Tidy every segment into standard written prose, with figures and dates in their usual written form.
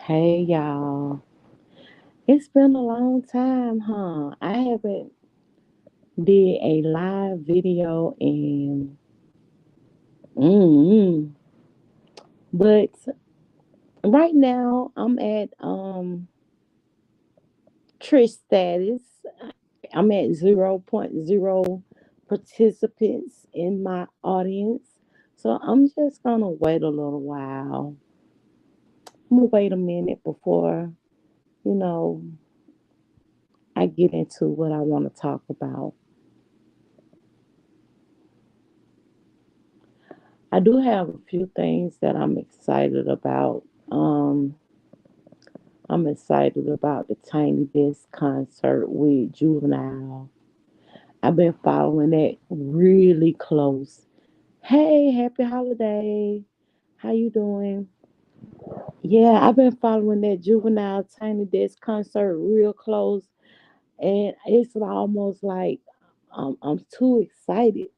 Hey y'all. It's been a long time, huh? I haven't did a live video in mm, but right now I'm at Trish status. I'm at 0.0 participants in my audience. So I'm just gonna wait a little while. I'm gonna wait a minute before, you know, I get into what I want to talk about. I do have a few things that I'm excited about. Um, I'm excited about the Tiny Desk concert with Juvenile. I've been following that really close. Hey, happy holiday. How you doing? Yeah, I've been following that Juvenile Tiny Desk concert real close, and it's almost like I'm too excited.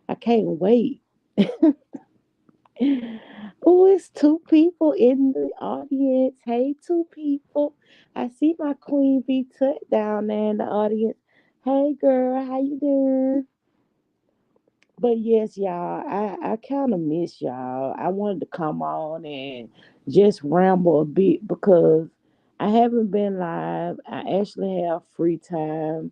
I can't wait. Oh, it's two people in the audience. Hey, two people. I see my queen bee tut down there in the audience. Hey, girl, how you doing? But yes, y'all, I kind of miss y'all. I wanted to come on and just ramble a bit because I haven't been live. I actually have free time.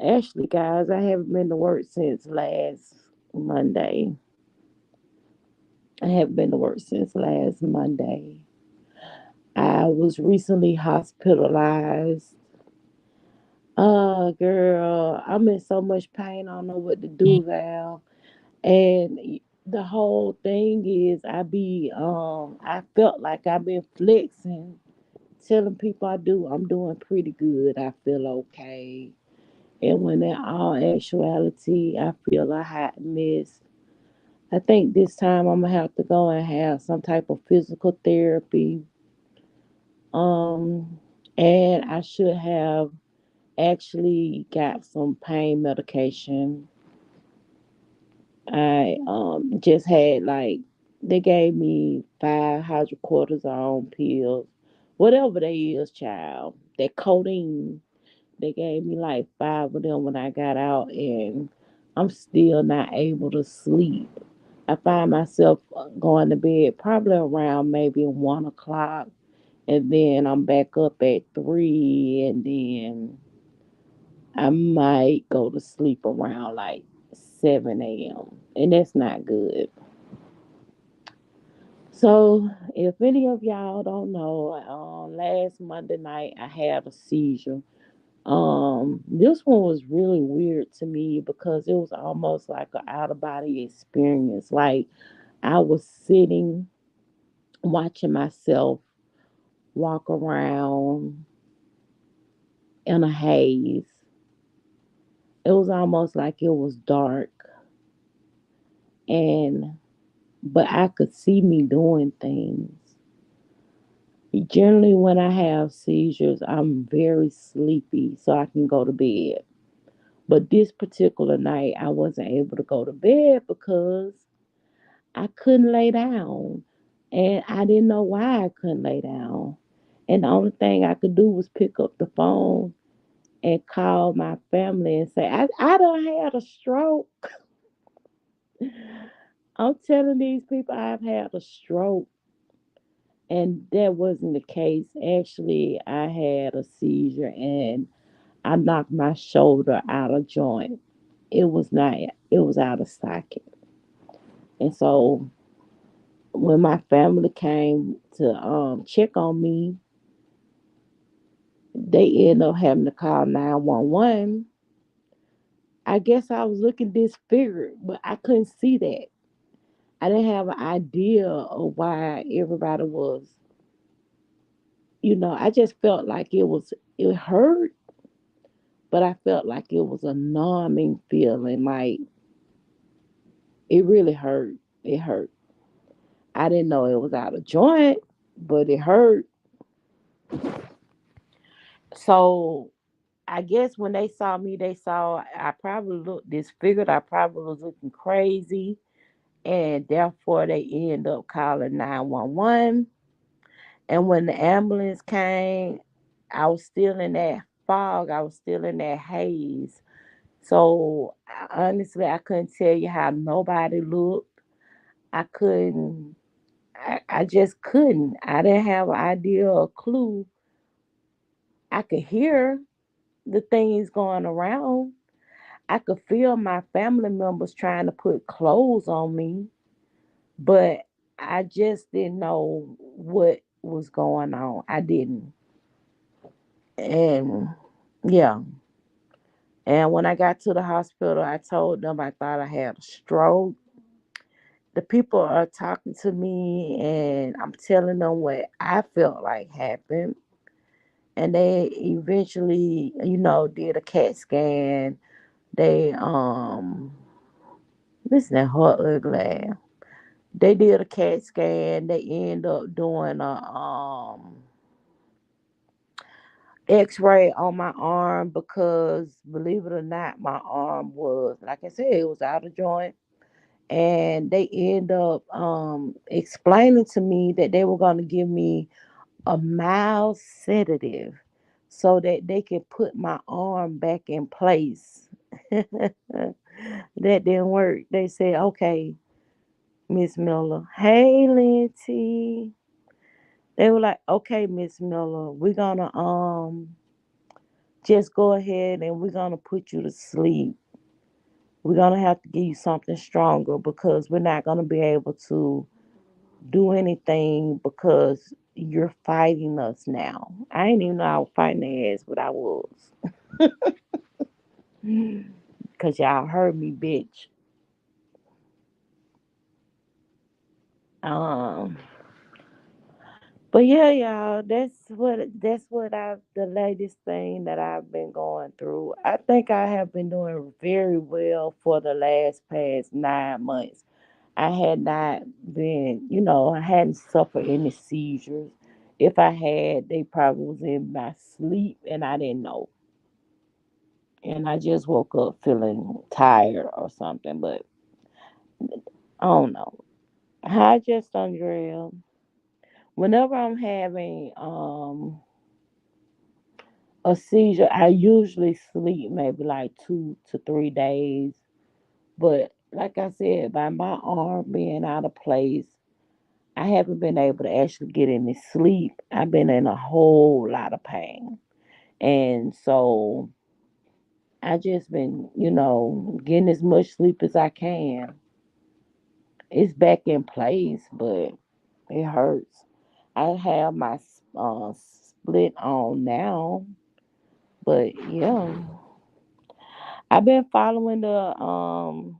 Actually, guys, I haven't been to work since last Monday. I haven't been to work since last Monday. I was recently hospitalized. Girl, I'm in so much pain. I don't know what to do, Val. And the whole thing is, I felt like I've been flexing, telling people I'm doing pretty good. I feel okay. And when in all actuality, I feel a hotness. I think this time I'm gonna have to go and have some type of physical therapy. Um, and I should have actually got some pain medication. I just had like they gave me 5 hydrocortisone pills, whatever they is, child. That codeine. They gave me like 5 of them when I got out, and I'm still not able to sleep. I find myself going to bed probably around maybe 1 o'clock, and then I'm back up at 3, and then I might go to sleep around like 7 a.m., and that's not good. So, if any of y'all don't know, last Monday night I had a seizure. This one was really weird to me because it was almost like an out of body experience. Like I was sitting watching myself walk around in a haze. It was almost like it was dark, and but I could see me doing things. Generally, when I have seizures, I'm very sleepy, so I can go to bed. But this particular night, I wasn't able to go to bed because I couldn't lay down. And I didn't know why I couldn't lay down. And the only thing I could do was pick up the phone and call my family and say, I done had a stroke. I'm telling these people I've had a stroke. And that wasn't the case. Actually, I had a seizure and I knocked my shoulder out of joint. It was not, it was out of socket. And so when my family came to check on me, they ended up having to call 911. I guess I was looking disfigured, but I couldn't see that. I didn't have an idea of why everybody was, I just felt like it hurt, but I felt like it was a numbing feeling. Like it really hurt. It hurt. I didn't know it was out of joint, but it hurt. So I guess when they saw me, they saw I probably looked disfigured. I probably was looking crazy. And therefore, they end up calling 911. And when the ambulance came, I was still in that fog. I was still in that haze. So honestly, I couldn't tell you how nobody looked. I couldn't. I just couldn't. I didn't have an idea or a clue. I could hear the things going around. I could feel my family members trying to put clothes on me, but I just didn't know what was going on. I didn't. And yeah. And when I got to the hospital, I told them I thought I had a stroke. The people are talking to me, and I'm telling them what I felt like happened. And they eventually, did a CAT scan. They listen to her ugly. They did a CAT scan. They end up doing a X-ray on my arm because, believe it or not, my arm was, like I said, it was out of joint. And they end up explaining to me that they were going to give me a mild sedative so that they could put my arm back in place. That didn't work. They said, okay, Miss Miller. Hey, Linty. They were like, okay, Miss Miller, we're gonna just go ahead and we're gonna put you to sleep. We're gonna have to give you something stronger because we're not gonna be able to do anything because you're fighting us now. I didn't even know I was fighting their ass, but I was. Cause y'all heard me, bitch. Um, but yeah, y'all, that's what I've the latest thing that I've been going through. I think I have been doing very well for the last past 9 months. I had not been, I hadn't suffered any seizures. If I had, they probably was in my sleep and I didn't know. And I just woke up feeling tired or something, but I don't know. Hi, just Andrea. Whenever I'm having a seizure, I usually sleep maybe like 2 to 3 days. But like I said, by my arm being out of place, I haven't been able to actually get any sleep. I've been in a whole lot of pain. And so I just been, getting as much sleep as I can. It's back in place, but it hurts. I have my split on now, but yeah, I've been following the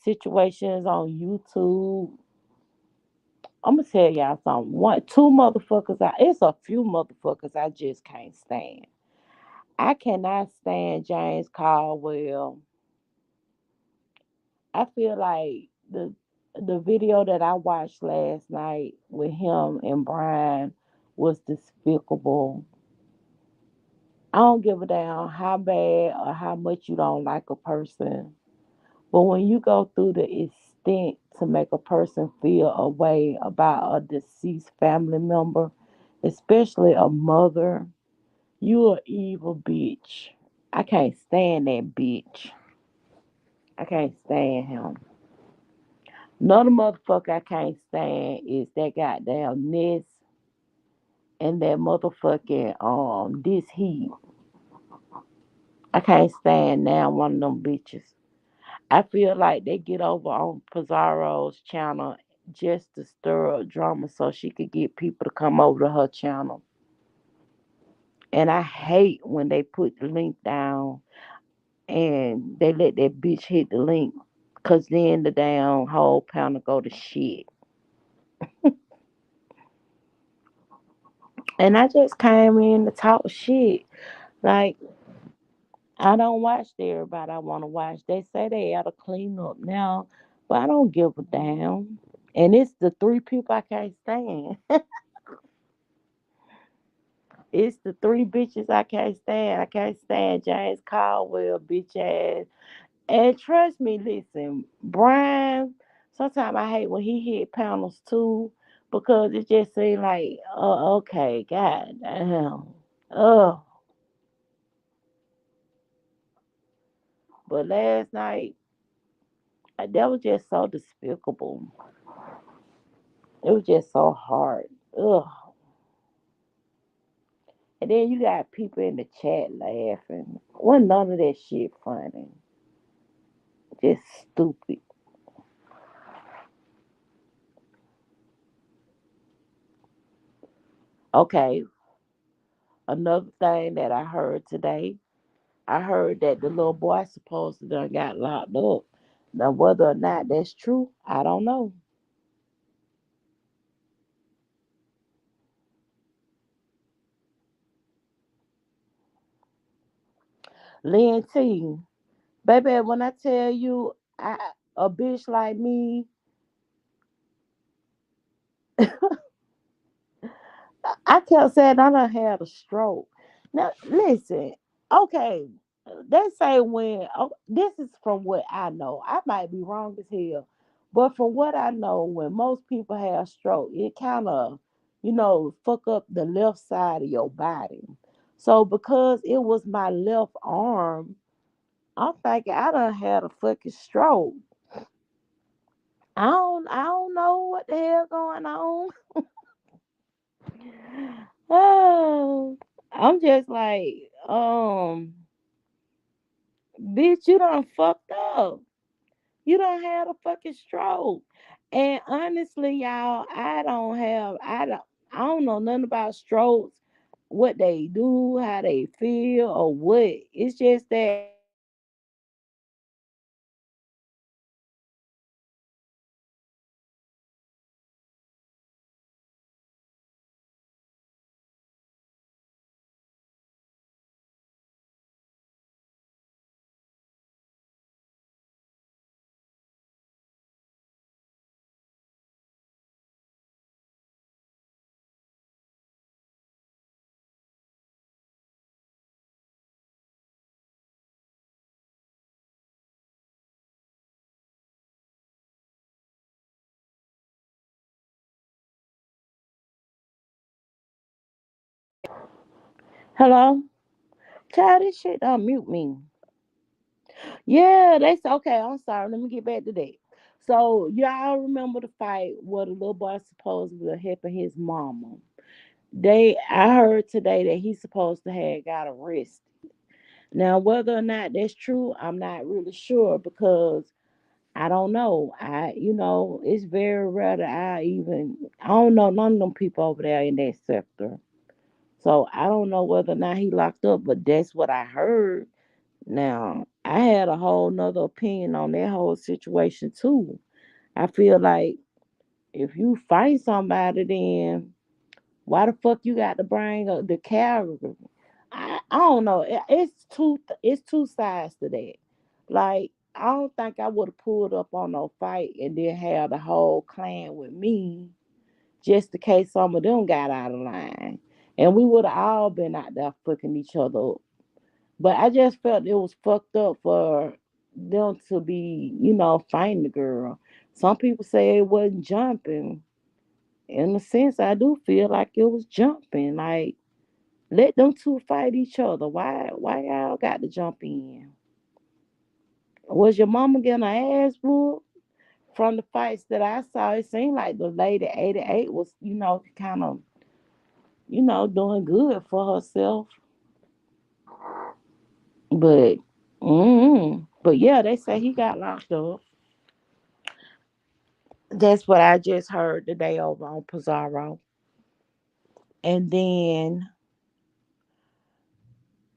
situations on YouTube. I'm gonna tell y'all something. Two motherfuckers. It's a few motherfuckers I just can't stand. I cannot stand James Caldwell. I feel like the video that I watched last night with him and Brian was despicable. I don't give a damn how bad or how much you don't like a person. But when you go through the extent to make a person feel a way about a deceased family member, especially a mother, you a evil bitch. I can't stand that bitch. I can't stand him. Another motherfucker I can't stand is that goddamn Ness and that motherfucking this heat. I can't stand now one of them bitches. I feel like they get over on Pizarro's channel just to stir up drama so she could get people to come over to her channel. And I hate when they put the link down and they let that bitch hit the link. Cause then the damn whole panel go to shit. And I just came in to talk shit. Like, I don't watch the everybody I want to watch. They say they ought to clean up now, but I don't give a damn. And it's the three people I can't stand. It's the three bitches I can't stand. I can't stand James Caldwell, bitch ass. And trust me, listen, Brian, sometimes I hate when he hit panels too. because it just seemed like, oh, okay, god damn. Oh, but last night, that was just so despicable. It was just so hard. Ugh. And then you got people in the chat laughing. Wasn't none of that shit funny. Just stupid. Okay, another thing that I heard today, I heard that the little boy supposed to done got locked up. Now whether or not that's true, I don't know. Lynn T, baby, when I tell you a bitch like me, I kept saying I done had a stroke. Now listen, okay, they say when this is from what I know. I might be wrong as hell, but from what I know, when most people have stroke, it kind of, fuck up the left side of your body. So because it was my left arm, I'm thinking I done had a fucking stroke. I don't know what the hell going on. Oh, I'm just like, bitch, you done fucked up. You done had a fucking stroke. And honestly, y'all, I don't know nothing about strokes, what they do, how they feel, or what. It's just that hello? Child, this shit don't mute me. Yeah, that's okay. I'm sorry. Let me get back to that. So y'all remember the fight where the little boy supposedly helping his mama. I heard today that he's supposed to have got arrested. Now, whether or not that's true, I'm not really sure because I don't know. It's very rare that I don't know none of them people over there in that sector. So I don't know whether or not he locked up, but that's what I heard. Now, I had a whole nother opinion on that whole situation too. I feel like if you fight somebody, then why the fuck you got to bring up the character? I don't know. It's two sides to that. Like I don't think I would have pulled up on no fight and then have the whole clan with me just in case some of them got out of line, and we would have all been out there fucking each other up. But I just felt it was fucked up for them to be, fighting the girl. Some people say it wasn't jumping. In a sense, I do feel like it was jumping. Like let them two fight each other. Why y'all got to jump in? Was your mama getting her ass whooped? From the fights that I saw, it seemed like the lady 88 was, kind of, doing good for herself. But, but yeah, they say he got locked up. That's what I just heard today over on Pizarro. And then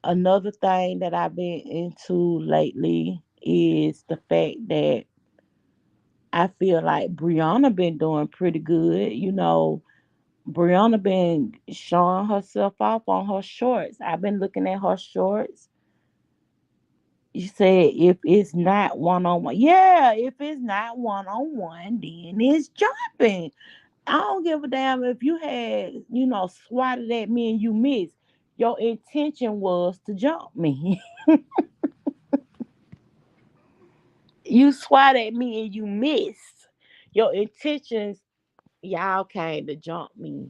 another thing that I've been into lately is the fact that I feel like Brianna been doing pretty good. Brianna been showing herself off on her shorts. I've been looking at her shorts. You said if it's not one on one, yeah, if it's not one on one, then it's jumping. I don't give a damn if you had, swatted at me and you missed. Your intention was to jump me. You swat at me and you missed. Your intentions. Y'all came to jump me.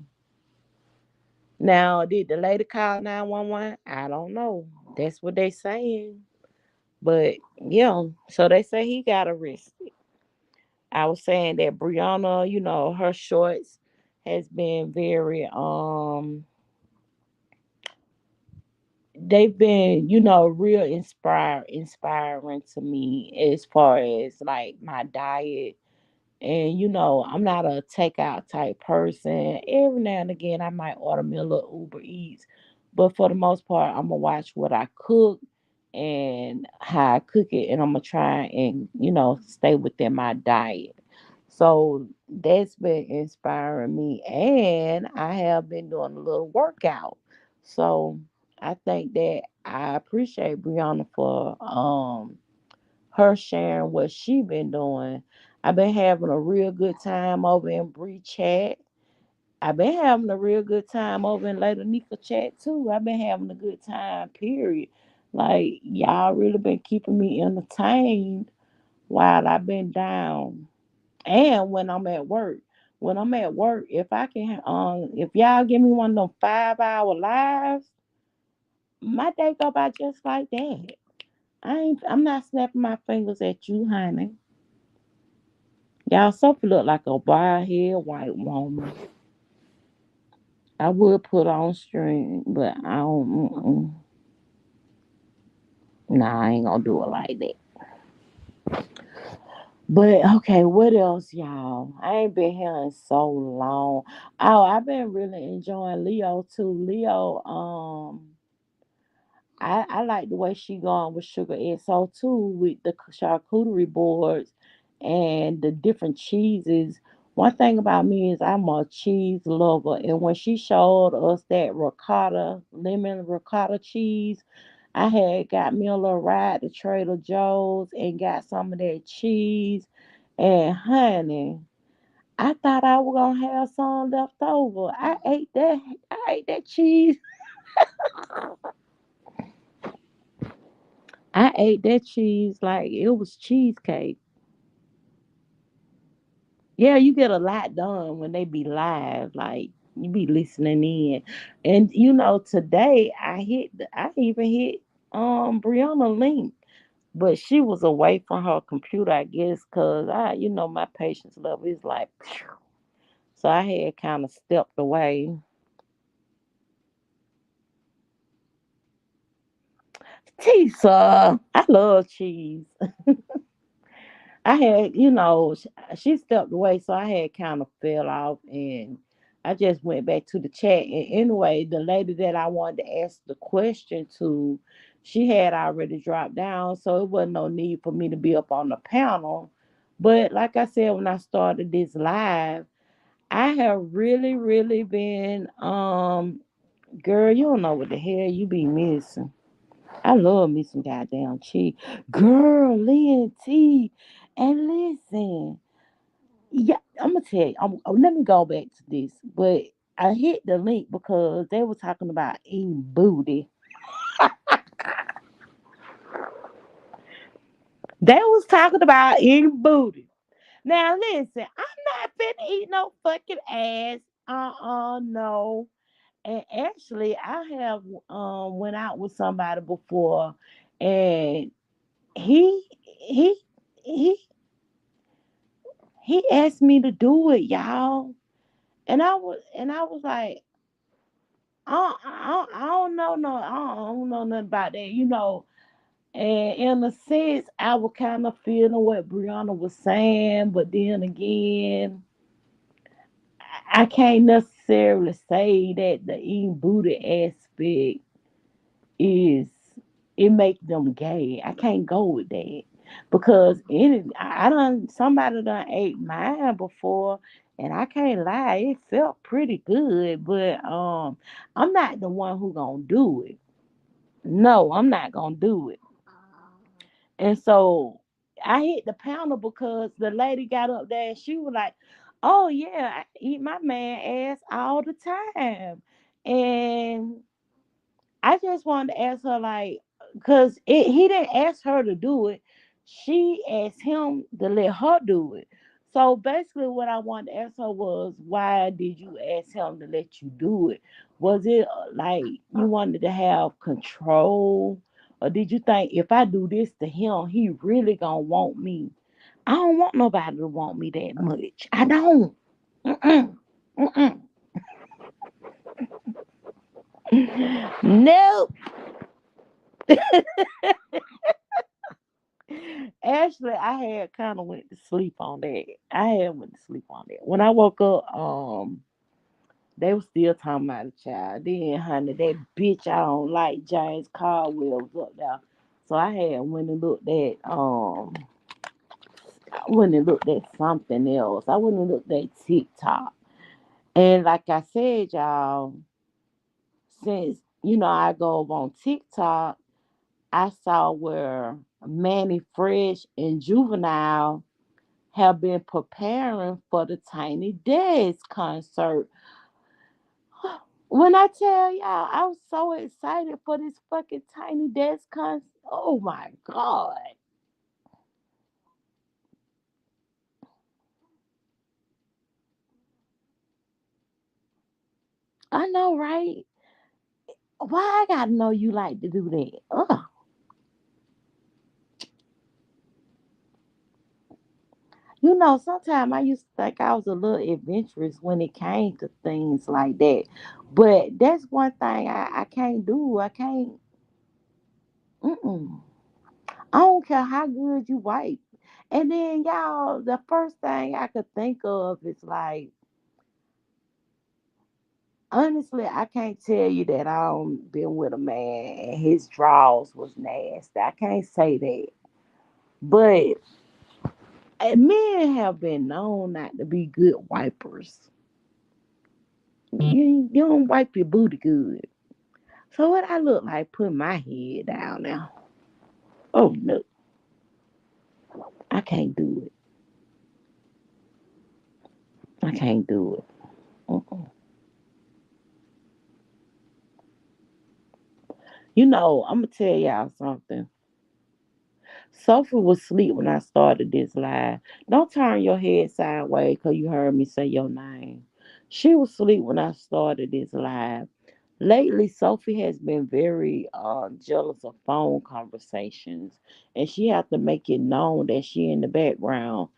Now, did the lady call 911? I don't know. That's what they saying. But yeah, so they say he got arrested. I was saying that Brianna, her shorts has been very they've been, real inspiring to me as far as like my diet. And I'm not a takeout type person. Every now and again, I might order me a little Uber Eats, but for the most part, I'm gonna watch what I cook and how I cook it, and I'm gonna try and stay within my diet. So that's been inspiring me, and I have been doing a little workout. So I think that I appreciate Brianna for her sharing what she been doing. I've been having a real good time over in Bree chat. I've been having a real good time over in Lady Nika chat too. I've been having a good time, period. Like y'all really been keeping me entertained while I've been down. And when I'm at work. When I'm at work, if y'all give me one of them 5 hour lives, my day go by just like that. I'm not snapping my fingers at you, honey. Y'all, Sophie look like a wild head white woman. I would put on string, but I don't. Nah, I ain't gonna do it like that. But okay, what else, y'all? I ain't been here in so long. Oh, I've been really enjoying Leo too. Leo, I like the way she going with Sugar XO too, with the charcuterie boards and the different cheeses. One thing about me is I'm a cheese lover, and when she showed us that ricotta, lemon ricotta cheese, I had got me a little ride to Trader Joe's and got some of that cheese. And honey, I thought I was gonna have some left over. I ate that cheese. I ate that cheese like it was cheesecake. Yeah, you get a lot done when they be live. Like you be listening in, and today I even hit Brianna link, but she was away from her computer, I guess, cause my patience level is like, phew. So I had kind of stepped away. Tisa, I love cheese. I had, she stepped away, so I had kind of fell off, and I just went back to the chat. And anyway, the lady that I wanted to ask the question to, she had already dropped down, so it wasn't no need for me to be up on the panel. But like I said, when I started this live, I have really, really been, girl, you don't know what the hell you be missing. I love me some goddamn cheese. Girl, Lynn T. And listen, yeah, I'm gonna tell you. Let me go back to this, but I hit the link because they were talking about eating booty. They was talking about eating booty. Now listen, I'm not finna eat no fucking ass. No. And actually, I have went out with somebody before, and he he he he asked me to do it, y'all. And I was like, I don't know no, I don't know nothing about that, And in a sense, I was kind of feeling what Brianna was saying, but then again, I can't necessarily say that the eating booty aspect is it make them gay. I can't go with that because I done somebody done ate mine before, and I can't lie, it felt pretty good. But I'm not the one who gonna do it. No, I'm not gonna do it. And so I hit the panel because the lady got up there and she was like, "Oh yeah, I eat my man ass all the time," and I just wanted to ask her, like, because he didn't ask her to do it. She asked him to let her do it. So basically, what I wanted to ask her was, why did you ask him to let you do it? Was it like you wanted to have control, or did you think if I do this to him, he really gonna want me? I don't want nobody to want me that much. I don't. Mm-mm. Mm-mm. Nope. Actually, I had kind of went to sleep on that. I had went to sleep on that. When I woke up, they were still talking about the child. Then, honey, that bitch I don't like, James Caldwell, was up there. So I had went and looked at I went and looked at something else. I went and looked at TikTok. And like I said, y'all, since I go over on TikTok, I saw where Manny Fresh and Juvenile have been preparing for the Tiny Desk concert. When I tell y'all, I was so excited for this fucking Tiny Desk concert. Oh my God. I know, right? Why I gotta know you like to do that? Ugh. Sometimes I used to think I was a little adventurous when it came to things like that. But that's one thing I can't do. I can't. Mm-mm. I don't care how good you wipe. And then, y'all, the first thing I could think of is like, honestly, I can't tell you that I don't been with a man and his draws was nasty. I can't say that. But men have been known not to be good wipers. You don't wipe your booty good. So what I look like putting my head down now? Oh no, I can't do it. I can't do it. Uh-uh. I'm gonna tell y'all something. Sophie was asleep when I started this live. Don't turn your head sideways because you heard me say your name. She was asleep when I started this live. Lately, Sophie has been very jealous of phone conversations, and she have to make it known that she in the background.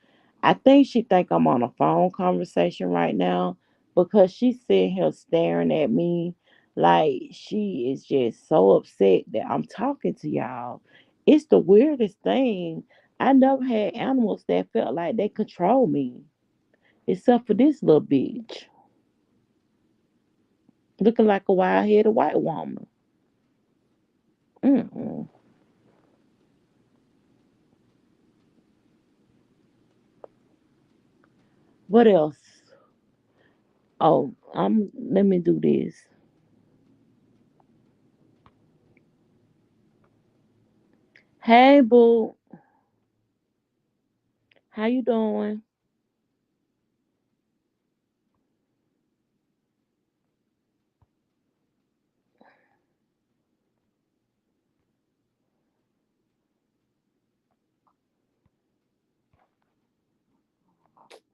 I think she think I'm on a phone conversation right now because she's sitting here staring at me like she is just so upset that I'm talking to y'all. It's the weirdest thing. I never had animals that felt like they control me, except for this little bitch, looking like a wild-headed white woman. Mm-mm. What else? Oh, let me do this. Hey boo, how you doing?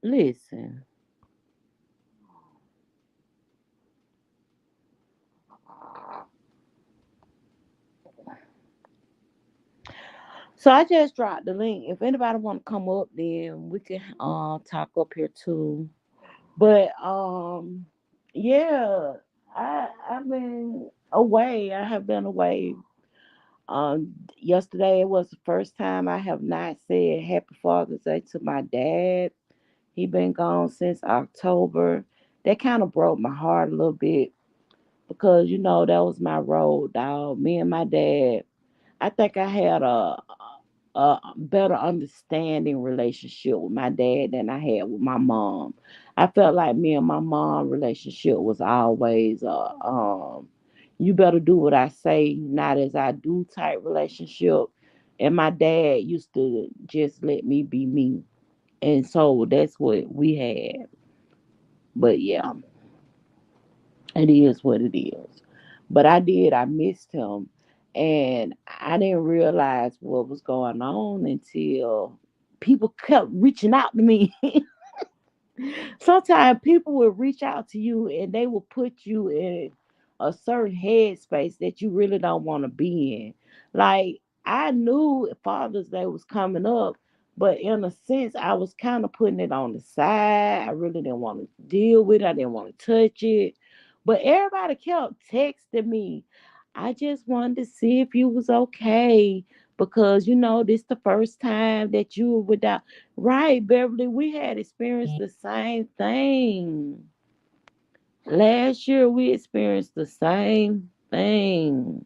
Listen. So I just dropped the link. If anybody want to come up, then we can talk up here too. But yeah, I've been away. I have been away. Yesterday it was the first time I have not said Happy Father's Day to my dad. He been gone since October. That kind of broke my heart a little bit because that was my road dog. Me and my dad. I think I had a better understanding relationship with my dad than I had with my mom. I felt like me and my mom relationship was always you better do what I say, not as I do type relationship. And my dad used to just let me be me. And so that's what we had. But yeah, it is what it is. But I missed him. And I didn't realize what was going on until people kept reaching out to me. Sometimes people will reach out to you and they will put you in a certain headspace that you really don't want to be in. Like I knew Father's Day was coming up, but in a sense, I was kind of putting it on the side. I really didn't want to deal with it. I didn't want to touch it. But everybody kept texting me. I just wanted to see if you was okay because this the first time that you were without. Right, Beverly, we had experienced the same thing. Last year we experienced the same thing.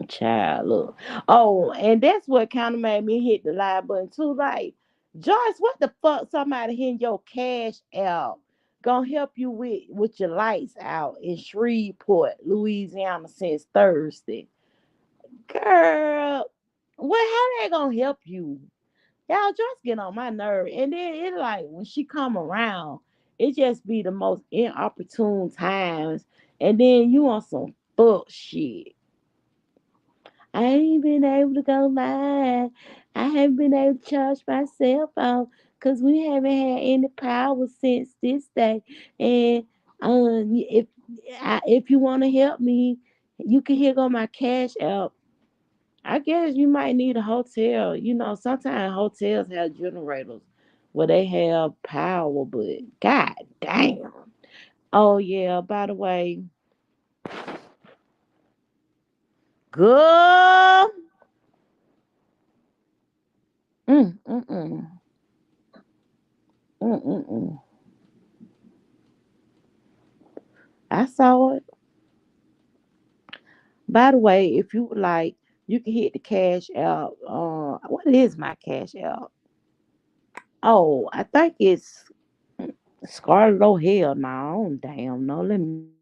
Child, look. Oh, and that's what kind of made me hit the live button too. Like, Joyce, what the fuck somebody hitting your cash out gonna help you with your lights out in Shreveport, Louisiana since Thursday? Girl, what how they gonna help you? Y'all just get on my nerve. And then it like when she come around, it just be the most inopportune times. And then you on some fuck shit. I ain't been able to go live. I haven't been able to charge my cell phone because we haven't had any power since this day. And if you want to help me, you can here go my cash out. I guess you might need a hotel. Sometimes hotels have generators where they have power, but god damn. Oh yeah, by the way, girl. Mm, mm, mm, mm, mm, mm. I saw it. By the way, if you would like, you can hit the cash out. What is my cash out? Oh, I think it's Scarlet O'Hare. No, damn, no. Let me see.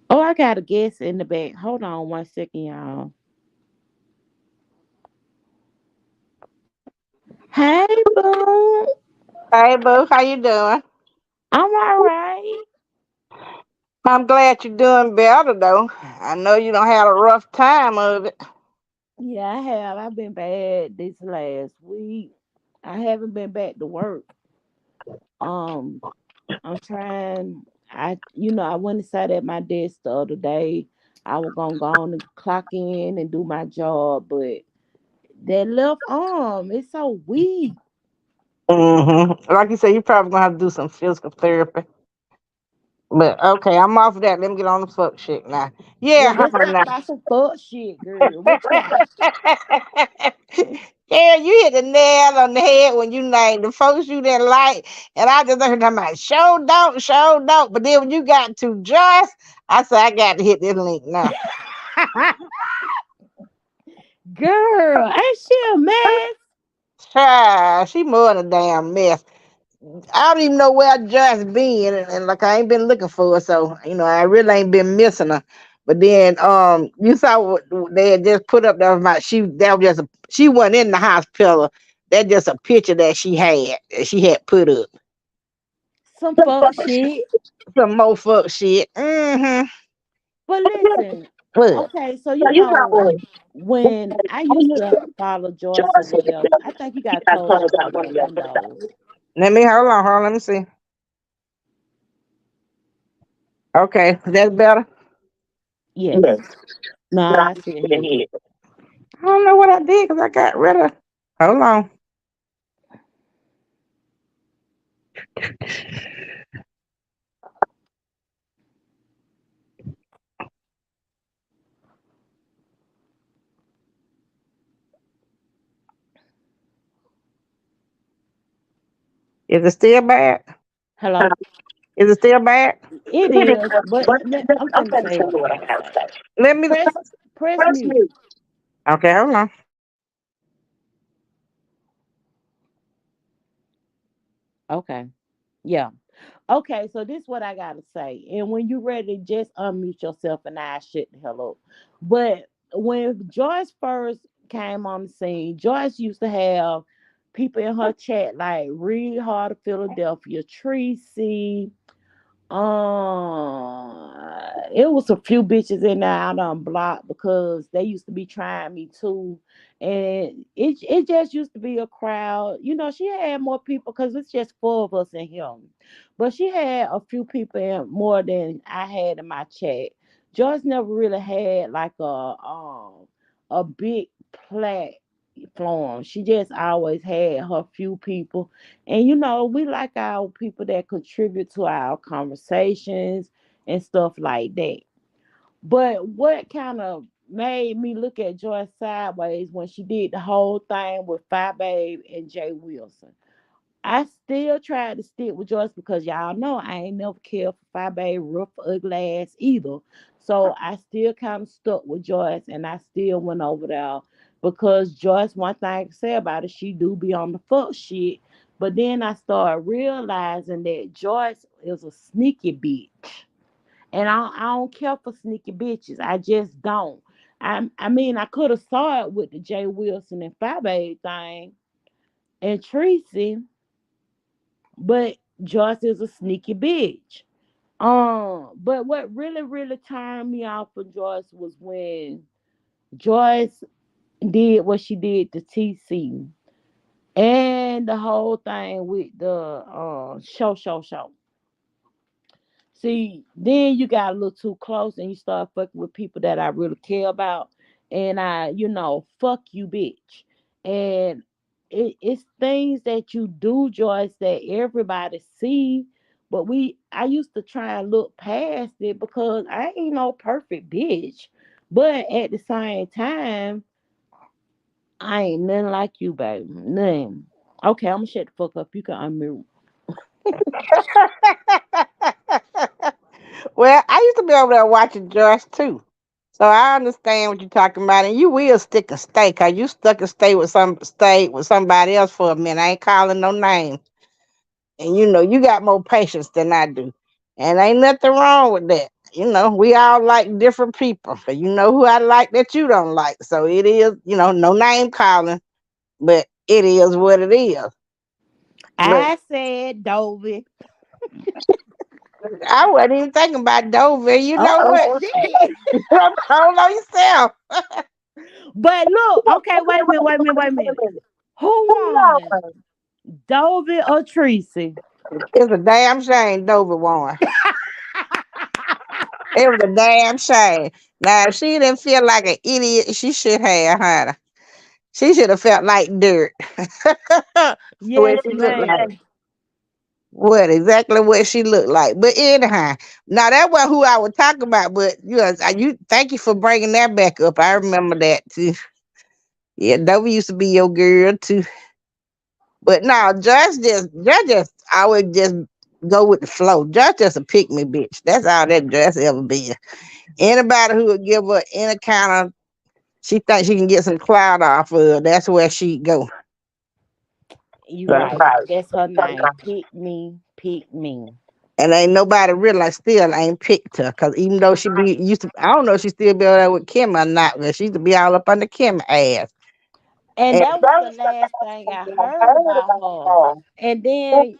Oh, I got a guest in the back. Hold on 1 second, y'all. Hey, boo. Hey, boo, how you doing? I'm all right. I'm glad you're doing better, though. I know you don't have a rough time of it. Yeah, I have. I've been bad this last week. I haven't been back to work. Um, I'm trying. I went and sat at my desk the other day. I was gonna go on and clock in and do my job, but that left arm is so weak. Like you said, you probably gonna have to do some physical therapy. But okay, I'm off of that. Let me get on the fuck shit now. Yeah, Yeah, let's her talk now. about some fuck shit, girl. What you got? Yeah, you hit the nail on the head when you named the folks you didn't like. And I just heard them like, show don't, show don't. But then when you got to Joyce, I said, I got to hit this link now. Girl, ain't she a mess? Child, she more than a damn mess. I don't even know where Joyce been, and like I ain't been looking for her, so I really ain't been missing her. But then, you saw what they had just put up there about that was just she wasn't in the hospital. That's just a picture that she had put up. Some fuck shit. Some more fuck shit. Mm-hmm. But listen, What? okay, so when I used to follow Joyce or whatever, I think you gotta close out one of your windows. Let me hold on. Let me see. Okay, that's better. Yes. No, I still hear you. I don't know what I did because I got rid of. Hold on. Is it still bad? Hello? Is it still bad? It is, but I'm finna say what I gotta say. Let me. Press press mute. Okay, hold on. Okay. Yeah. Okay, so this is what I gotta say. And when you ready, just unmute yourself and I shut the hell up. But when Joyce first came on the scene, Joyce used to have people in her chat like Reed Hard of Philadelphia, Tracy, it was a few bitches in there I done blocked because they used to be trying me too, and it just used to be a crowd. You know, she had more people because it's just four of us in here, but she had a few people in more than I had in my chat. Joyce never really had like a big platform. She just always had her few people, and we like our people that contribute to our conversations and stuff like that. But what kind of made me look at Joyce sideways when she did the whole thing with Five Babe and Jay Wilson? I still tried to stick with Joyce because y'all know I ain't never cared for Five Babe rough ugly ass either. So I still kind of stuck with Joyce and I still went over there because Joyce, one thing I can say about it, she do be on the fuck shit. But then I started realizing that Joyce is a sneaky bitch. And I don't care for sneaky bitches. I just don't. I mean, I could have saw it with the Jay Wilson and Five Babe thing and Tracy, but Joyce is a sneaky bitch. But what really, really turned me off of Joyce was when Joyce did what she did to TC and the whole thing with the show. See, then you got a little too close and you start fucking with people that I really care about. And fuck you, bitch. And it's things that you do, Joyce, that everybody see. But I used to try and look past it because I ain't no perfect bitch. But at the same time, I ain't nothing like you, baby. Nothing. Okay, I'm gonna shut the fuck up. You can unmute. Well, I used to be over there watching Joyce too. So I understand what you're talking about. And you will stick a stake, cause you stuck a stay with somebody else for a minute. I ain't calling no names. And you got more patience than I do. And ain't nothing wrong with that. We all like different people. But you know who I like that you don't like. So it is, no name calling, but it is what it is. But I said Dovey. I wasn't even thinking about Dover. You know Oh what? shit. Hold on yourself. But look, okay, wait a minute. Who won? Dovey or Tracy? It's a damn shame Dover won. It was a damn shame. Now, if she didn't feel like an idiot, she should have, honey. She should have felt like dirt. What Yes, she looked like. ma'am. Exactly what she looked like. But anyhow, now that wasn't who I was talking about. But you thank you for bringing that back up. I remember that too. Yeah, Dover used to be your girl too. But no, just I would just go with the flow. Just a pick me bitch. That's all that Judge ever been. Anybody who would give her any kind of she thinks she can get some clout off of her, that's where she go. You That's right. right. That's her name. Pick me, pick me. And ain't nobody really like still ain't picked her. Cause even though she be used to I don't know if she still be over there with Kim or not, but she used to be all up under Kim ass. And And that was the last thing I heard about her. And then,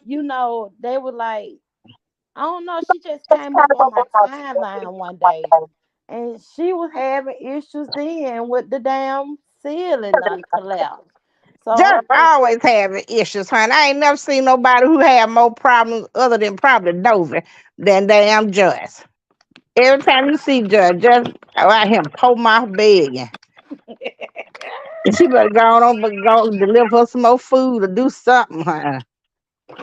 they were like, I don't know, she just came up on my timeline one day. And she was having issues then with the damn ceiling done collapsed. So I'm just just always having issues, honey. I ain't never seen nobody who had more problems other than probably Dover than damn Joyce. Every time you see Judge, just out him pour my begging. And she better go on, but go deliver her some more food or do something, huh?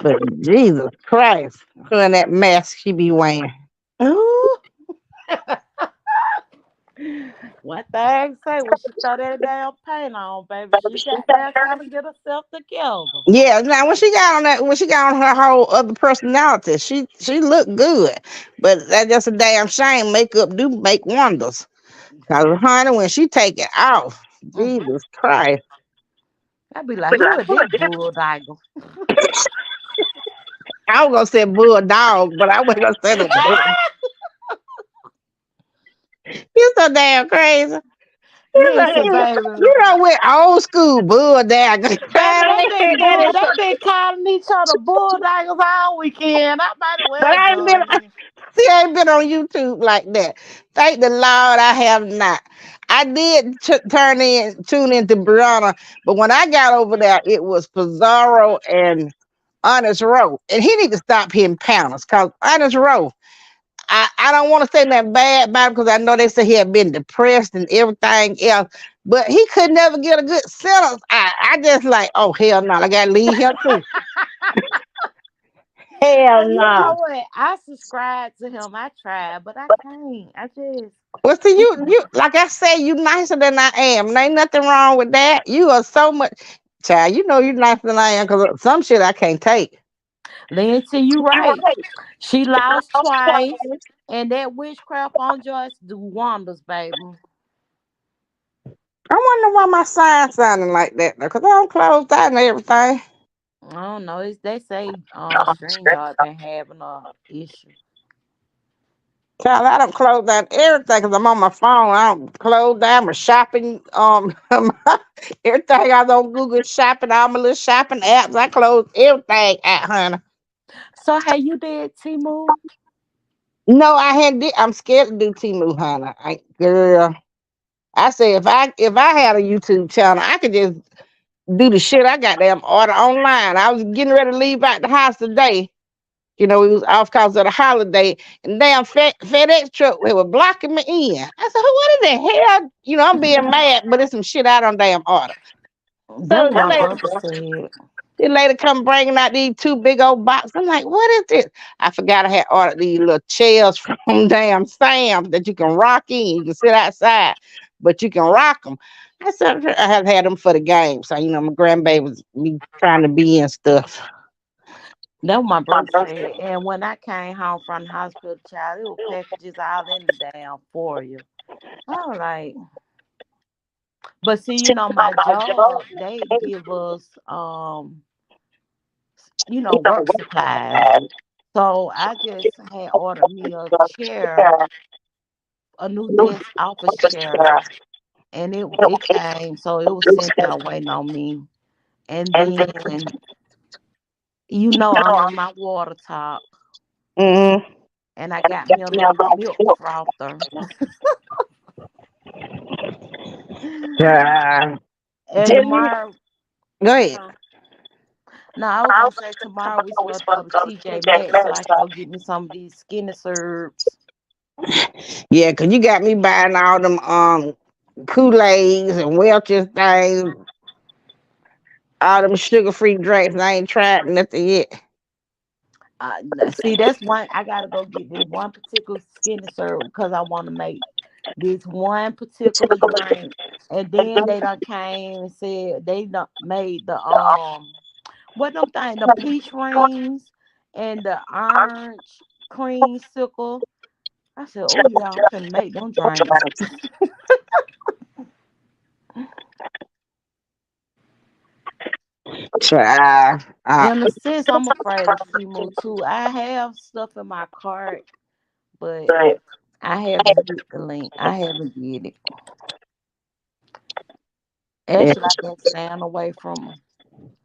But Jesus Christ, her and that mask she be wearing. Ooh. One thing say when she throw that damn paint on, baby, she got there trying to get herself together. Yeah, now when she got on her whole other personality, she looked good. But that's just a damn shame. Makeup do make wonders. Cause honey, when she take it off, Mm. Jesus Christ. I be like, who is this bulldogger? I was gonna say bulldog, but I wasn't gonna say the bull. You so damn crazy. You know, Listen, baby. you know we're old school bulldog. Baby, they been calling each other bulldoggers all weekend. I might as But well I ain't been, join in. see, I ain't been on YouTube like that. Thank the Lord, I have not. I did tune into Brianna, but when I got over there, it was Pizarro and Honest Rowe, and he need to stop hitting pounders. Cause Honest Rowe, I don't want to say that bad about him because I know they say he had been depressed and everything else, but he could never get a good sentence. I just like, oh hell no, I gotta leave him too. Hell And you no. know what? I subscribe to him. I tried, but I can't. I just. Well, see, you like I say, you nicer than I am. And ain't nothing wrong with that. You are so much, child. You know you nicer than I am because some shit I can't take. Lindsay, you right. She lost twice, and that witchcraft on Joyce do wonders, baby. I wonder why my sign sounding like that though, because I don't close that and everything. I don't know. They say StreamYard been having a issue. Child, I don't close down everything because I'm on my phone. I don't close down my shopping. Everything I don't Google shopping, all my little shopping apps. I close everything at honey. So hey, you did Timu? No, I had. I'm scared to do Timu, honey. Girl, I say if I had a YouTube channel, I could just do the shit I got them order online. I was getting ready to leave out the house today. You know, we was off cause of the holiday, and damn FedEx truck they were blocking me in. I said, "What in the hell?" You know, I'm being mad, but it's some shit I don't damn order. That So what my brother said. the lady come bringing out these two big old boxes. I'm like, "What is this?" I forgot I had ordered these little chairs from damn Sam's that you can rock in. You can sit outside, but you can rock them. I said, I have had them for the game. So, you know, my grandbabies be trying to be in stuff. That what my brother said. And when I came home from the hospital, child, it was packages all in the damn for you. I was like, but see, my job, they give us work supplies. So I just had ordered me a chair, a new desk office chair, and it came, so it was sent there waiting on me. And then I'm in my water top, Mm-hmm. and I got me a little milk frother. Yeah. And Tell me, tomorrow, go ahead. huh? No, I was gonna say tomorrow we supposed to go to TJ Maxx so I can go get me some of these skinny syrups. Yeah, cause you got me buying all them Kool-Aids and Welch's things, all them sugar-free drinks. And I ain't tried nothing yet. See, that's one I gotta go get this one particular skinny syrup because I want to make this one particular drink. And then they done came and said they done made the what them thing, the peach rings and the orange cream sickle. I said, oh yeah, I'm finna make them drinks. Try. In a sense, I'm afraid of Timu too. I have stuff in my cart, but I haven't hit the link. I haven't did it. Yeah. Actually, I've been staying away from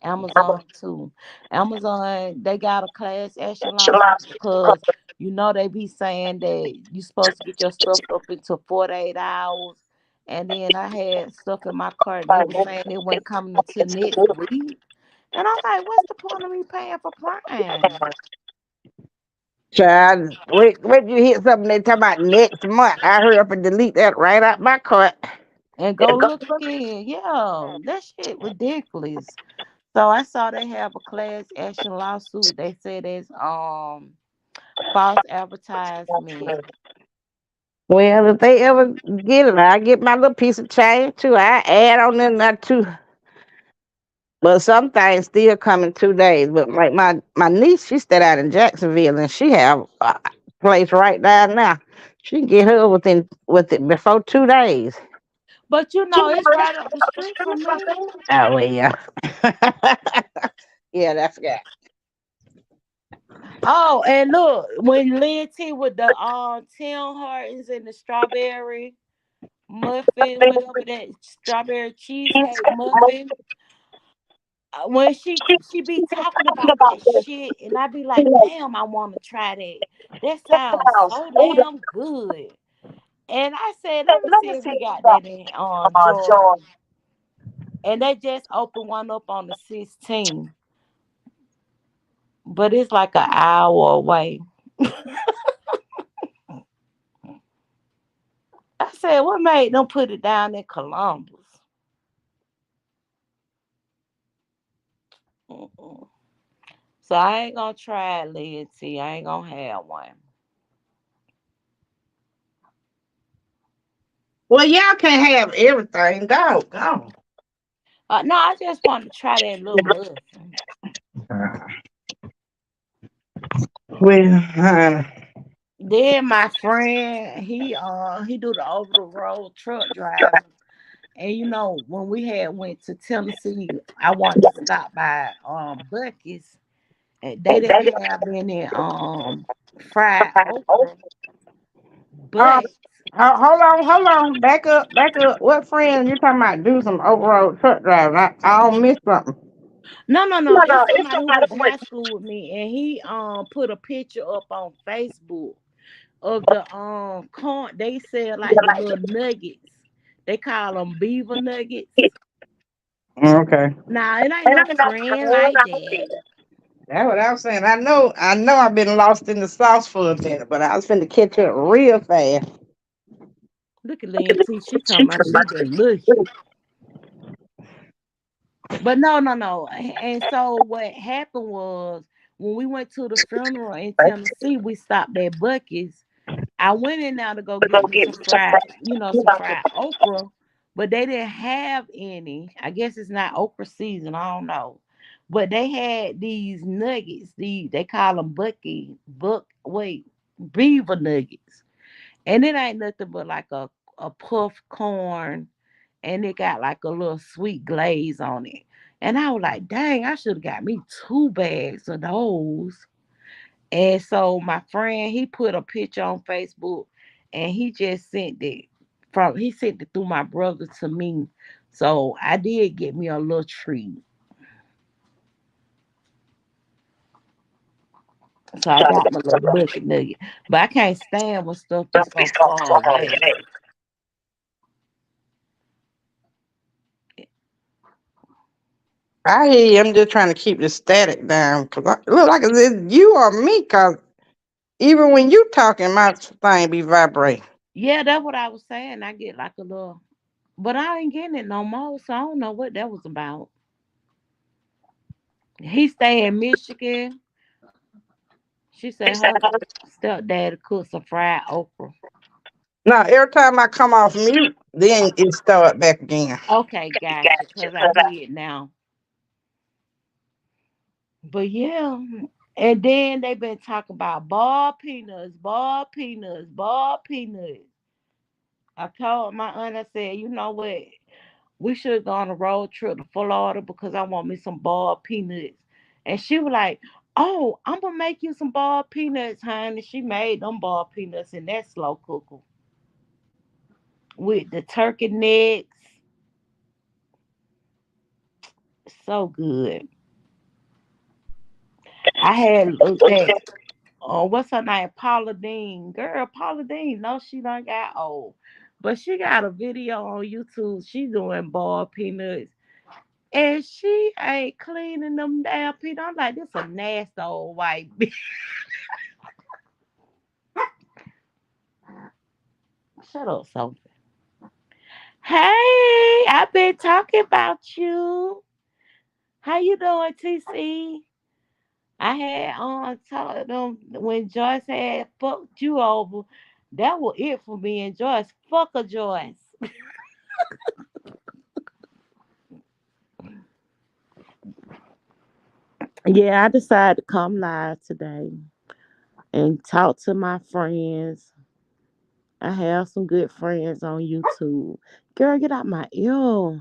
Amazon too. Amazon, they got a class action lawsuit because they be saying that you supposed to get your stuff up into 48 hours. And then I had stuff in my cart. They were saying it wasn't coming until next week. And I'm like, what's the point of me paying for Prime? Try. Wait, you hit something they talk about next month. I hurry up and delete that right out my cart. And go look again. Yeah, that shit ridiculous. So I saw they have a class action lawsuit. They said it's false advertisement Well, if they ever get it, I get my little piece of change too. I add on in there too. But some things still come in 2 days. But like my niece, she stayed out in Jacksonville, and she have a place right down now. She can get her with it before 2 days. But you know, it's right up the street from me. Oh well, yeah, yeah, that's good. Oh, and look, when Lynn T with the Tim Hortons and the strawberry muffin, whatever that strawberry cheesecake muffin, when she be talking about that shit, and I be like, damn, I want to try that. That sounds so damn good. And I said, let me see if we got that in Georgia. And they just opened one up on the 16th, but it's like an hour away. I said, what made them put it down in Columbus? Mm-mm. So I ain't gonna try it, Lindsay. I ain't gonna have one. Well, y'all can't have everything. Go. No, I just want to try that little muffin. Well, Then my friend, he do the over the road truck driving. And you know, when we had went to Tennessee, I wanted to stop by Bucky's, and they didn't have any fried okra, um, but hold on, back up. What friend you talking about? Do some overroad truck driving? I don't miss something. no, it's somebody who went to high school with me, and he put a picture up on Facebook of the corn. They sell like the little nuggets. They call them beaver nuggets. Okay. Nah, it ain't no friend like that. That's what I was saying. I know I've been lost in the sauce for a minute, but I was finna catch up real fast. Look at Lynn T. She talking about she delicious. But no. And so what happened was when we went to the funeral in Tennessee, we stopped at Bucky's. I went in now to go get me some fried, some fried okra, but they didn't have any. I guess it's not okra season. I don't know. But they had these nuggets. They call them beaver nuggets, and it ain't nothing but like a puff corn, and it got like a little sweet glaze on it. And I was like, dang, I should have got me 2 bags of those. And so my friend, he put a picture on Facebook, and he just sent it through my brother to me. So I did get me a little treat. So I got my little bucket nugget. But I can't stand when stuff be so far away. I hear you. I'm just trying to keep the static down because it look like it's you or me. Cause even when you talking, my thing be vibrating. Yeah, that's what I was saying. I get like a little, but I ain't getting it no more. So I don't know what that was about. He stay in Michigan. She said her stepdad cooked some fried okra. Now every time I come off mute, then it start back again. Okay, gotcha. Cause I hear it now. But yeah. And then they been talking about ball peanuts, ball peanuts. I told my aunt, I said, you know what? We should go on a road trip to Florida because I want me some ball peanuts. And she was like, oh, I'm gonna make you some ball peanuts, honey. She made them ball peanuts in that slow cooker with the turkey necks. So good. I had looked at what's her name? Paula Dean. Girl, Paula Dean. No, she done got old. But she got a video on YouTube. She doing ball peanuts. And she ain't cleaning them damn peanuts. I'm like, this a nasty old white bitch. Shut up, Sophie. Hey, I've been talking about you. How you doing, TC? I had told them when Joyce had fucked you over. That was it for me and Joyce. Fuck a Joyce. Yeah, I decided to come live today and talk to my friends. I have some good friends on YouTube. Girl, get out my ear.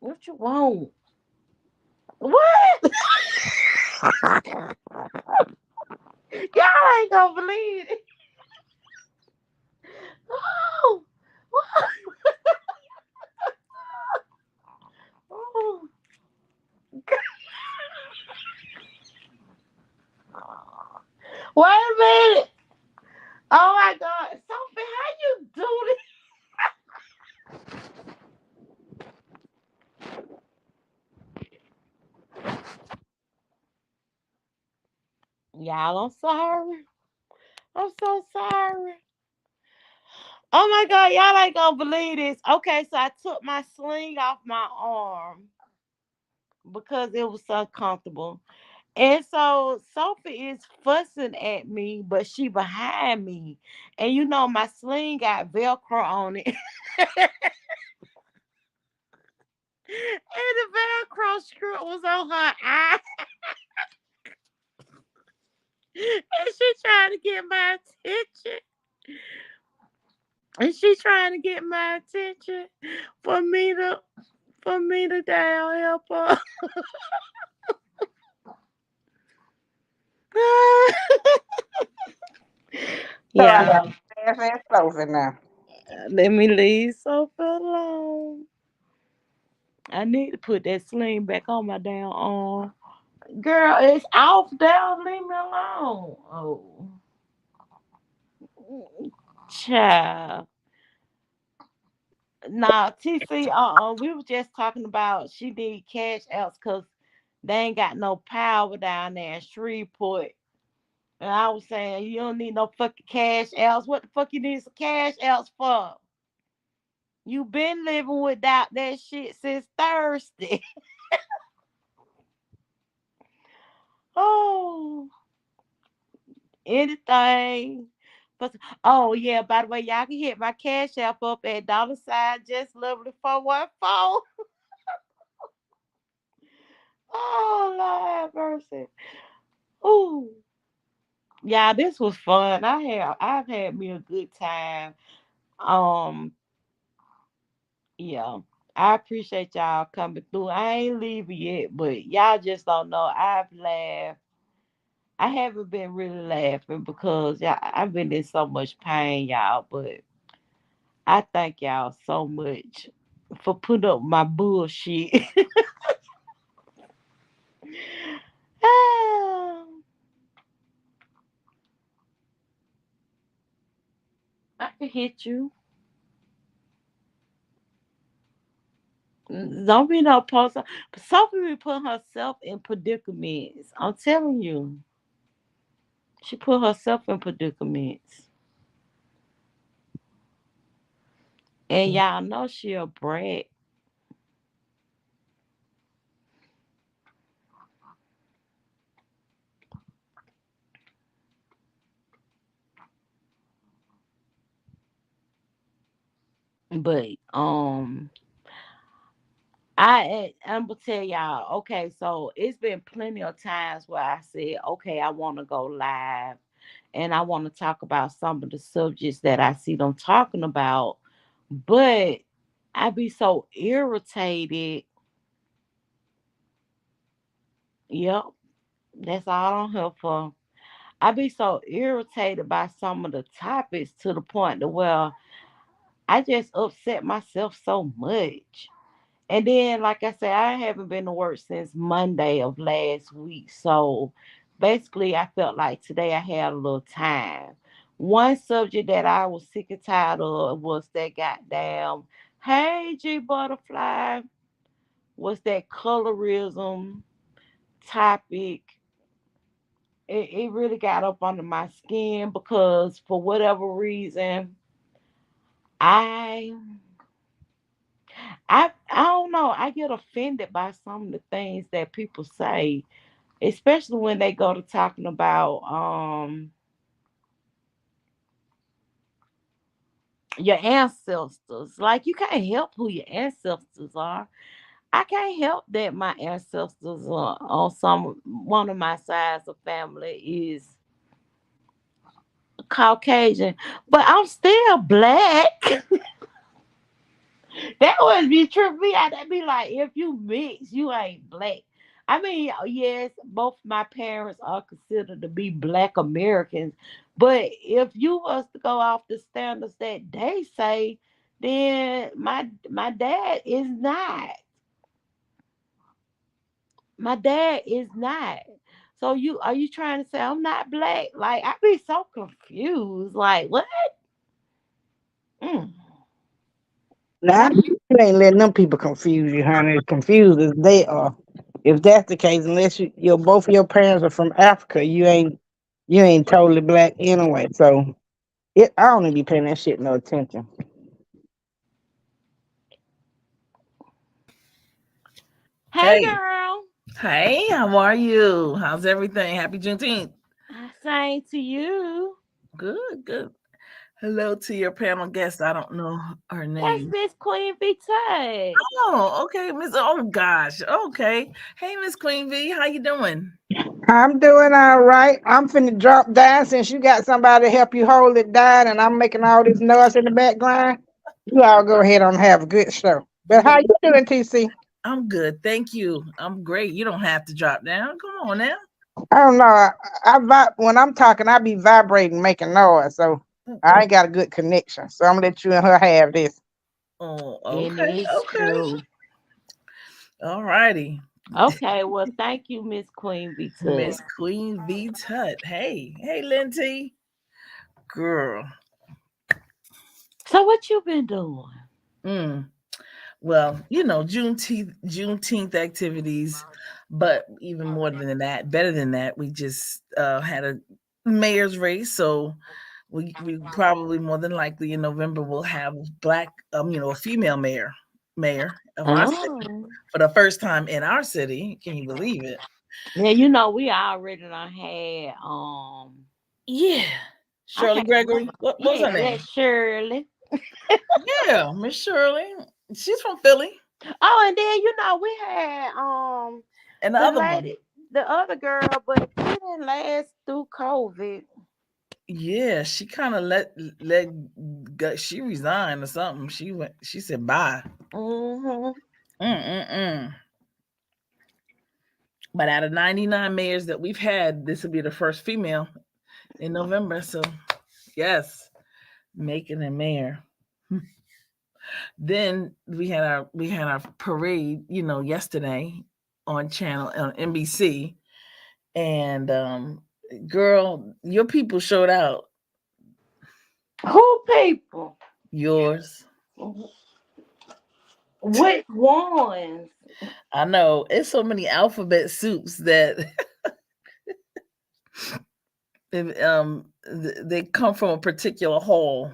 What you want? What? Y'all ain't gonna believe it. Oh, oh. Wait a minute. Oh my God. Sophie, how you do this? Y'all, I'm sorry. I'm so sorry. Oh my God, y'all ain't gonna believe this. Okay, so I took my sling off my arm because it was so comfortable. And so Sophie is fussing at me, but she behind me. And you know my sling got Velcro on it. And the Velcro strip was on her eye. And she trying to get my attention. And she trying to get my attention for me to down help her. So I Yeah. got fast and Sophie now. Let me leave Sophie alone. I need to put that sling back on my damn arm. Girl, it's off down. Leave me alone. Oh, child. Nah, TC, we were just talking about she need cash outs because they ain't got no power down there in Shreveport. And I was saying, you don't need no fucking cash outs. What the fuck you need some cash outs for? You been living without that shit since Thursday. Oh, anything. Oh yeah, by the way, y'all can hit my cash app up at $ just lovely 414. Oh Lord have mercy. Ooh. Yeah, this was fun. I've had me a good time. Um, yeah. I appreciate y'all coming through. I ain't leaving yet, but y'all just don't know. I've laughed. I haven't been really laughing because I've been in so much pain, y'all. But I thank y'all so much for putting up my bullshit. Ah, I can hit you. Don't be no poser. Sophie be putting herself in predicaments. I'm telling you. She put herself in predicaments. And y'all know she a brat. But I'm gonna tell y'all, okay, so it's been plenty of times where I said, okay, I wanna go live and I wanna talk about some of the subjects that I see them talking about, but I be so irritated. Yep, that's all I'm here for. I be so irritated by some of the topics to the point to where I just upset myself so much. And then, like I said, I haven't been to work since Monday of last week. So basically, I felt like today I had a little time. One subject that I was sick and tired of was that goddamn, hey, G Butterfly, was that colorism topic. It really got up under my skin because for whatever reason, I I don't know. I get offended by some of the things that people say, especially when they go to talking about your ancestors. Like you can't help who your ancestors are. I can't help that my ancestors on some one of my sides of family is Caucasian, but I'm still black. That would be true. Me, I'd be like, if you mix, you ain't black. I mean, yes, both my parents are considered to be black Americans, but if you was to go off the standards that they say, then my dad is not. My dad is not. So you are you trying to say I'm not black? Like I be so confused. Like what? Mm. Now, you ain't letting them people confuse you, honey. As confused as they are. If that's the case, unless your both of your parents are from Africa, you ain't totally black anyway. So I don't even be paying that shit no attention. Hey Hey, girl, hey, how are you? How's everything? Happy Juneteenth. I sang to you. Good, good. Hello to your panel guest. I don't know her That's name. Miss Queen V Tut. Oh, okay, Miss. Oh gosh. Okay. Hey, Miss Queen V, how you doing? I'm doing all right. I'm finna drop down since you got somebody to help you hold it down, and I'm making all this noise in the background. You all go ahead and have a good show. But how you doing, TC? I'm good, thank you. I'm great. You don't have to drop down. Come on now. I don't know. When I'm talking, I be vibrating, making noise, so I ain't got a good connection. So I'm gonna let you and her have this. Oh, And okay, it's okay. true. All righty, Okay, well, thank you, Miss Queen V Tut. Miss Queen V Tut. Hey, hey, Linty, girl. So what you been doing? Mm. Well, Juneteenth activities, but even more than that, better than that, we just had a mayor's race. So we probably more than likely in November will have a female mayor of our city Oh. for the first time in our city. Can you believe it? Yeah, you know, we already done had Yeah, I Shirley can't Gregory. remember. What's her Yeah, that name? Shirley. Yeah, Miss Shirley. She's from Philly, Oh, and then you know we had and the the other one. lady, the other girl, but she didn't last through COVID. Yeah, she kind of she resigned or something. She said bye. Mm-hmm. Mm-mm-mm. But out of 99 mayors that we've had, this will be the first female in November. So yes, making a mayor. Then we had our parade, yesterday on NBC, and girl, your people showed out. Who people? Yours. Which ones? I know it's so many alphabet soups that they come from a particular hall.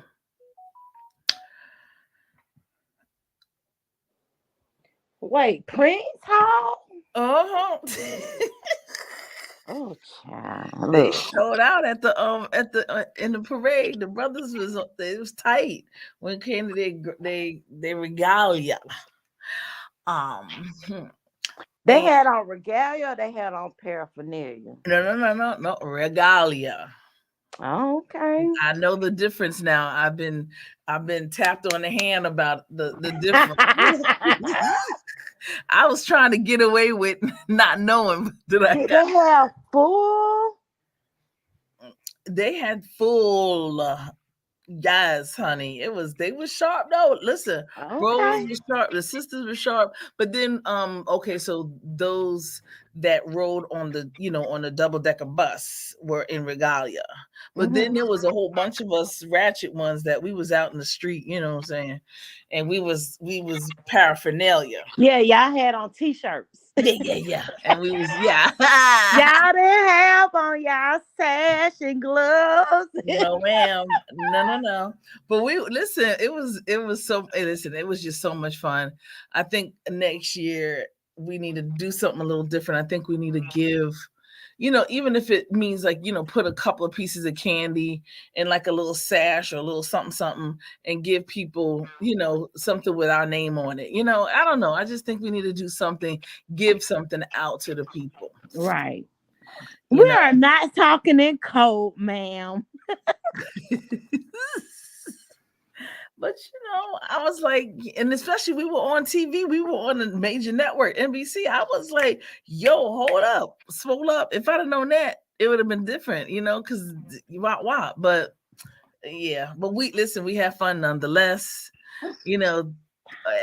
Wait, Prince Hall? Uh-huh. Oh, child, They look. showed out at the in the parade. The brothers was it was tight when it came to their regalia. Hmm. They And had on regalia. Or they had on paraphernalia. no regalia. Oh, okay. I know the difference now. I've been tapped on the hand about the difference. I was trying to get away with not knowing that I Did got. they have full? They had full. Yes, honey. They was sharp though. Listen, bros Okay. was sharp, the sisters were sharp. But then okay, so those that rode on the double decker bus were in regalia. But then Hmm. there was a whole bunch of us ratchet ones that we was out in the street, you know what I'm saying? And we was paraphernalia. Yeah, y'all had on t-shirts. Yeah, yeah, yeah. And we was yeah. Y'all didn't have on y'all sash and gloves. No, ma'am. No, no, no. But we listen. It was so. Hey, listen, it was just so much fun. I think next year we need to do something a little different. I think we need to give even if it means like, put a couple of pieces of candy in like a little sash or a little something, something, and give people, something with our name on it. I don't know. I just think we need to do something, give something out to the people, Right. you We know. are not talking in code, ma'am. But I was like, and especially we were on TV, we were on a major network, NBC. I was like, yo, hold up, swole up. If I'd have known that, it would have been different, because why? But yeah, but we listen, we had fun nonetheless. You know,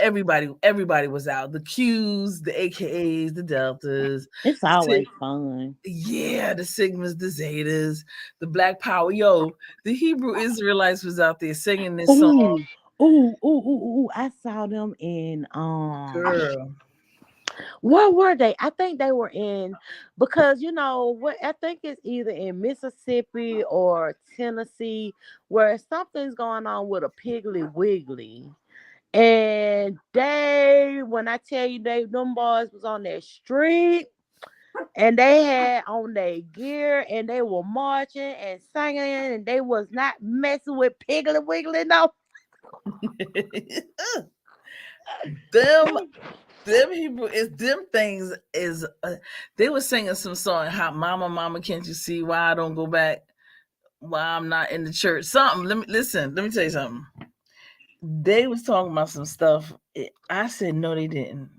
everybody was out. The Qs, the AKAs, the Deltas, It's the always fun. yeah, the Sigmas, the Zetas, the Black Power. Yo, the Hebrew Israelites was out there singing this song. Ooh, ooh. I saw them in Girl. where were they? I think they were in, because you know what, I think it's either in Mississippi or Tennessee, where something's going on with a Piggly Wiggly. And they, when I tell you, them boys was on that street, and they had on their gear, and they were marching and singing, and they was not messing with Piggly Wiggly. No. them them Hebrew is them things is they were singing some song, how mama can't you see why I don't go back, why I'm not in the church, something. Let me tell you something. They was talking about some stuff. I said no, they didn't.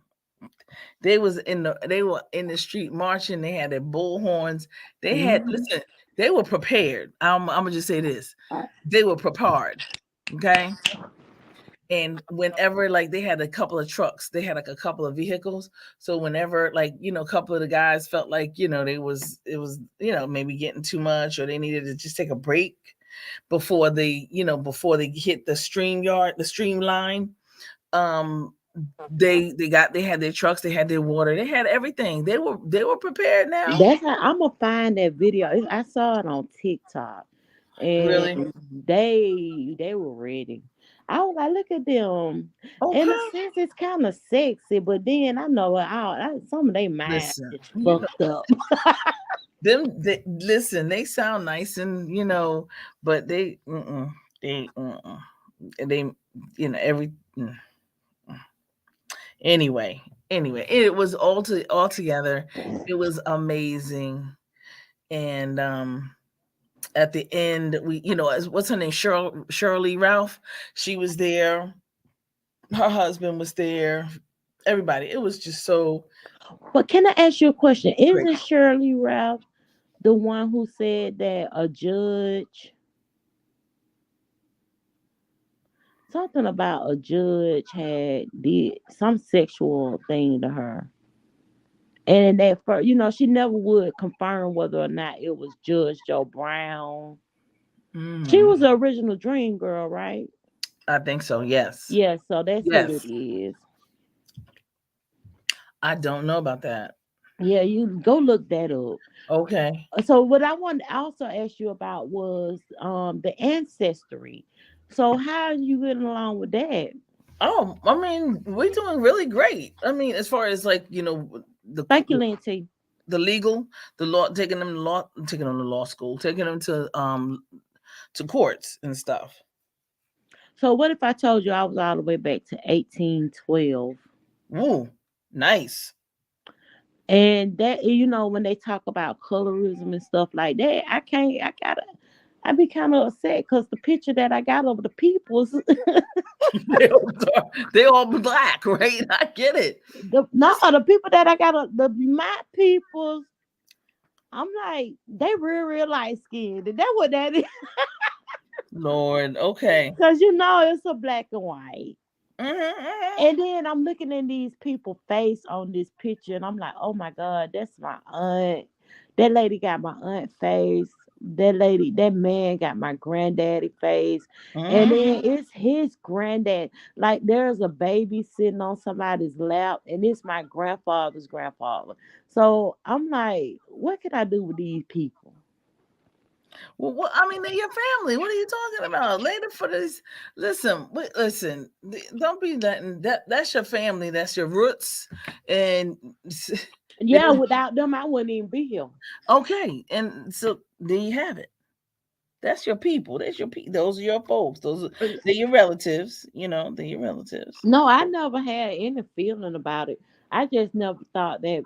They were in the street marching. They had their bullhorns. They had, Mhm. listen, they were prepared. I'm gonna just say this: they were prepared. Okay. And whenever, like, they had a couple of trucks, they had like a couple of vehicles. So whenever, like, a couple of the guys felt like, maybe getting too much, or they needed to just take a break before they hit the streamline. um they had their trucks, they had their water, they had everything. They were prepared now. That's how I'm gonna find that video. I saw it on TikTok, Really? and they were ready. I was like, look at them. In a Okay. sense, it's kind of sexy, but then I know some of their mind Listen, is fucked up. listen, they sound nice, and but they they every mm. Anyway, it was all together. It was amazing. And at the end, what's her name, Shirley Ralph, she was there, her husband was there, everybody. It was just so But can I ask you a question? great. Isn't Shirley Ralph the one who said that a judge, something about a judge had did some sexual thing to her? And that first, she never would confirm whether or not it was Judge Joe Brown. She Mhm. was the original Dream Girl, right? I think so, yes. Yeah, so that's who it Yes. is. I don't know about that. Yeah, you go look that up. Okay. So what I wanted to also ask you about was the ancestry. So how are you getting along with that? Oh, I mean, we're doing really great. I mean, as far as, like, the Thank you, Lindsay. the legal, the law, taking them to law school, taking them to courts and stuff. So what if I told you I was all the way back to 1812? Woo, nice. And that, when they talk about colorism and stuff like that, I can't. I be kind of upset because the picture that I got of the peoples, They all black, right? I get it. the people that I got, my peoples. I'm like, they real light skinned, and that's what that is. Lord, okay. Because it's a black and white. Hmm. And then I'm looking at these people face on this picture, and I'm like, oh my God, that's my aunt. That lady got my aunt face. That man got my granddaddy face. And Hmm. then it's his granddad. Like there's a baby sitting on somebody's lap, and it's my grandfather's grandfather. So I'm like, what can I do with these people? Well, I mean, they're your family. What are you talking about? Later for this. Listen, listen. Don't be letting that's your family. That's your roots, and It Yeah, doesn't. without them, I wouldn't even be here. Okay, and so there you have it. That's your people. That's your those are your folks. They're your relatives. You know, they're your relatives. No, I never had any feeling about it. I just never thought that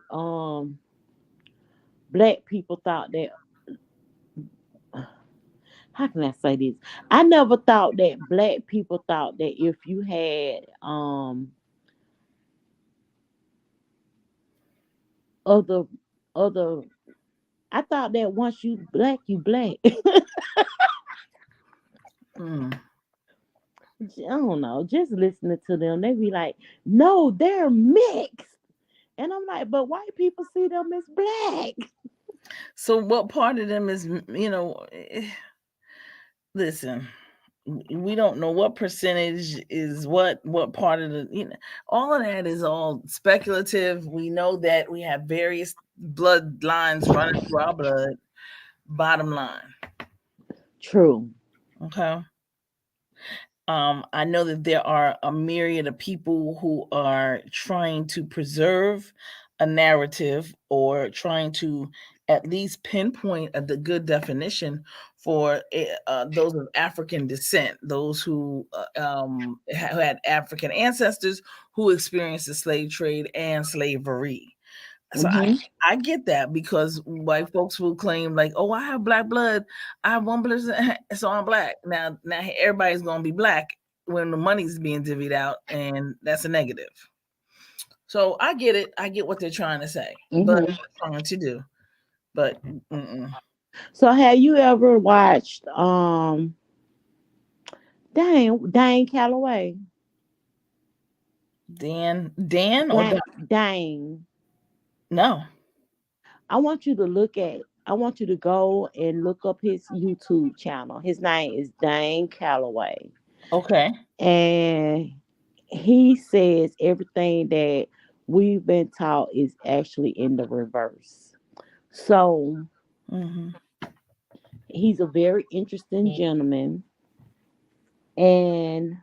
black people thought that, how can I say this? I never thought that black people thought that if you had other other I thought that once you black, you black. Mm. I don't know. Just listening to them, they be like, no, they're mixed. And I'm like, but white people see them as black. So what part of them is listen, we don't know what percentage is what part of the all of that is all speculative. We know that we have various bloodlines running through our blood. Bottom line, True. okay. I know that there are a myriad of people who are trying to preserve a narrative or trying to at least pinpoint the good definition for those of African descent, those who had African ancestors who experienced the slave trade and slavery. So Hmm. I get that because white folks will claim like, oh, I have black blood, I have 1%, so I'm black. Now everybody's gonna be black when the money's being divvied out, and that's a negative. So I get it. I get what they're trying to say, but Hmm. trying to do, but mm-mm. So have you ever watched Dane Calloway? Dan or Don? Dane. No. I want you to go and look up his YouTube channel. His name is Dane Calloway. Okay. And he says everything that we've been taught is actually in the reverse. So Hmm. he's a very interesting gentleman, and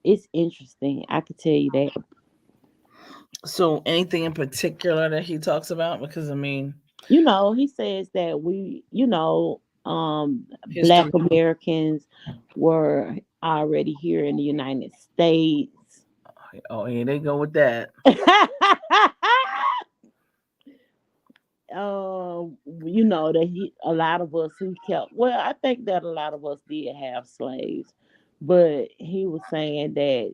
it's interesting. I could tell you that. So anything in particular that he talks about? Because I mean, He says that black history. Americans were already here in the United States. Oh, here they go with that. That a lot of us who kept, well, I think that a lot of us did have slaves, but he was saying that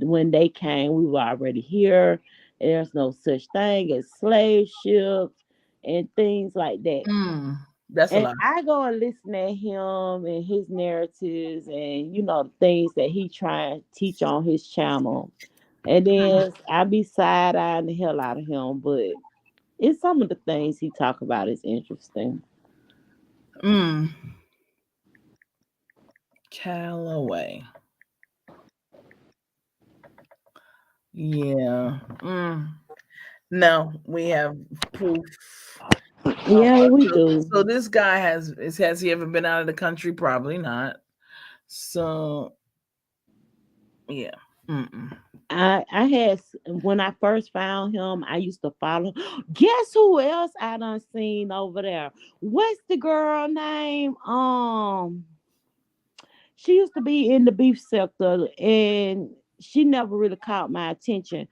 when they came, we were already here. There's no such thing as slave ships and things like that. Mm, that's a And lot. I go and listen at him and his narratives and the things that he trying to teach on his channel. And then I be side eyeing the hell out of him, but it's some of the things he talk about is interesting. Mm, Callaway. Yeah. No, we have proof. Yeah, we So, do. so this guy has he ever been out of the country? Probably not. So yeah. Mm-mm. When I first found him, I used to follow. Guess who else I done seen over there? What's the girl name? She used to be in the beef sector, and she never really caught my attention.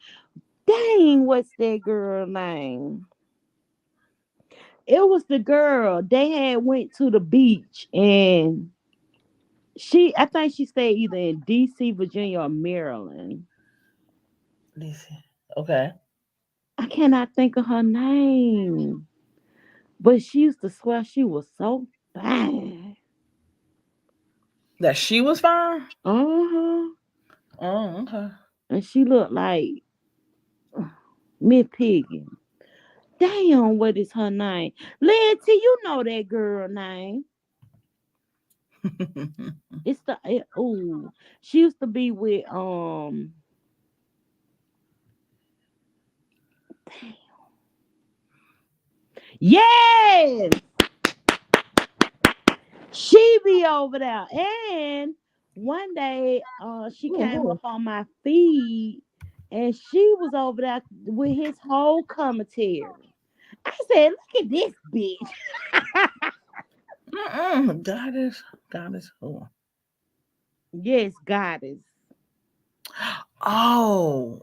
Dang, what's that girl name? It was the girl. They had went to the beach, and I think she stayed either in DC, Virginia, or Maryland. Okay. I cannot think of her name. But she used to swear she was so fine. That she was fine. Uh-huh. Oh, okay. And she looked like Miss Piggy. Damn, what is her name? Lindsay, you know that girl name. Oh, she used to be with yes, she be over there. And one day she came up Ooh, on my feed and she was over there with his whole commentary. I said, "Look at this bitch." Goddess. Oh, Yes, goddess. oh,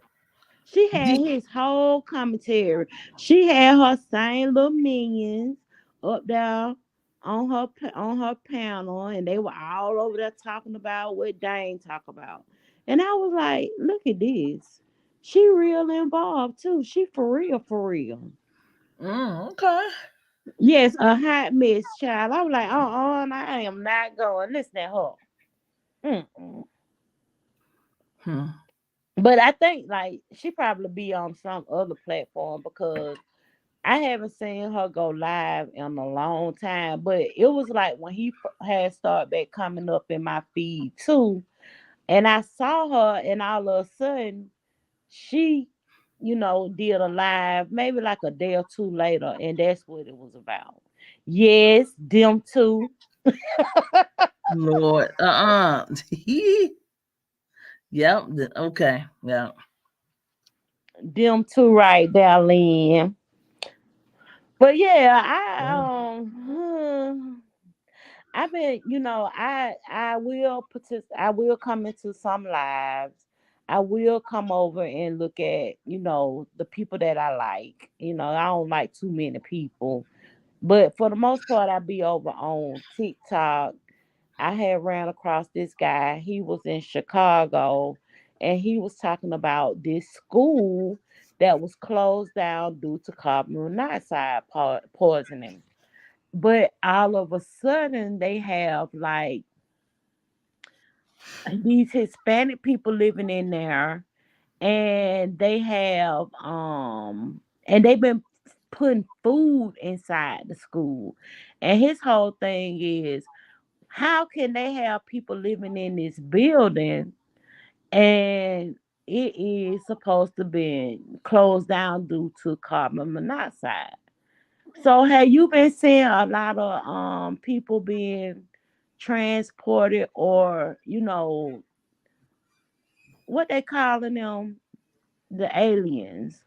She had the, his whole commentary. She had her same little minions up there on her panel, and they were all over there talking about what Dane talk about. And I was like, "Look at this. She real involved too. She for real, for real." okay. Yes, a hot mess, child. I was like, I am not going. Listen to her. Mm-mm. Hmm. But I think like she probably be on some other platform because I haven't seen her go live in a long time. But it was like when he had started back coming up in my feed too, and I saw her, and all of a sudden she, did a live maybe like a day or two later, and that's what it was about. Yes, them two. Lord, yep. Okay. Yeah. Them two right there, Lynn. But yeah, I've been, I will I will come into some lives. I will come over and look at, the people that I like. I don't like too many people. But for the most part, I be over on TikTok. I had ran across this guy. He was in Chicago, and he was talking about this school that was closed down due to carbon monoxide poisoning. But all of a sudden, they have like these Hispanic people living in there, and they've been putting food inside the school. And his whole thing is, how can they have people living in this building and it is supposed to be closed down due to carbon monoxide? So have you been seeing a lot of people being transported, or what they calling them, the aliens?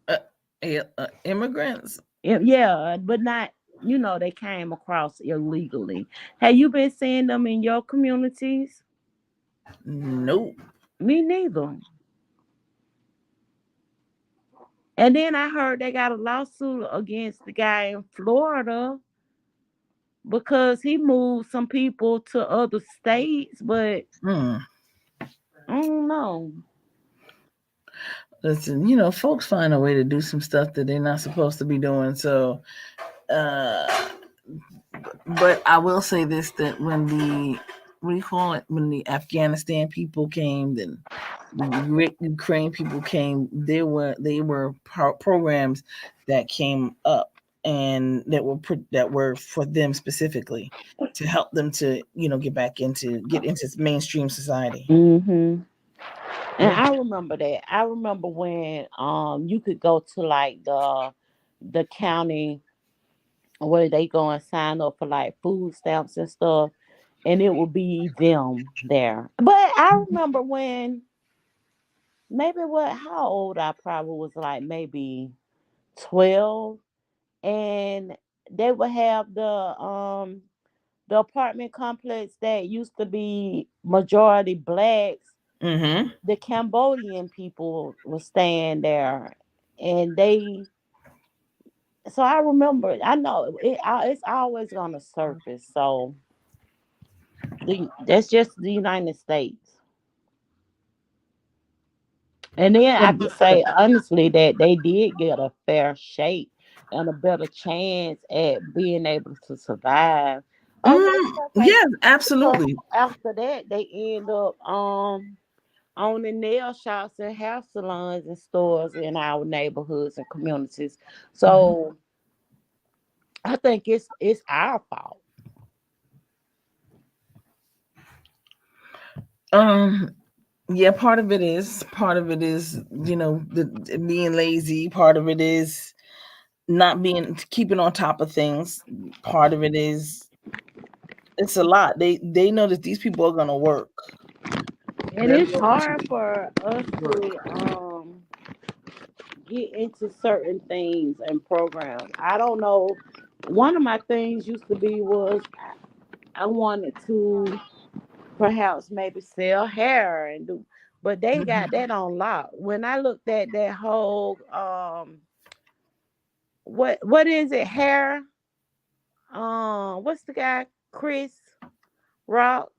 Uh, Immigrants? Yeah, but not, they came across illegally. Have you been seeing them in your communities? Nope. Me neither. And then I heard they got a lawsuit against the guy in Florida because he moved some people to other states, but Hmm. I don't know. Listen, folks find a way to do some stuff that they're not supposed to be doing. So, uh, but I will say this: that when the what do you call it? When the Afghanistan people came, then the Ukraine people came. They were programs that came up and that were for them specifically to help them to get into mainstream society. Hmm. And Yeah. I remember that. I remember when you could go to like the county where they go and sign up for like food stamps and stuff, and it would be them there. But I remember when maybe how old I probably was, like maybe 12, and they would have the apartment complex that used to be majority blacks. Mm-hmm. The Cambodian people were staying there, and so I remember, I know it's always gonna surface. So that's just the United States. And then I can say honestly that they did get a fair shake and a better chance at being able to survive. Oh, matter of fact, Yes, because absolutely. after that they end up owning nail shops and hair salons and stores in our neighborhoods and communities. So I think it's our fault. Um, yeah, part of it is, being lazy. Part of it is not being keeping on top of things. Part of it is it's a lot. They know that these people are gonna work. And They're it's going hard to for us to work. get into certain things and programs. I don't know. One of my things used to be was I wanted to perhaps maybe sell hair and do, but they got Mhm. that on lock. When I looked at that whole what is it, hair, what's the guy, Chris Rock,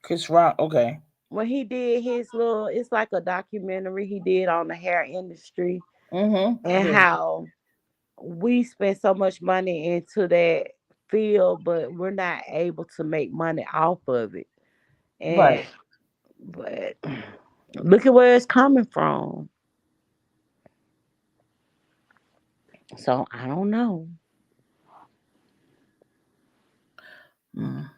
Chris Rock. Okay. when he did his little, it's like a documentary he did on the hair industry Mhm. and Yeah. how we spend so much money into that field, but we're not able to make money off of it. And Right. but look at where it's coming from. So I don't know.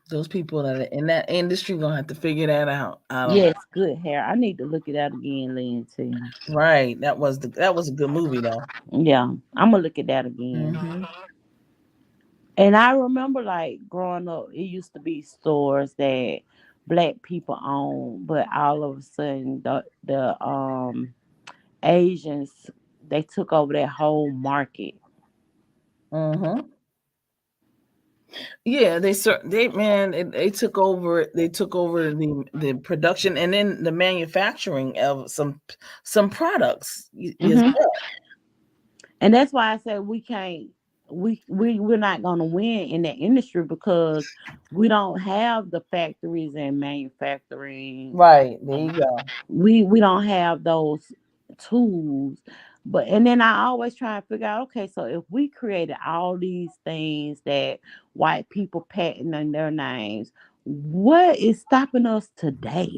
Those people that are in that industry gonna have to figure that out. I don't. Yes, good hair. I need to look it out again, Lindsay. Right. That was a good movie though. Yeah, I'm gonna look at that again. Mhm. And I remember like growing up, it used to be stores that black people own, but all of a sudden the Asians, they took over that whole market. Mhm. Yeah, they man, they took over. They took over the production and then the manufacturing of some products as Hmm. well. And that's why I said we can't, we're not gonna win in that industry because we don't have the factories and manufacturing. Right there you go. We don't have those tools. But and then I always try and figure out, okay, so if we created all these things that white people patent in their names, what is stopping us today?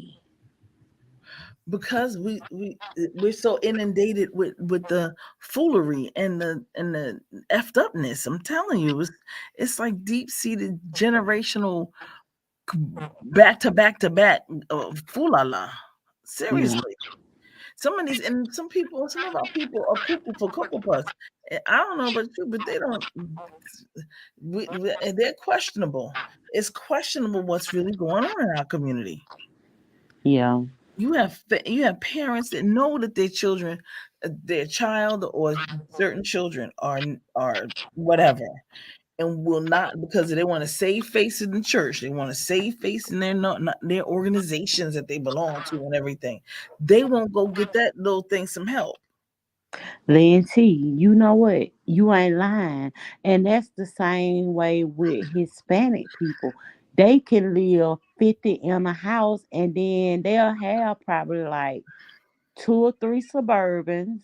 Because we're so inundated with the foolery and the effed upness. I'm telling you, it's like deep seated generational back to back to back foolala. Yeah. Seriously, some of these and some of our people are cuckoo for cocoa puffs. I don't know about you, but they don't. And they're questionable. It's questionable what's really going on in our community. Yeah. You have parents that know that their children, their child or certain children are whatever, and will not because they want to save face in the church. They want to save face in their not their organizations that they belong to and everything. They won't go get that little thing some help. Lynn T, you know what? You ain't lying. And that's the same way with Hispanic people. They can live 50 in a house and then they'll have probably like two or three Suburbans.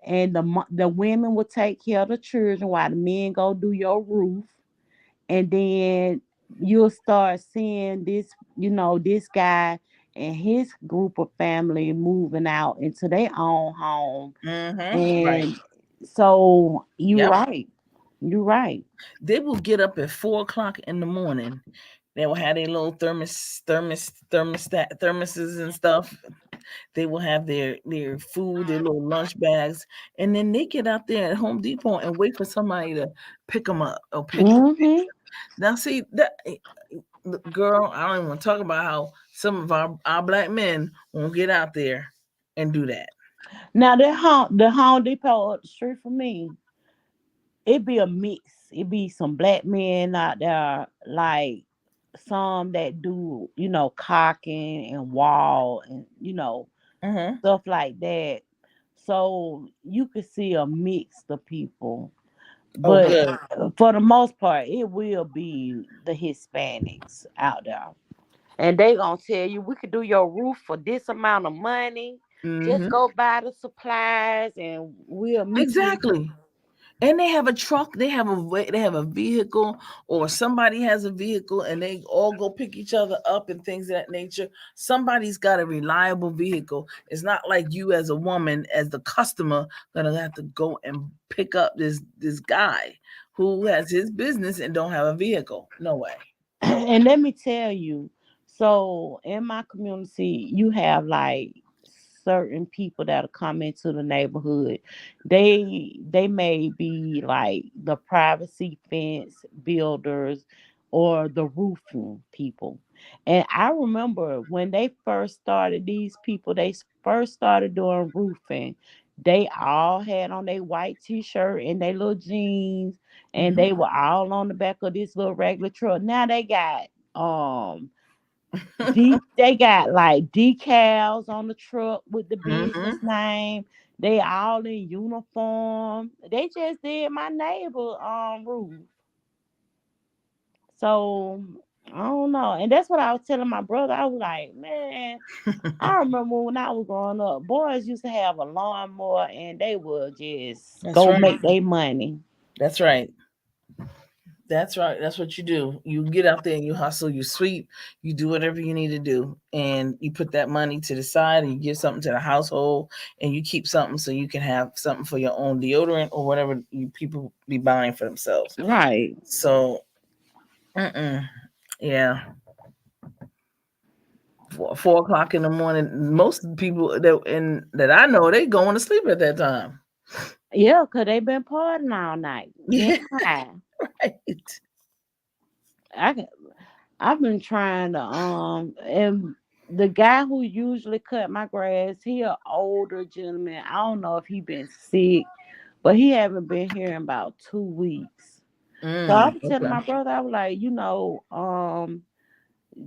And the women will take care of the children while the men go do your roof. And then you'll start seeing this, this guy and his group of family moving out into their own home. Right. And so you're Yep. right. You're right. They will get up at 4 o'clock in the morning. They will have their little thermoses and stuff. They will have their food, their little lunch bags, and then they get out there at Home Depot and wait for somebody to pick them up or pick. Hmm. Now, see that girl, I don't even want to talk about how some of our black men won't get out there and do that. Now the Home Depot up the street from me, it be a mix. It be some black men out there, like some that do, caulking and wall and Mm-hmm. stuff like that. So you could see a mix of people. Oh, But good. for the most part, it will be the Hispanics out there. And they gonna tell you we could do your roof for this amount of money. Just Mm-hmm. go buy the supplies and we'll meet you. Exactly. And they have a truck, they have a vehicle, or somebody has a vehicle, and they all go pick each other up and things of that nature. Somebody's got a reliable vehicle. It's not like you as a woman, as the customer, gonna have to go and pick up this guy who has his business and don't have a vehicle. No way. No way. And let me tell you, so in my community, you have like certain people that'll come into the neighborhood. They may be like the privacy fence builders or the roofing people. And I remember when they first started, these people, they first started doing roofing. They all had on their white t-shirt and their little jeans, and Mhm. they were all on the back of this little regular truck. Now they got they got like decals on the truck with the business Mhm. name. They all in uniform. They just did my neighbor roof. So I don't know. And that's what I was telling my brother. I was like, man, I remember when I was growing up, boys used to have a lawnmower and they would just That's go right. make their money. That's right. That's right. That's what you do. You get out there and you hustle, you sweep, you do whatever you need to do, and you put that money to the side and you give something to the household and you keep something so you can have something for your own deodorant or whatever you people be buying for themselves. Right. So, yeah, 4 o'clock in the morning. Most people that I know they going to sleep at that time. Yeah, because they been partying all night, Yeah, getting high. right. I can, I've been trying to and the guy who usually cut my grass, he a older gentleman. I don't know if he been sick, but he haven't been here in about 2 weeks. So I was telling Okay. my brother, I was like,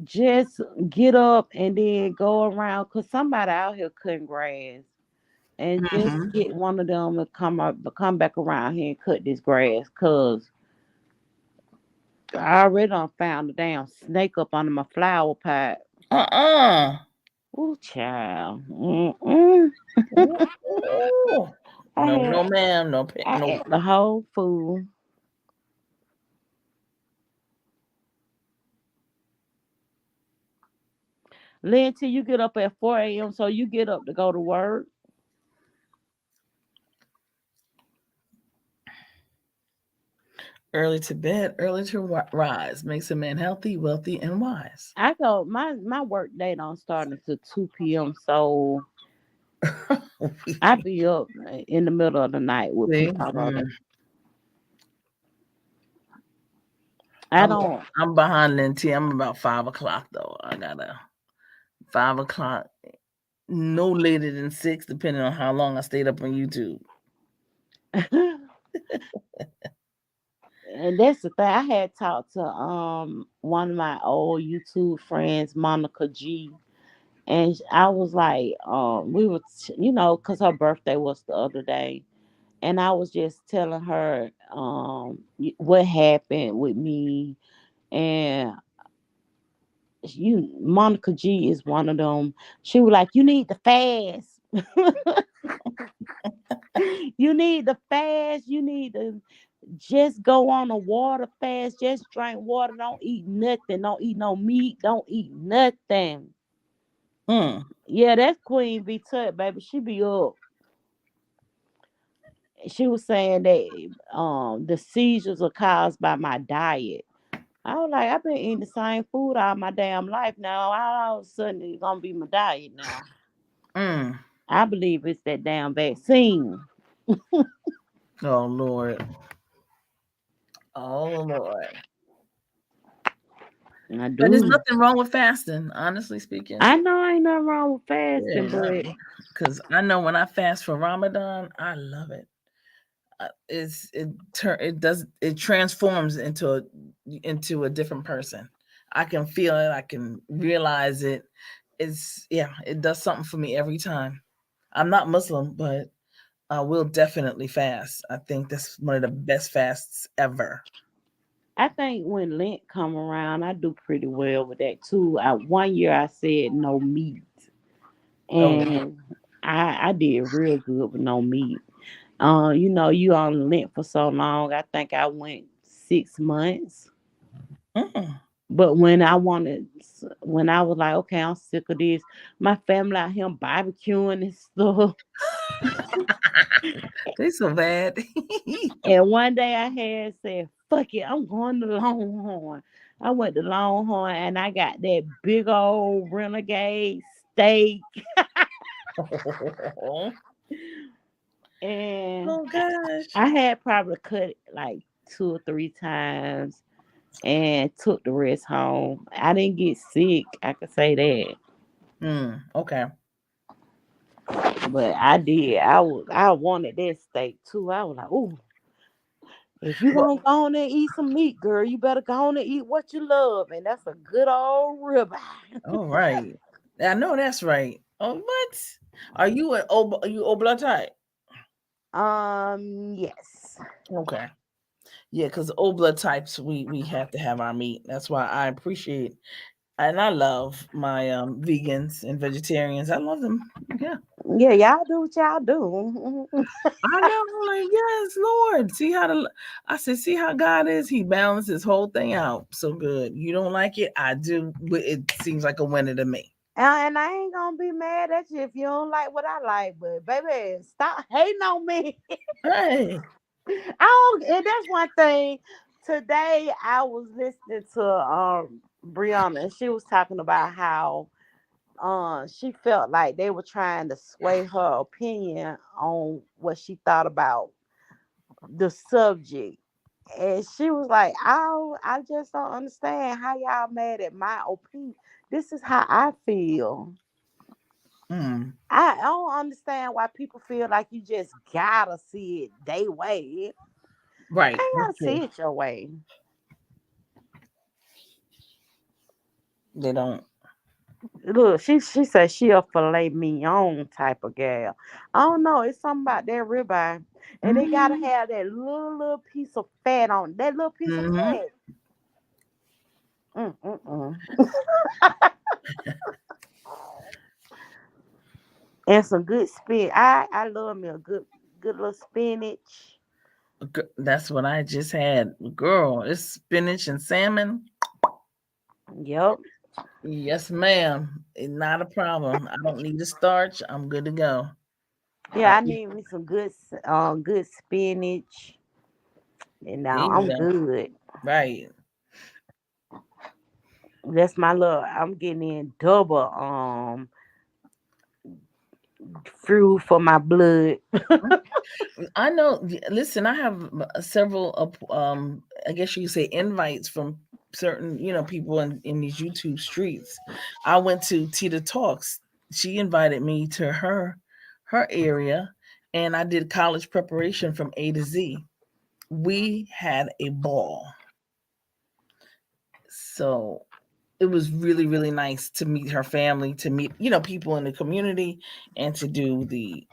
just get up and then go around because somebody out here cutting grass. And just Hmm. get one of them to come back around here and cut this grass. Cause I already done found a damn snake up under my flower pot. Uh-uh. Ooh, child. Mm-mm. Ooh. I No, had no, ma'am. No, I no. ate the whole food. Lynn, till you get up at 4 a.m. So you get up to go to work. Early to bed, early to rise makes a man healthy, wealthy, and wise. I go my work day don't start until 2 p.m. So I be up in the middle of the night with See, people I know that. I I'm don't. I'm behind NT. I'm about 5 o'clock though. I gotta 5 o'clock, no later than 6, depending on how long I stayed up on YouTube. And that's the thing. I had talked to one of my old YouTube friends, Monica G, and I was like, we were, cause her birthday was the other day, and I was just telling her what happened with me, and Monica G is one of them. She was like, you need to fast. You need to fast. You need to just go on a water fast. Just drink water. Don't eat nothing. Don't eat no meat. Don't eat nothing. Mm. Yeah, that's Queen V Tut, baby. She be up. She was saying that the seizures are caused by my diet. I was like, I've been eating the same food all my damn life now. All of a sudden it's gonna be my diet now. Mm. I believe it's that damn vaccine. Oh Lord. Oh Lord. I And there's do. nothing wrong with fasting, honestly speaking. I know ain't nothing wrong with fasting, Yeah, but because I know when I fast for Ramadan, I love it. It transforms into a different person. I can feel it. I can realize it. It does something for me every time. I'm not Muslim, but I will definitely fast. I think that's one of the best fasts ever. I think when Lent come around, I do pretty well with that too. One year I said no meat, Oh, and I did real good with no meat. You on Lent for so long. I think I went 6 months. mm. But when I was like, okay, I'm sick of this. My family out here barbecuing and stuff. They so bad. And one day I had said, fuck it, I'm going to Longhorn. I went to Longhorn and I got that big old renegade steak. And Oh gosh. I had probably cut it like 2 or 3 times and took the rest home. I didn't get sick. I could say that. Okay. But I did. I wanted that steak too. I was like, ooh, if you Well, gonna go on and eat some meat, girl, you better go on and eat what you love, and that's a good old ribeye. all right. I know that's right. Oh, what? Are you O blood type? Yes. Okay. Yeah, because O blood types, we have to have our meat. That's why I appreciate and I love my vegans and vegetarians. I love them. Yeah. Yeah, y'all do what y'all do. I know. I'm like, yes, Lord. I said, see how God is. He balanced his whole thing out so good. You don't like it, I do. But it seems like a winner to me. And I ain't gonna be mad at you if you don't like what I like, but baby, stop hating on me. Hey. I don't, and that's one thing. Today I was listening to Brianna, and she was talking about how she felt like they were trying to sway her opinion on what she thought about the subject. And she was like, I just don't understand how y'all mad at my opinion. This is how I feel. Mm, I don't understand why people feel like you just gotta see it they way. I right. ain't That's gotta true. see it your way. They don't. Look, she said she a filet mignon type of gal. I don't know. It's something about that ribeye, and they gotta Mm-hmm. have that little piece of fat on it. That little piece of Mm-hmm. fat. Mm. And some good spin. I love me a good little spinach. That's what I just had. Girl, it's spinach and salmon. Yep. Yes, ma'am. Not a problem. I don't need a starch. I'm good to go. Yeah, I need me some good spinach, and There now you I'm go. good. Right. That's my love. I'm getting in double fruit for my blood. I know. Listen, I have several, I guess you could say, invites from certain, people in these YouTube streets. I went to Tita Talks. She invited me to her area, and I did college preparation from A to Z. We had a ball. So it was really really nice to meet her family, to meet people in the community, and to do the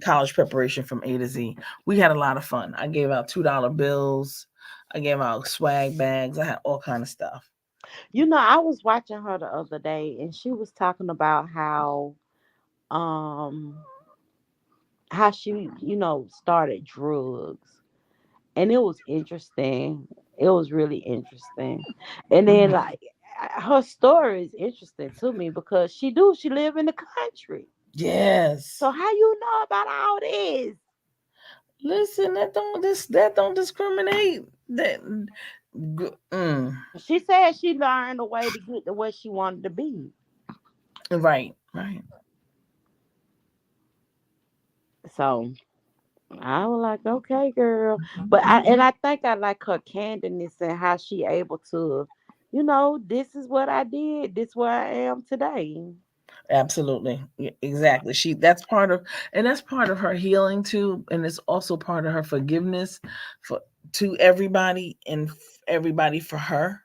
college preparation from A to Z. We had a lot of fun. I gave out $2 bills. I gave out swag bags. I had all kind of stuff. I was watching her the other day, and she was talking about um how she started drugs, and it was interesting. It was really interesting, and then Mhm. like her story is interesting to me because she live in the country. Yes. So how you know about all this? Listen, that don't discriminate. That mm, She said she learned a way to get to where she wanted to be. right, right. So I was like, okay, girl. But I think I like her candidness and how she able to, this is what I did. This where I am today. Absolutely. Exactly. That's part of her healing too, and it's also part of her forgiveness for to everybody, and everybody for her.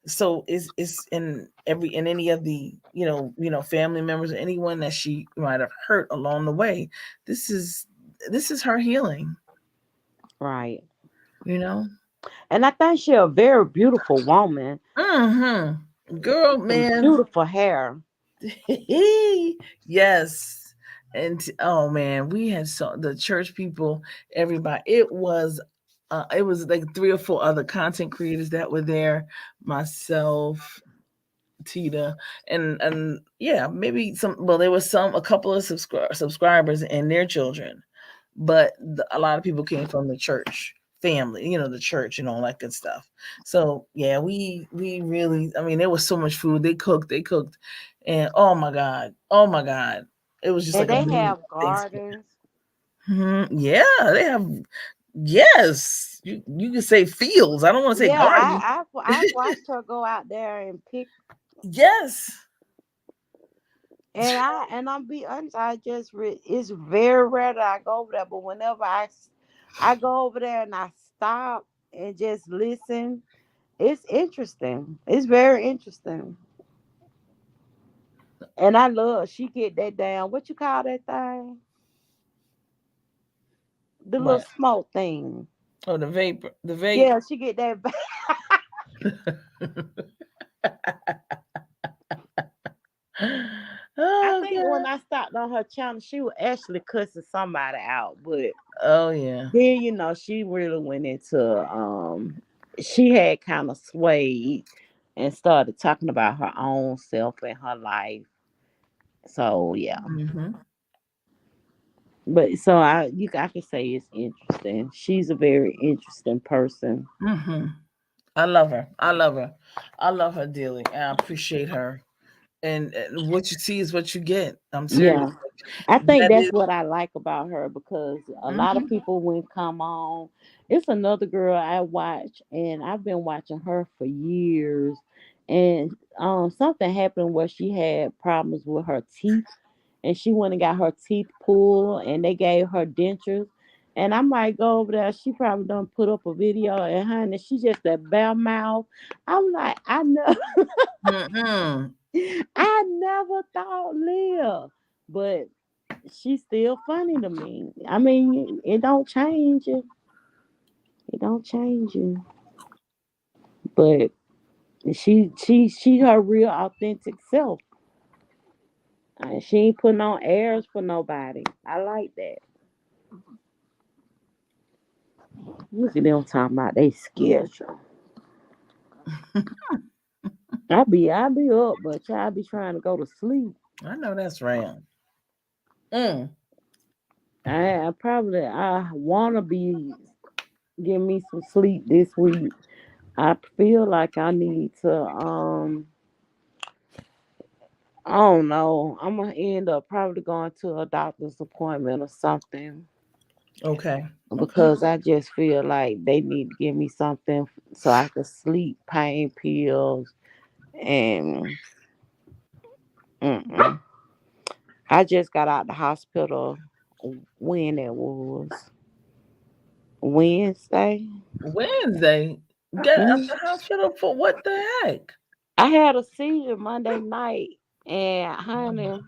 So it's in any of the family members or anyone that she might have hurt along the way. This is this is her healing, Right. you know. And I think she a very beautiful woman. Girl, Some man. beautiful hair. Yes. And oh man, we had the church people, everybody. It was like three or four other content creators that were there, myself, Tita, and yeah, maybe some. Well, there was a couple of subscribers and their children, but a lot of people came from the church family, the church and all that good stuff. So yeah, we really, I mean, there was so much food. They cooked, and oh my god, it was just And like a they mini have Thanksgiving. gardens. Yeah, they have. Yes, you can say fields. I don't want to say Yeah, garden. I've watched her go out there and pick. Yes. And I'm be honest, it's very rare that I go over there, but whenever I go over there and I stop and just listen, it's interesting. It's very interesting. And I love she get that down. What you call that thing? The little What? smoke thing. Oh, the vape, the vape. Yeah, she get that. I Oh think when god. I stopped on her channel, she was actually cussing somebody out, but Oh yeah. then she really went into she had kind of swayed and started talking about her own self and her life. So yeah, Hmm. but so I can say it's interesting. She's a very interesting person. Hmm. I love her. I love her. I love her dearly. And I appreciate her. And what you see is what you get. I'm serious. Yeah, I think That that's is. what I like about her because a lot of Hmm. people wouldn't come on. It's another girl I watch, and I've been watching her for years. And something happened where she had problems with her teeth, and she went and got her teeth pulled, and they gave her dentures. And I might go over there. She probably done put up a video, and honey, she just that bell mouth. I'm like, I know. Mm-mm. I never thought Leah, but she's still funny to me. I mean, it don't change you. It don't change you. But she her real authentic self. And she ain't putting on airs for nobody. I like that. Look at them talking about they schedule. I be up, but I be trying to go to sleep. I know that's right. Mm. I wanna be give me some sleep this week. I feel like I need to I don't know. I'm gonna end up probably going to a doctor's appointment or something Okay. Okay. because I just feel like they need to give me something so I can sleep, pain pills, and mm-mm. I just got out the hospital when it was Wednesday. Wednesday. Get out Mhm. the hospital for what the heck? I had a seizure Monday night, and honey,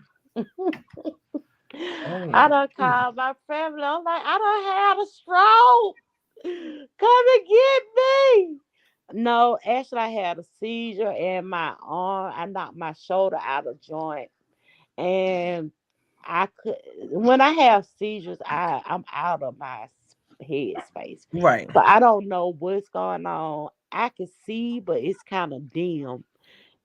I Oh. done called my family. I'm like, I done had a stroke. Come and get me. No, actually, I had a seizure in my arm. I knocked my shoulder out of joint, and I could. When I have seizures, I'm out of my head space, Right. so I don't know what's going on. I can see, but it's kind of dim,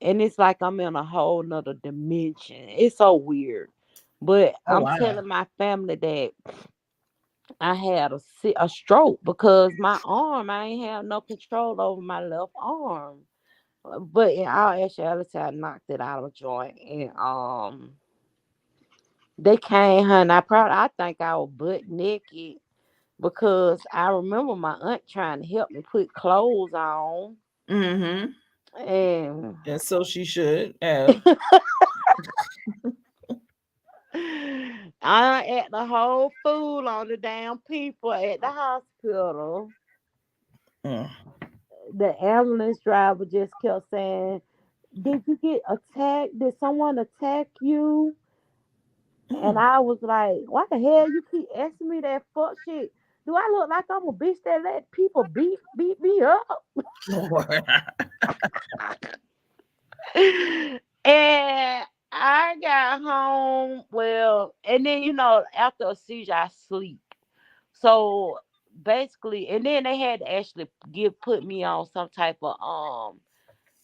and it's like I'm in a whole nother dimension. It's so weird. But Oh I'm wow. telling my family that I had a stroke because my arm, I ain't have no control over my left arm. But in all actuality, I knocked it out of joint. And they came, honey. I think I was butt naked because I remember my aunt trying to help me put clothes on. Mm-hmm. And And so she should have. I act the whole fool on the damn people at the hospital. Mm. The ambulance driver just kept saying, "Did you get attacked? Did someone attack you?" And Mm. I was like, "Why the hell you keep asking me that fuck shit? Do I look like I'm a bitch that let people beat me up?" Lord. And I got home. Well, and then after a seizure, I sleep. So basically, and then they had to actually put me on some type of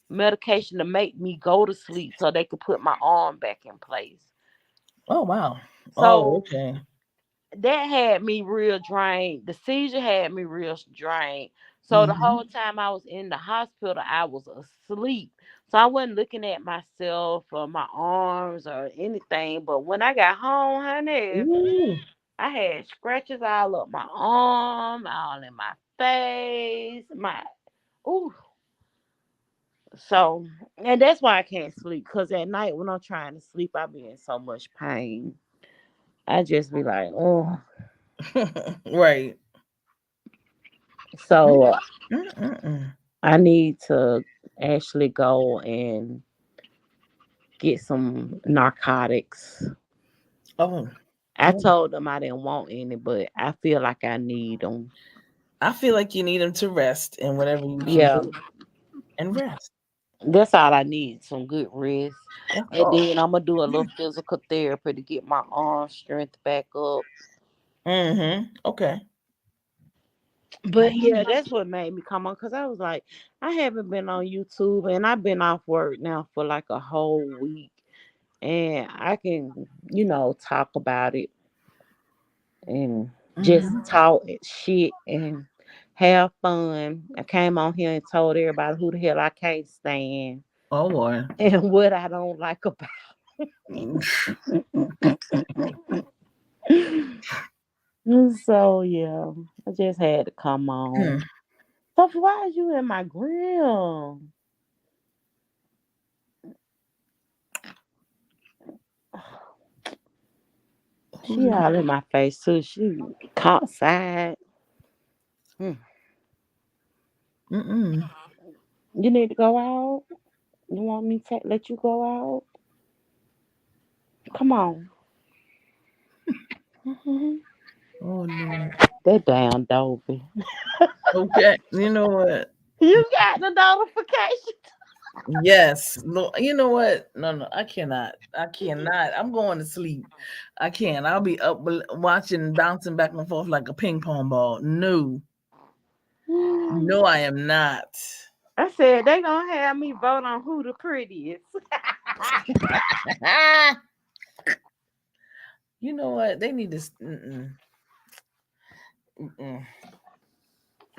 medication to make me go to sleep so they could put my arm back in place. Oh wow. Oh, So okay. that had me real drained. The seizure had me real drained. So the whole Mm-hmm. time I was in the hospital, I was asleep. So I wasn't looking at myself or my arms or anything. But when I got home, honey, Ooh. I had scratches all up my arm, all in my face, my ooh. So, and that's why I can't sleep. Cause at night when I'm trying to sleep, I be in so much pain. I just be like, oh. Right. So Mm-mm-mm. I need to actually go and get some narcotics. Oh, I oh, told them I didn't want any, but I feel like I need them. I feel like you need them to rest and whatever you can Yeah, do and rest. that's all I need, some good rest. That's And all. then I'm going to do a little physical therapy to get my arm strength back up. Mm-hmm. Okay. I But hear yeah, you. that's what made me come on because I was like, I haven't been on YouTube and I've been off work now for like a whole week. And I can, talk about it and just Mm-hmm. talk shit and have fun. I came on here and told everybody who the hell I can't stand Oh boy. and what I don't like about it. So yeah, I just had to come on. Mm. So why is you in my grill? Who She you? all in my face too. She caught side. Hmm. Mm-mm. You need to go out. You want me to let you go out? Come on. Mhm. Oh Lord. That damn Dovey. Okay. You know what? You got the notification. Yes. No, you know what? No, no, I cannot. I cannot. I'm going to sleep. I can't. I'll be up watching, bouncing back and forth like a ping pong ball. No, no, I am not. I said they gonna have me vote on who the prettiest. You know what? They need to. Mm-mm, mm-mm.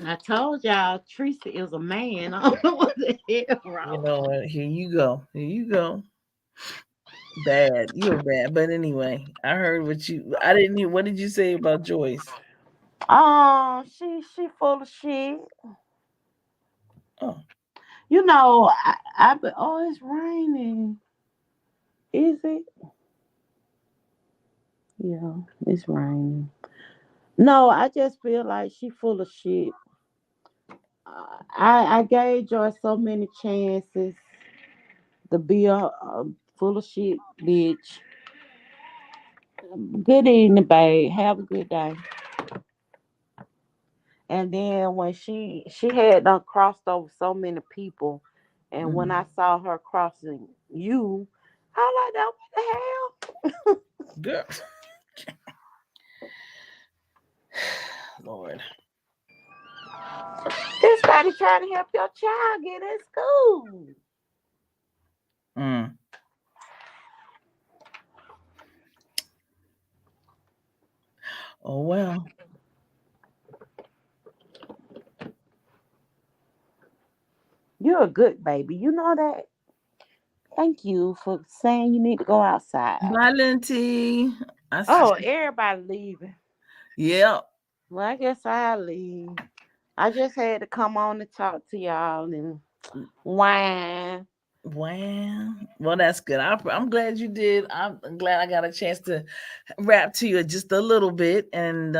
I told y'all Teresa is a man. I don't know what the hell You wrong. know what? Here you go. Here you go. Bad. You're bad. But anyway, I heard what you. I didn't hear. What did you say about Joyce? Oh, she full of shit. Oh, Oh, it's raining. Is it? Yeah, it's raining. No, I just feel like she full of shit. I gave Joy so many chances to be a full of shit bitch. Good evening, babe. Have a good day. And then when she had done crossed over so many people, and when mm. I saw her crossing you, I like that. What the hell? Girl. Lord. This lady trying to help your child get in school. Mm. Oh well. You're a good baby. You know that. Thank you for saying you need to go outside. Bye, Linty. I Oh, s- everybody leaving. yeah. Well, I guess I'll leave. I just had to come on and talk to y'all and whine. Well, that's good. I'm glad you did. I'm glad I got a chance to rap to you just a little bit, and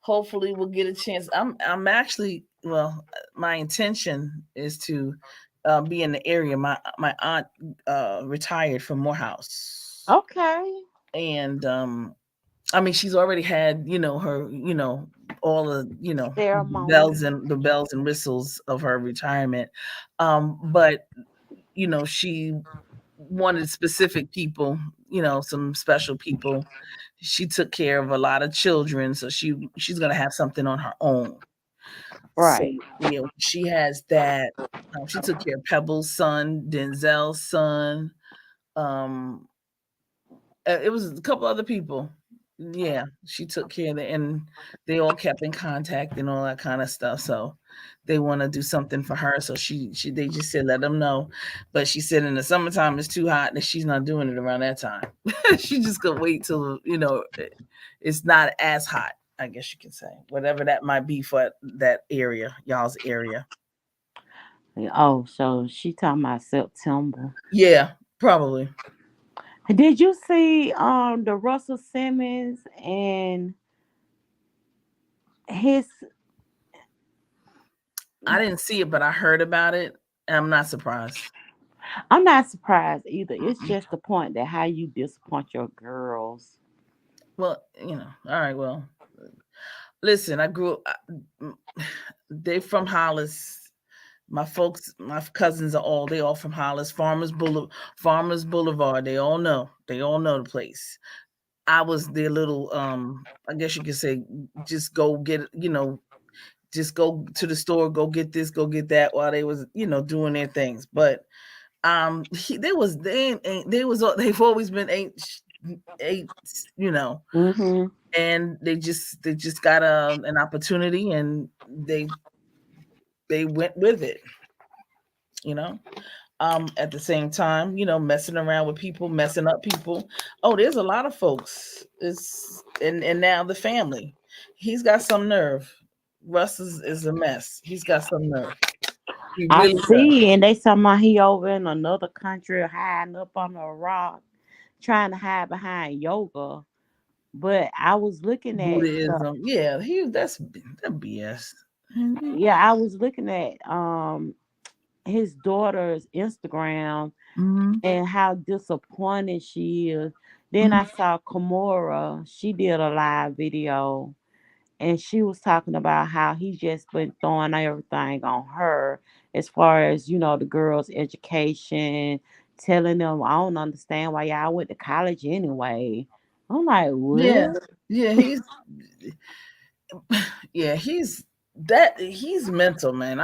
hopefully we'll get a chance. I'm actually my intention is to be in the area. My aunt retired from Morehouse, Okay. and I mean, she's already had, her, all the, Ceremony. the bells and whistles of her retirement. But she wanted specific people, some special people. She took care of a lot of children, so she's gonna have something on her own. So Right. she has that. She took care of Pebble's son, Denzel's son. Um, it was a couple other people. Yeah, she took care of it, and they all kept in contact and all that kind of stuff. So they want to do something for her. So they just said let them know. But she said in the summertime it's too hot, and she's not doing it around that time. She just gonna wait till it's not as hot. I guess you can say whatever that might be for that area, y'all's area. Oh, so she talking about September. Yeah, probably. Did you see the Russell Simmons and his? I didn't see it, but I heard about it, and I'm not surprised. I'm not surprised either. It's just the point that how you disappoint your girls. Well, all right. Well, listen, I grew up. They from Hollis. My folks, my cousins are they all from Hollis. Farmers Boulevard. They all know. They all know the place. I was their little. I guess you could say, just go get. Just go to the store, go get this, go get that, while they was doing their things. But they've always been ain't you know Mm-hmm. and they just got an opportunity, and they went with it, you know at the same time, messing around with people, messing up people. Oh, there's a lot of folks. And now the family. He's got some nerve. Russ is a mess. He's got some nerve. He I really does. see, and they talking about he over in another country hiding up on a rock, trying to hide behind yoga. But I was looking at Buddhism. Yeah, that BS. yeah, I was looking at his daughter's Instagram Mm-hmm. and how disappointed she is. Then I saw Kimura. She did a live video and she was talking about how he just been throwing everything on her as far as, the girls' education, telling them, I don't understand why y'all went to college anyway. I'm like, Yeah, what? yeah, yeah, he's mental, man.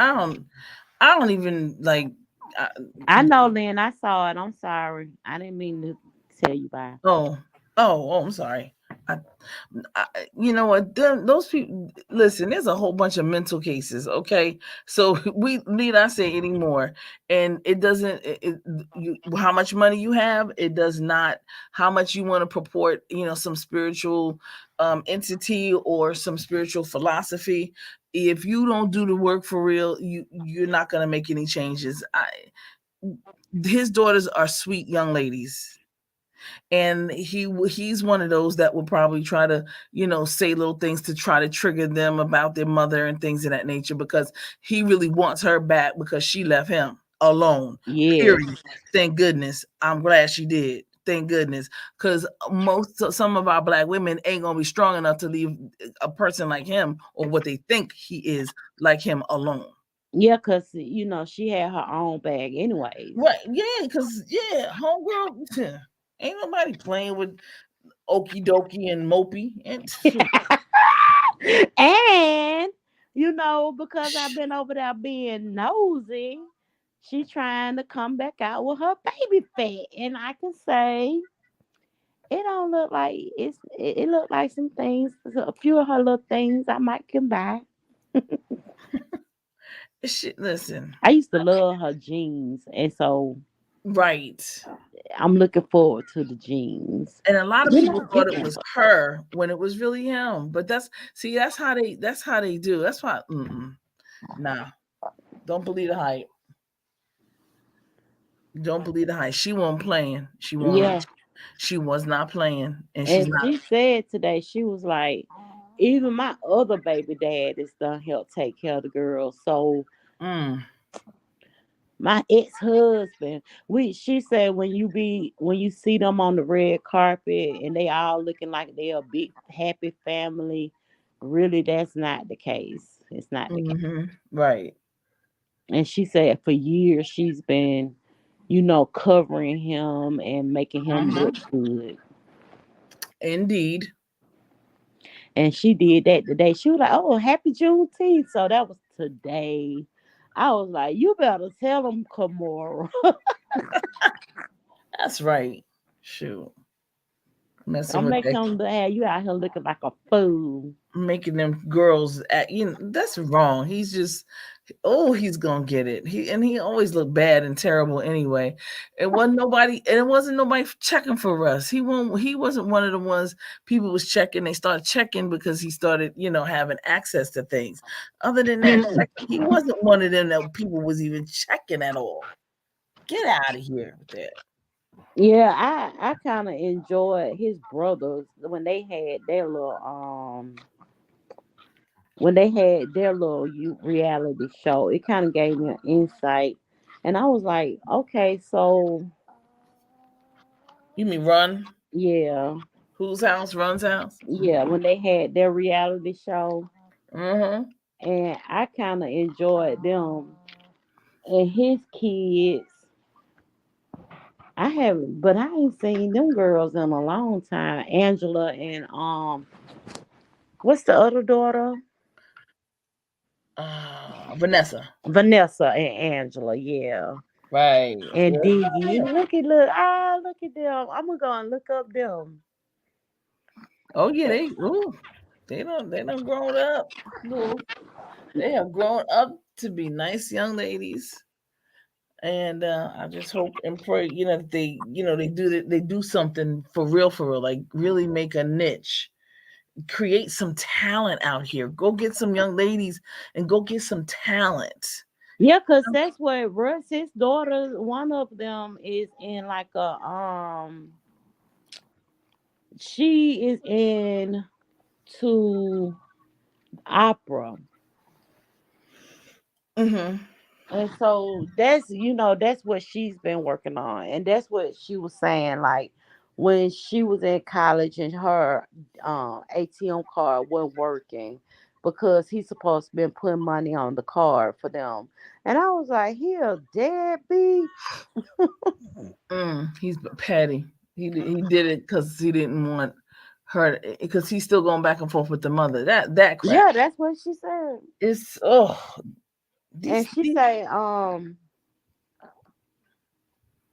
I don't even like. I, I know, Lynn. I saw it. I'm sorry. I didn't mean to tell you bye. oh, I'm sorry. I, I, you know what? Those people. Listen, there's a whole bunch of mental cases. Okay, so we need I say anymore, and it doesn't. How much money you have, it does not. How much you want to purport, some spiritual entity or some spiritual philosophy. If you don't do the work for real, you're not gonna make any changes. His daughters are sweet young ladies, and he's one of those that will probably try to say little things to try to trigger them about their mother and things of that nature, because he really wants her back because she left him alone, period. Yes. Thank goodness. I'm glad she did. Thank goodness, because some of our black women ain't gonna be strong enough to leave a person like him, or what they think he is, like him, alone. Yeah, because, she had her own bag anyways. Right? Yeah, because homegirl, ain't nobody playing with Okie dokie and mopey. And And, because I've been over there being nosy, she trying to come back out with her baby fat. And I can say it don't look like it look like some things, a few of her little things I might can buy. shit, listen, I used to love her jeans, and so right. I'm looking forward to the jeans. And a lot of You people know, thought it was her when it was really him. But that's how they do. That's why, nah, don't believe the hype. Don't believe the hype. She wasn't playing. yeah. She was not playing, and she's And not. she said today, she was like, even my other baby dad is done help take care of the girls. So Mm, my ex-husband, she said when you see them on the red carpet and they all looking like they're a big happy family, really that's not the case. It's not the case. right. And she said for years she's been, covering him and making him look good. Indeed. And she did that today. She was like, "Oh, happy Juneteenth." So that was today. I was like, "You better tell them, Kamora." That's right. Shoot. messing Don't with make that, him have you out here looking like a fool. making them girls act. That's wrong. He's just, oh, he's gonna get it. He always looked bad and terrible anyway. It wasn't nobody checking for us. He wasn't one of the ones people was checking. They started checking because he started, having access to things. Other than that, he wasn't one of them that people was even checking at all. Get out of here with that. Yeah, I kind of enjoyed his brothers when they had their little reality show. It kind of gave me an insight, and I was like, okay, so You mean Run? yeah, Whose house? Run's house? yeah, when they had their reality show, Mm-hmm. and I kind of enjoyed them and his kids. I haven't, but I ain't seen them girls in a long time. Angela and what's the other daughter? Vanessa. Vanessa and Angela, yeah. Right. And Yeah. Diggy. Look at them. I'm gonna go and look up them. Oh yeah, they done grown up. Little, they have grown up to be nice young ladies. And I just hope and pray, that they do something for real, like really make a niche, create some talent out here. Go get some young ladies and go get some talent. Yeah, cause that's what Russ, his daughter, one of them is in like a she is in to opera. Mm-hmm. And so that's what she's been working on. And that's what she was saying, like when she was in college and her ATM card wasn't working because he's supposed to been putting money on the card for them. And I was like, he a deadbeat. He's petty. He did it because he didn't want her, because he's still going back and forth with the mother. That crap. Yeah, that's what she said. It's, oh, And she these say,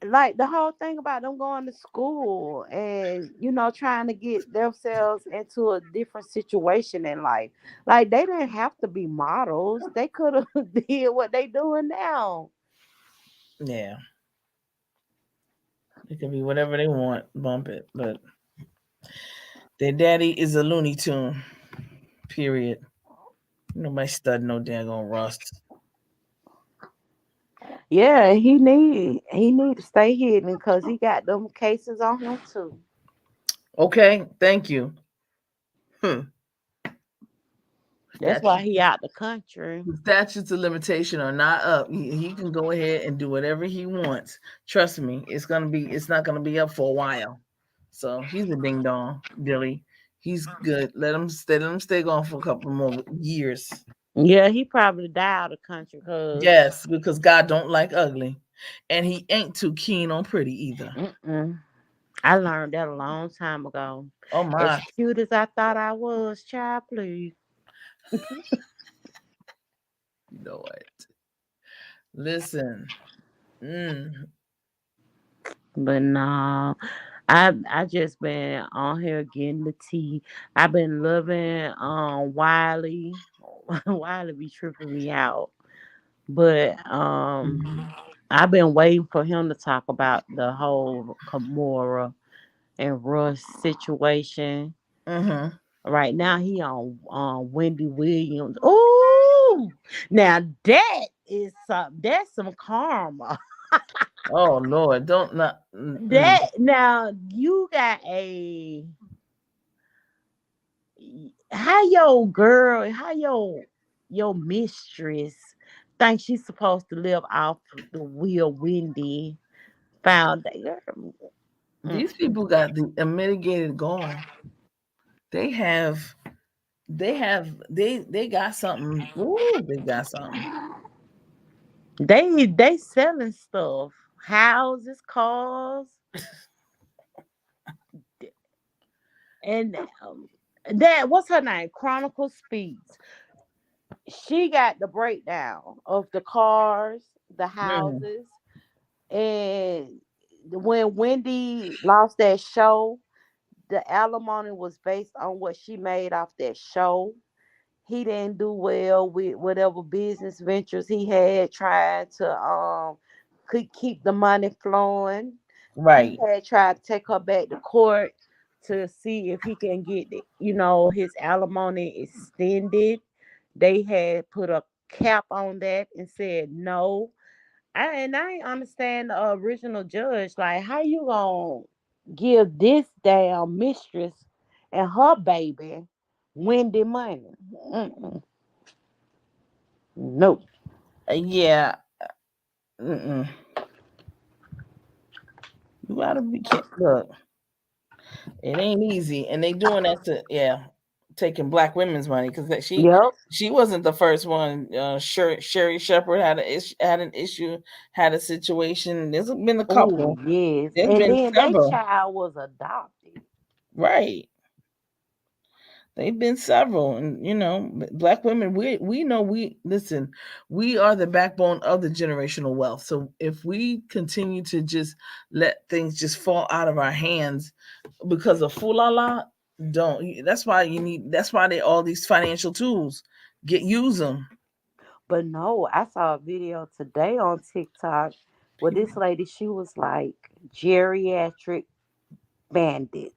like the whole thing about them going to school and trying to get themselves into a different situation in life, like they didn't have to be models, they could have did what they doing now. yeah, it can be whatever they want, bump it. But their daddy is a Looney Tune. Period. Nobody stud no daggone Rust. Yeah, he need to stay hidden because he got them cases on him too. Okay, thank you. Hmm. That's Statutes, why he out the country. the statutes of limitation are not up. He can go ahead and do whatever he wants. Trust me, it's not gonna be up for a while. So he's a ding dong, Billy. He's good. Let him stay gone for a couple more years. Yeah, he probably die out of the country because Yes, because God don't like ugly, and He ain't too keen on pretty either. I learned that a long time ago. Oh As my, cute as I thought I was, child, please. you know what? Listen, mm, But no, I just been on here getting the tea. I've been loving Wiley. Wiley be tripping me out. But I've been waiting for him to talk about the whole Kimura and Russ situation. mm-hmm. Right now he on Wendy Williams. Ooh, now that's some karma. Oh Lord, don't not. That now you got how your mistress think she's supposed to live off the Will Wendy found that girl. These people got the unmitigated gall. They have, they got something. Ooh, they got something. They selling stuff, houses, cars, and that what's her name? Chronicle Speeds. She got the breakdown of the cars, the Mm, houses, and when Wendy lost that show, the alimony was based on what she made off that show. He didn't do well with whatever business ventures he had trying to could keep the money flowing. He Right. had tried to take her back to court to see if he can get his alimony extended. They had put a cap on that and said no. I ain't understand the original judge. Like, how you gonna give this damn mistress and her baby Wendy money? Mm-mm. No. Yeah. Mm-mm. You gotta be look. It ain't easy, and they doing that to taking black women's money because Yep. she wasn't the first one. Sherry Shepherd had an issue, had a situation. There's been a Oh couple. yes. There's And been then they several. child was adopted. Right. They've been several, and black women. We know we listen. We are the backbone of the generational wealth. So if we continue to just let things just fall out of our hands because of foolala, don't. That's why you need. That's why they all these financial tools. Use them. But no, I saw a video today on TikTok where this lady, she was like geriatric bandits.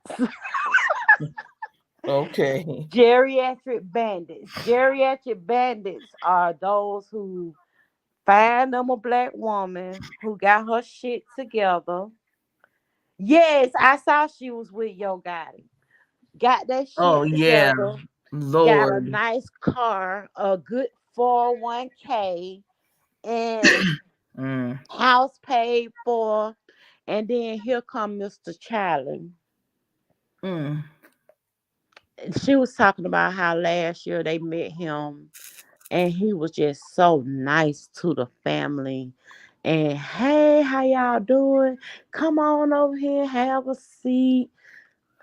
Okay. Geriatric bandits. Geriatric bandits are those who find them a black woman who got her shit together. Yes, I saw she was with Yo Gotti. Got that Oh shit yeah, together. Got a Lord. nice car, a good 401k, and Mm, house paid for. And then here come Mr. Charlie. mm, She was talking about how last year they met him and he was just so nice to the family. And hey, how y'all doing? Come on over here, have a seat.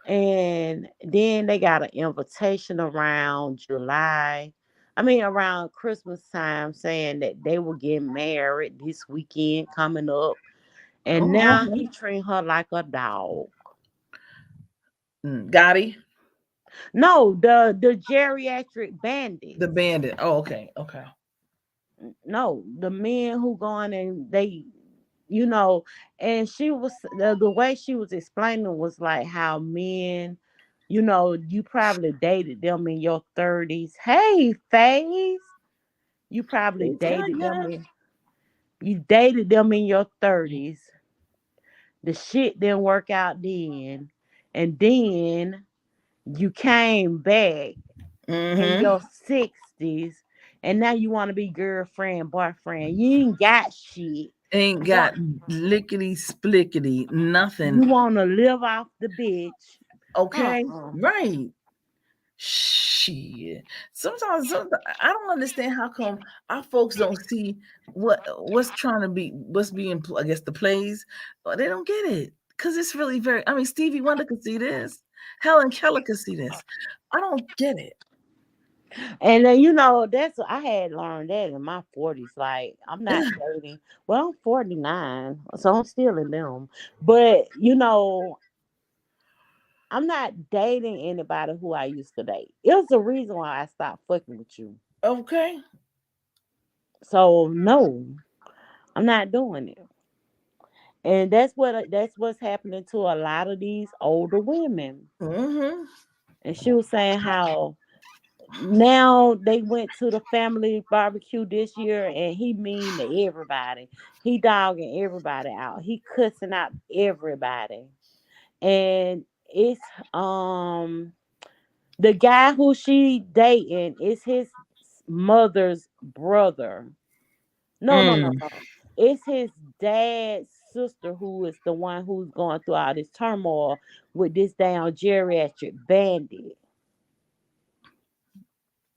And then they got an invitation around July. I mean, around Christmas time, saying that they were getting married this weekend coming up. And oh, now okay. he treat her like a dog. Gotti, No, the geriatric the bandits. bandit. Oh, okay, okay. No, the men who gone and they, you know, and she was the way she was explaining was like how men, you probably dated them in your 30s. Hey, Faze, you probably It's not dated them good. in you dated them in your 30s. The shit didn't work out then, and then you came back in Mm-hmm. your 60s, and now you want to be girlfriend, boyfriend. You ain't got shit. Ain't You got want lickety splickety nothing. you want to live off the bitch. Okay, Uh-uh. right. Shit. Sometimes I don't understand how come our folks don't see what's trying to be what's being I guess the plays. They don't get it because it's really very. I mean, Stevie Wonder could see this. Helen Keller could see this. I don't get it. And then that's I had learned that in my 40s. Like I'm not dating. Well, I'm 49, so I'm still in them. But I'm not dating anybody who I used to date. It was the reason why I stopped fucking with you. Okay. So no, I'm not doing it. And that's what's happening to a lot of these older women. Mm-hmm. And she was saying how now they went to the family barbecue this year and he mean to everybody. He dogging everybody out. He cussing out everybody. And it's the guy who she dating is his mother's brother. No, no, no, Mm. no. It's his dad's sister who is the one who's going through all this turmoil with this damn geriatric bandit.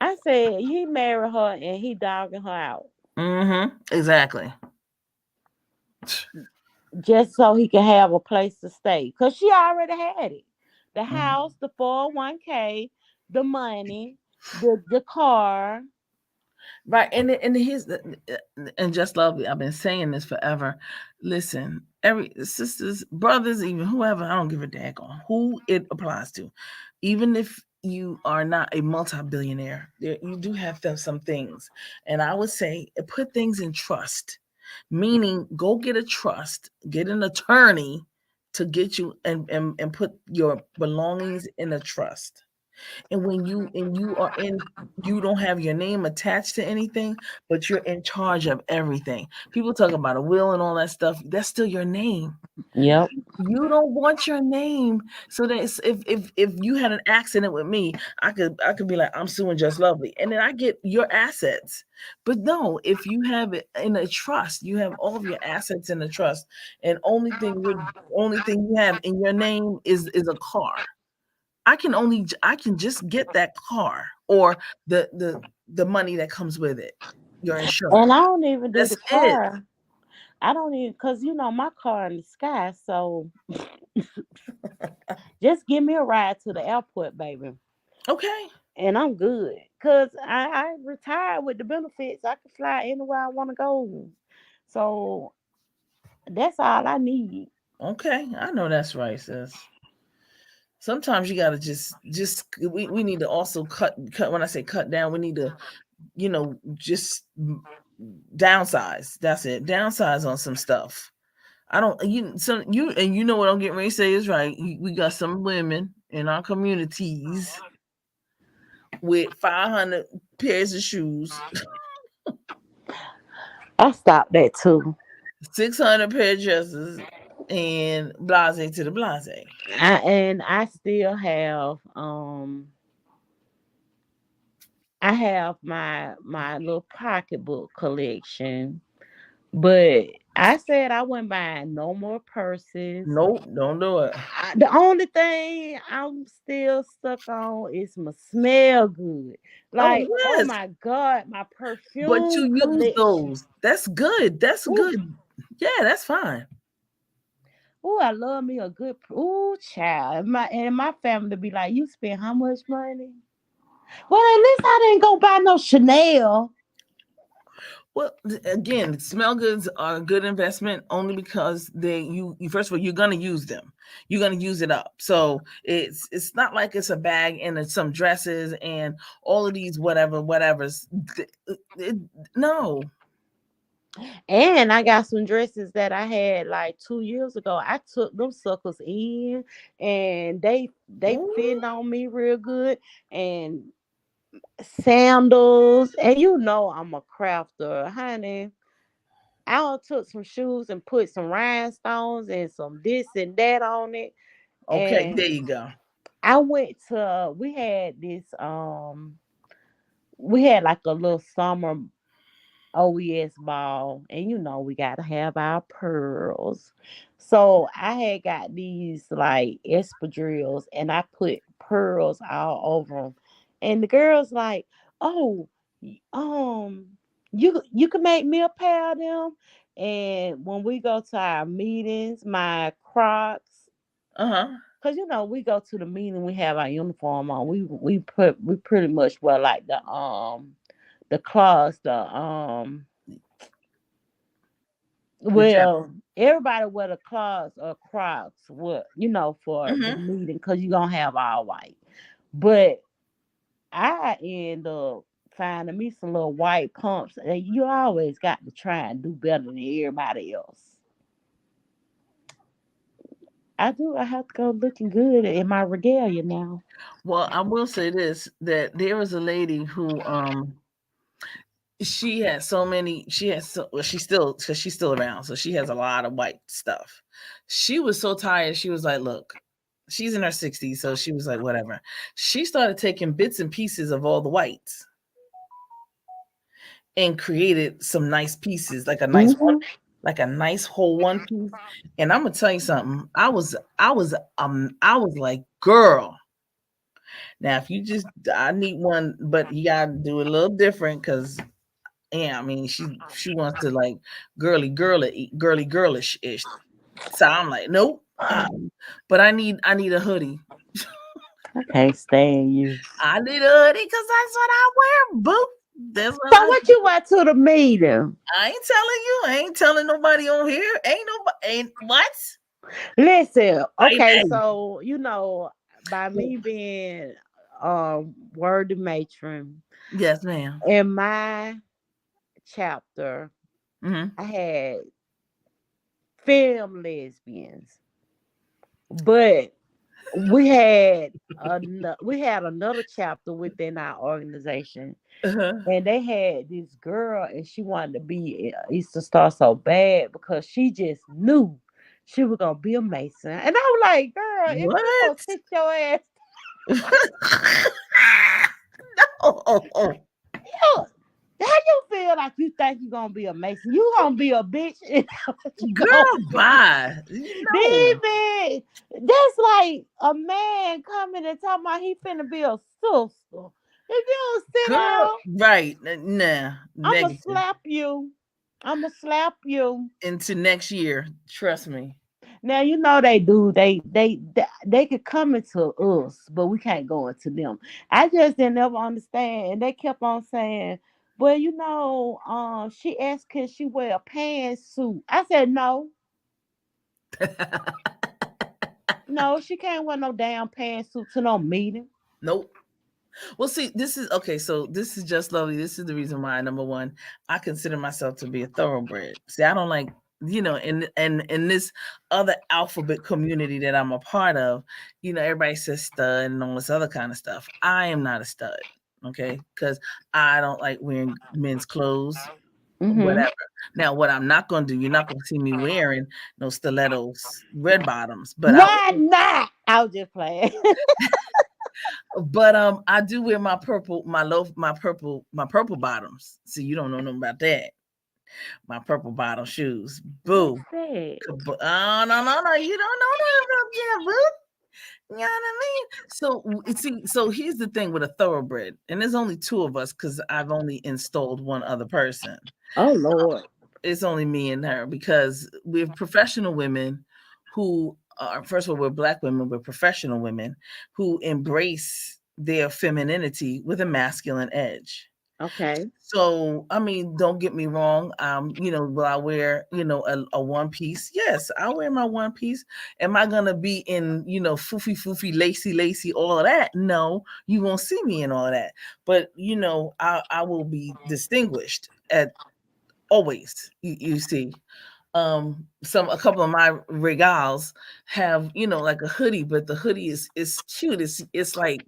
I said he married her and he dogging her out Mm-hmm. Exactly. just so he can have a place to stay. Cause she already had it. The Mm. house, the 401k, the money, the car. Right, and here's and just lovely. I've been saying this forever. Listen, every sisters, brothers, even whoever, I don't give a daggone who it applies to. Even if you are not a multi-billionaire, you do have some things, and I would say put things in trust. Meaning, go get a trust, get an attorney to get you and put your belongings in a trust. And when you are in, you don't have your name attached to anything, but you're in charge of everything. People talk about a will and all that stuff. That's still your name. Yep. You don't want your name. So that if you had an accident with me, I could be like, I'm suing Just Lovely, and then I get your assets. But no, if you have it in a trust, you have all of your assets in a trust, and only thing you have in your name is a car. I can just get that car or the money that comes with it, your And insurance. I don't even do That's the it. car. I don't even, cause my car in the sky. So just give me a ride to the airport, baby, Okay. and I'm good. Cause I retired with the benefits. I can fly anywhere I want to go. So that's all I need. Okay. I know that's right, sis. Sometimes you gotta just we need to also cut when I say cut down, we need to, just downsize. That's it. Downsize on some stuff. I don't you so you and you know what I'm getting ready to say is right. We got some women in our communities with 500 pairs of shoes, I stopped that too. 600 pair of dresses, and blase to the blase. I still have I have my little pocketbook collection, but I said I wasn't buying no more purses. Nope, don't do it. The only thing I'm still stuck on is my smell good. Oh Like, oh yes, my God, my but perfume you use collection. those. That's good. That's Ooh, good. Yeah, that's fine. ooh, I love me a good ooh child. And my family be like, you spend how much money? Well, at least I didn't go buy no Chanel. Well, again, smell goods are a good investment only because you first of all you're gonna use them. You're gonna use it up. So it's not like it's a bag and it's some dresses and all of these whatever's. It, no. And I got some dresses that I had like 2 years ago. I took them suckers in, and they Ooh, fit on me real good. And sandals, and I'm a crafter, honey. I done took some shoes and put some rhinestones and some this and that on it. okay, there And you go. I went to we had like a little summer OES ball, and we gotta have our pearls. So I had got these like espadrilles, and I put pearls all over them. And the girls like, oh, you can make me a pair of them. And when we go to our meetings, my Crocs, Uh-huh. cause we go to the meeting, we have our uniform on. We pretty much wear like the claws, The Jap. well, everybody wear the clogs or Crocs, for the Mm-hmm. meeting, because you're gonna have all white. But I end up finding me some little white pumps, and you always got to try and do better than everybody else. I do. I have to go looking good in my regalia now. Well, I will say this, that there was a lady who she had so many she has so well she's still because she's still around, so she has a lot of white stuff. She was so tired, she was like, look, she's in her 60s, so she was like, whatever. She started taking bits and pieces of all the whites and created some nice pieces, like a nice one, Hmm. like a nice whole one piece. And I'm gonna tell you something, I was like, girl, now if you just I need one, but you gotta do it a little different because yeah, I mean, she wants to like girly girlish ish. So I'm like, nope. But I need a hoodie. I can't stand you. I need a hoodie because that's what I wear, boo. That's what So I what you went to the meeting? I ain't telling you. I ain't telling nobody on here. Ain't nobody. Ain't what? Listen, okay, Baby. so by me being word the matron Yes, ma'am. in my chapter, Mm-hmm. I had film lesbians, but we had another chapter within our organization, Uh-huh. and they had this girl, and she wanted to be Easter Star so bad because she just knew she was gonna be a Mason. And I was like, girl, if you What? gonna sit your ass, No. you, how you feel like you think you gonna be a Mason? You gonna be a bitch, and that's what you gonna Girl, be. bye. No. Baby, that's like a man coming and talking about he finna be a sister. If you don't sit Girl, down, right. Nah. I'ma Negative. slap you. I'ma slap you. Into next year. Trust me. Now you know they do. They could come into us, but we can't go into them. I just didn't ever understand, and they kept on saying, "Well, she asked can she wear a pantsuit." I said, "No, no, she can't wear no damn pantsuit to no meeting." Nope. Well, see, this is okay. So this is just lovely. This is the reason why, number one, I consider myself to be a thoroughbred. See, I don't like, in this other alphabet community that I'm a part of, everybody says stud and all this other kind of stuff. I am not a stud, okay? Because I don't like wearing men's clothes, Mm-hmm. whatever. Now, what I'm not going to do, you're not going to see me wearing no stilettos, red bottoms, but I Why not? I was just playing. I do wear my purple, my purple bottoms. See, you don't know nothing about that. My purple bottom shoes. What's Boo. that? Oh, no, no, no. You don't know nothing about that, boo. You know what I mean? So here's the thing with a thoroughbred, and there's only two of us because I've only installed one other person. Oh Lord. It's only me and her because we're professional women who are, first of all, we're black women, we're professional women who embrace their femininity with a masculine edge. Okay. So, I mean, don't get me wrong. Will I wear, a one piece? Yes, I'll wear my one piece. Am I gonna be in, foofy, foofy, lacy, lacy, all of that? No, you won't see me in all of that. But I will be distinguished at always. You see, a couple of my regals have like a hoodie, but the hoodie is cute. It's like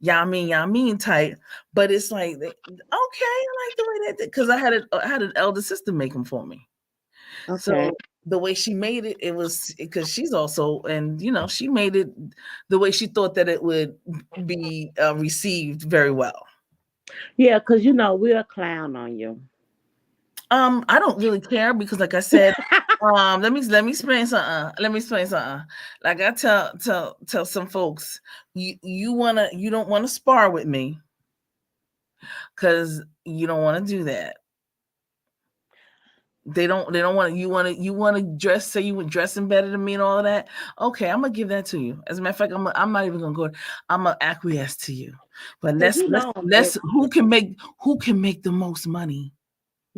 Yamin type, but it's like okay, I like the way that because I had an elder sister make them for me. Okay. So the way she made it, it was because she's also, and she made it the way she thought that it would be received very well. Yeah, because we'll clown on you. I don't really care because, like I said, let me explain something. Let me explain something. Like I tell some folks, you don't wanna spar with me because you don't want to do that. They don't want you want to dress, say you were dressing better than me and all of that. Okay, I'm gonna give that to you. As a matter of fact, I'm not even gonna go. I'm gonna acquiesce to you. But Because I'm let's extra. who can make the most money.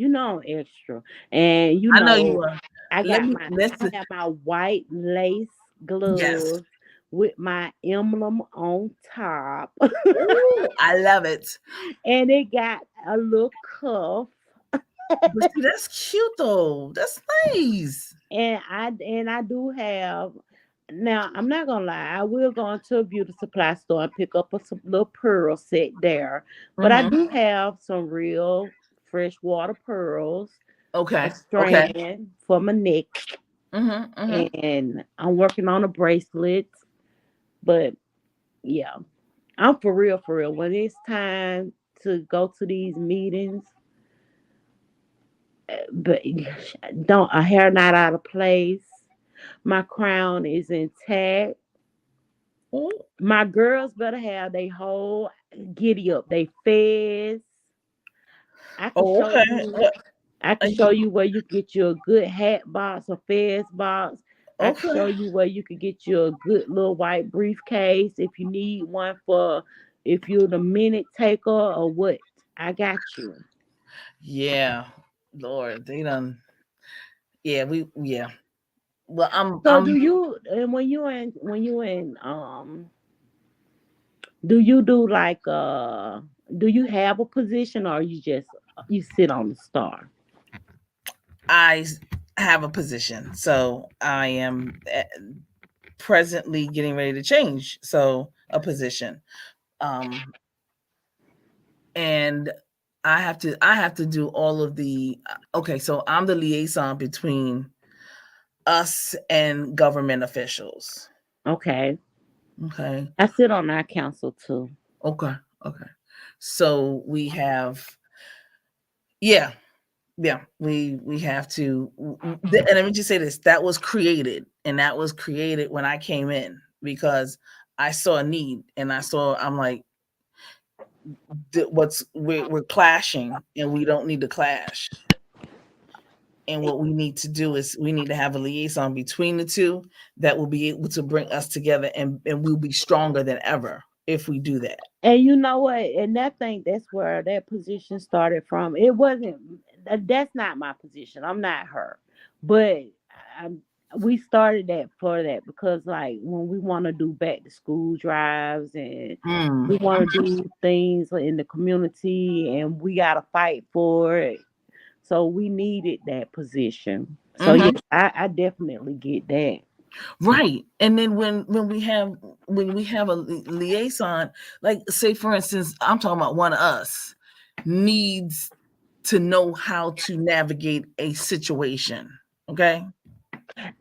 I'm extra. And I know you are. Let me I let's have my white lace yes. gloves with my emblem on top. Ooh, I love it. And it got a little cuff. But see, that's cute though. That's nice. And I do have, now I'm not gonna lie, I will go into a beauty supply store and pick up some little pearl set there. But I Mm-hmm. do have some real freshwater pearls, a Okay. Okay. strand for my neck, Mm-hmm. Mm-hmm. and I'm working on a bracelet. But yeah, I'm for real, for real. When it's time to go to these meetings, but don't a hair not out of place. My crown is intact. Ooh. My girls better have they whole giddy up, they fez. I can Oh, show okay. you. I can show you where you get you a good hat box, a fez box. I can Okay. show you where you could get you a good little white briefcase if you need one for if you're the minute taker or what. I got you. Yeah, Lord, they done. Yeah, yeah. Well, So I'm do you and when you in do you do like do you have a position or you just you sit on the star? I have a position, so I am presently getting ready to change so a position, um, and I have to do all of the okay. So I'm the liaison between us and government officials. Okay. Okay, I sit on our council too. okay, okay. So we have yeah, yeah, we have to and let me just say this, that was created, and that was created when I came in because I saw a need, and I'm like, what's we're clashing, and we don't need to clash. And what we need to do is we need to have a liaison between the two that will be able to bring us together, and we'll be stronger than ever if we do that. And you know what? And that thing, that's where that position started from. It wasn't, that's not my position. I'm not her. But I, we started that for that because, like, when we want to do back to school drives and Mm. we want to do things in the community and we got to fight for it. So we needed that position. So, yeah, Hmm. I definitely get that. Right. And then when we have a liaison, like say for instance, I'm talking about one of us needs to know how to navigate a situation. Okay.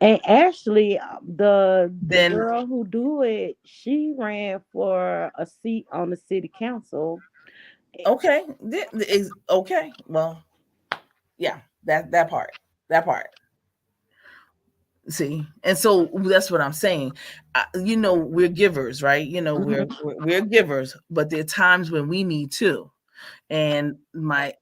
And actually, the Then girl who do it, she ran for a seat on the city council. okay, is okay. Well, yeah, that part, that part. See, and so that's what I'm saying. We're givers, right? Mhm. We're givers, but there are times when we need to. And my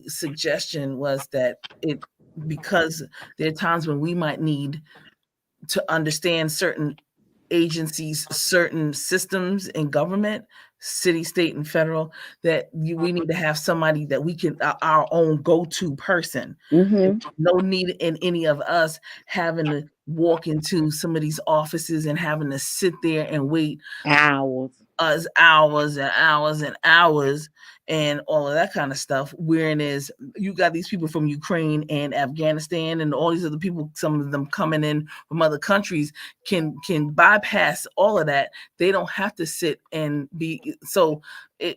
suggestion was that it because there are times when we might need to understand certain agencies, certain systems in government, city, state, and federal, that we need to have somebody that we can our own go-to person. Mhm. No need in any of us having to walk into some of these offices and having to sit there and wait Hours. us hours and hours and hours and all of that kind of stuff. Whereas you got these people from Ukraine and Afghanistan and all these other people, some of them coming in from other countries, can bypass all of that. They don't have to sit and be so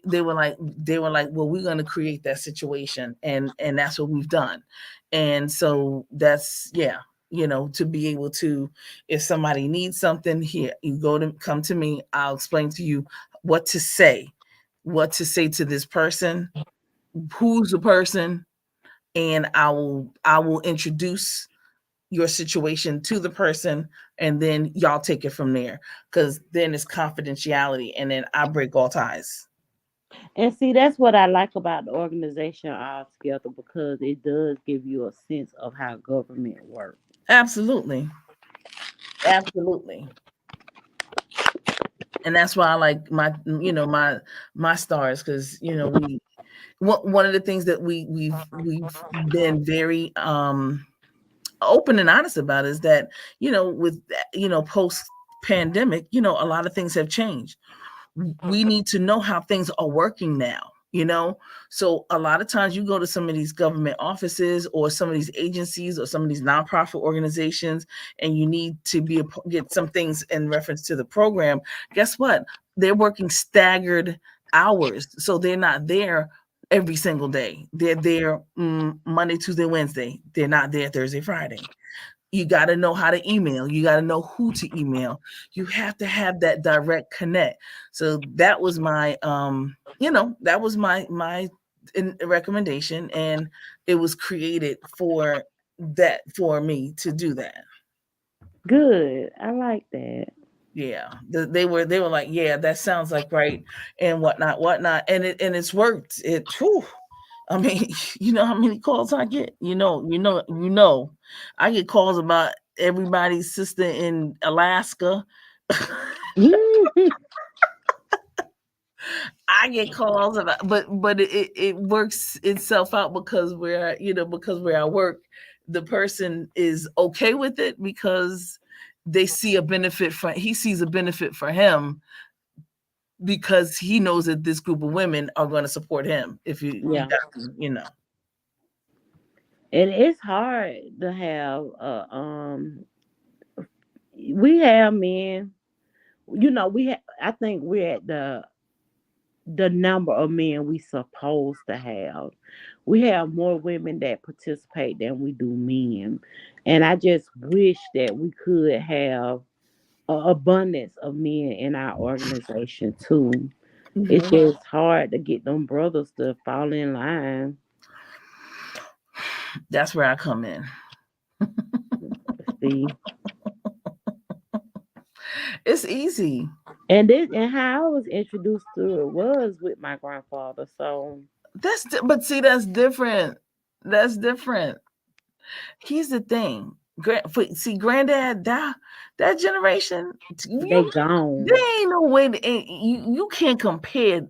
they were like, well, we're gonna create that situation, and that's what we've done. And so that's to be able to, if somebody needs something, here you come to me, I'll explain to you what to say, to this person, who's the person, and I will introduce your situation to the person, and then y'all take it from there, because then it's confidentiality, and then I break all ties. And see, that's what I like about the organization altogether because it does give you a sense of how government works. Absolutely, absolutely. And that's why I like my stars, because one of the things that we've been very open and honest about is that with post pandemic, a lot of things have changed. We need to know how things are working now. So a lot of times you go to some of these government offices or some of these agencies or some of these nonprofit organizations, and you need to get some things in reference to the program. Guess what? They're working staggered hours, so they're not there every single day. They're there Monday, Tuesday, Wednesday. They're not there Thursday, Friday. You got to know how to email. You got to know who to email. You have to have that direct connect. So that was my recommendation, and it was created for me to do that. Good. I like that. Yeah, they were like, yeah, that sounds like right, and whatnot, and it's worked. Whew, I mean, you know how many calls I get. I get calls about everybody's sister in Alaska. I get calls about, but it works itself out because we're at work. The person is okay with it because they see a benefit for he sees a benefit for him because he knows that this group of women are going to support him if you Yeah. got to. And it's hard to have we have men, I think we're at the number of men we supposed to have. We have more women that participate than we do men. And I just wish that we could have an abundance of men in our organization too. It's Hmm. just hard to get them brothers to fall in line. That's where I come in. See. It's easy. And how I was introduced to it was with my grandfather. So But see, that's different. That's different. Here's the thing. See, granddad, that generation, they gone. there ain't no way you can't compare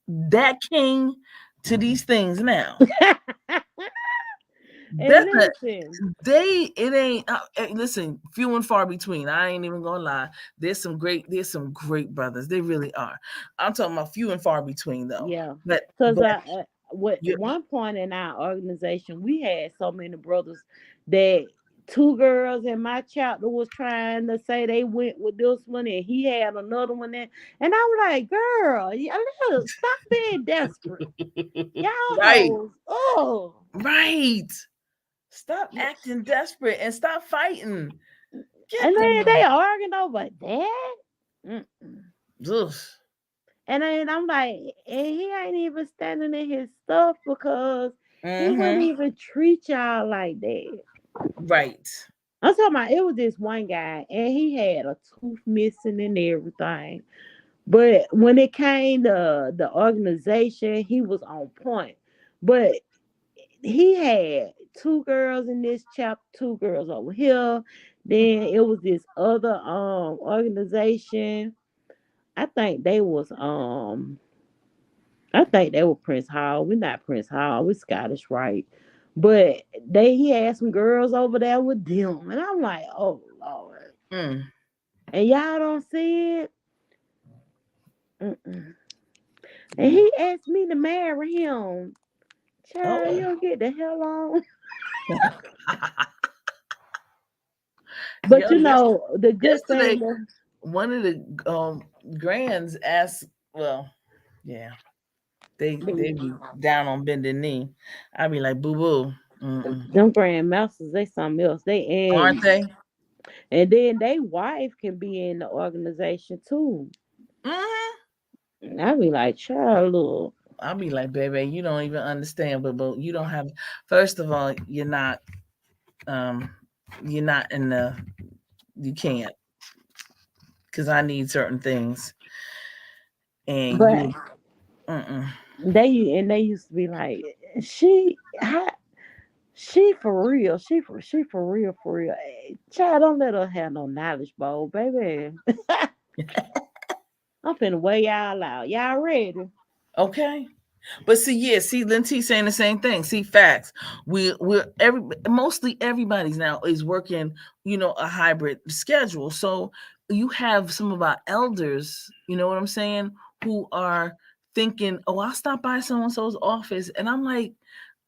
that king to these things now. And That's a, listen, it ain't listen, few and far between. I ain't even gonna lie. There's some great brothers. They really are. I'm talking about few and far between though. yeah, But because but what you one point in our organization, we had so many brothers that two girls in my chapter was trying to say they went with this one, and he had another one there, and I was like, "Girl, look, stop being desperate, y'all right, hoes." Oh, right. Stop acting desperate and stop fighting. Get and then they them. arguing over that. Mm. Ugh. And then I'm like, and he ain't even standing in his stuff because he wouldn't Mm-hmm. even treat y'all like that. Right. I'm talking about it was this one guy and he had a tooth missing and everything. But when it came to the organization, he was on point. But he had two girls in this chapter, two girls over here. Then it was this other organization. I think they was I think they were Prince Hall. We're not Prince Hall. We're Scottish, right? But he had some girls over there with them, and I'm like, oh Lord. Mm. And y'all don't see it. Mm-mm. And Mm. he asked me to marry him. Child, you Oh. don't get the hell on. But Yo, the good yesterday thing that one of the grands asked, well, yeah, they be down on bended knee. I be like, boo boo. Mm-mm. them grandmasters, they something else. Aren't they? And then they wife can be in the organization too. Mm-hmm. And I be like, child, look. I'll be like, baby, you don't even understand, but you don't have. First of all, um, you're not in the. You can't because I need certain things, and But you. Mm-mm. they used to be like, how, she for real. She for real, for real. Child, don't let her have no knowledge bowl, baby. I'm finna weigh y'all out. Y'all ready? Okay. But see, yeah, see, Lynn T saying the same thing. See, facts. We're mostly everybody's now is working, a hybrid schedule. So you have some of our elders, you know what I'm saying, who are thinking, oh, I'll stop by so and so's office, and I'm like,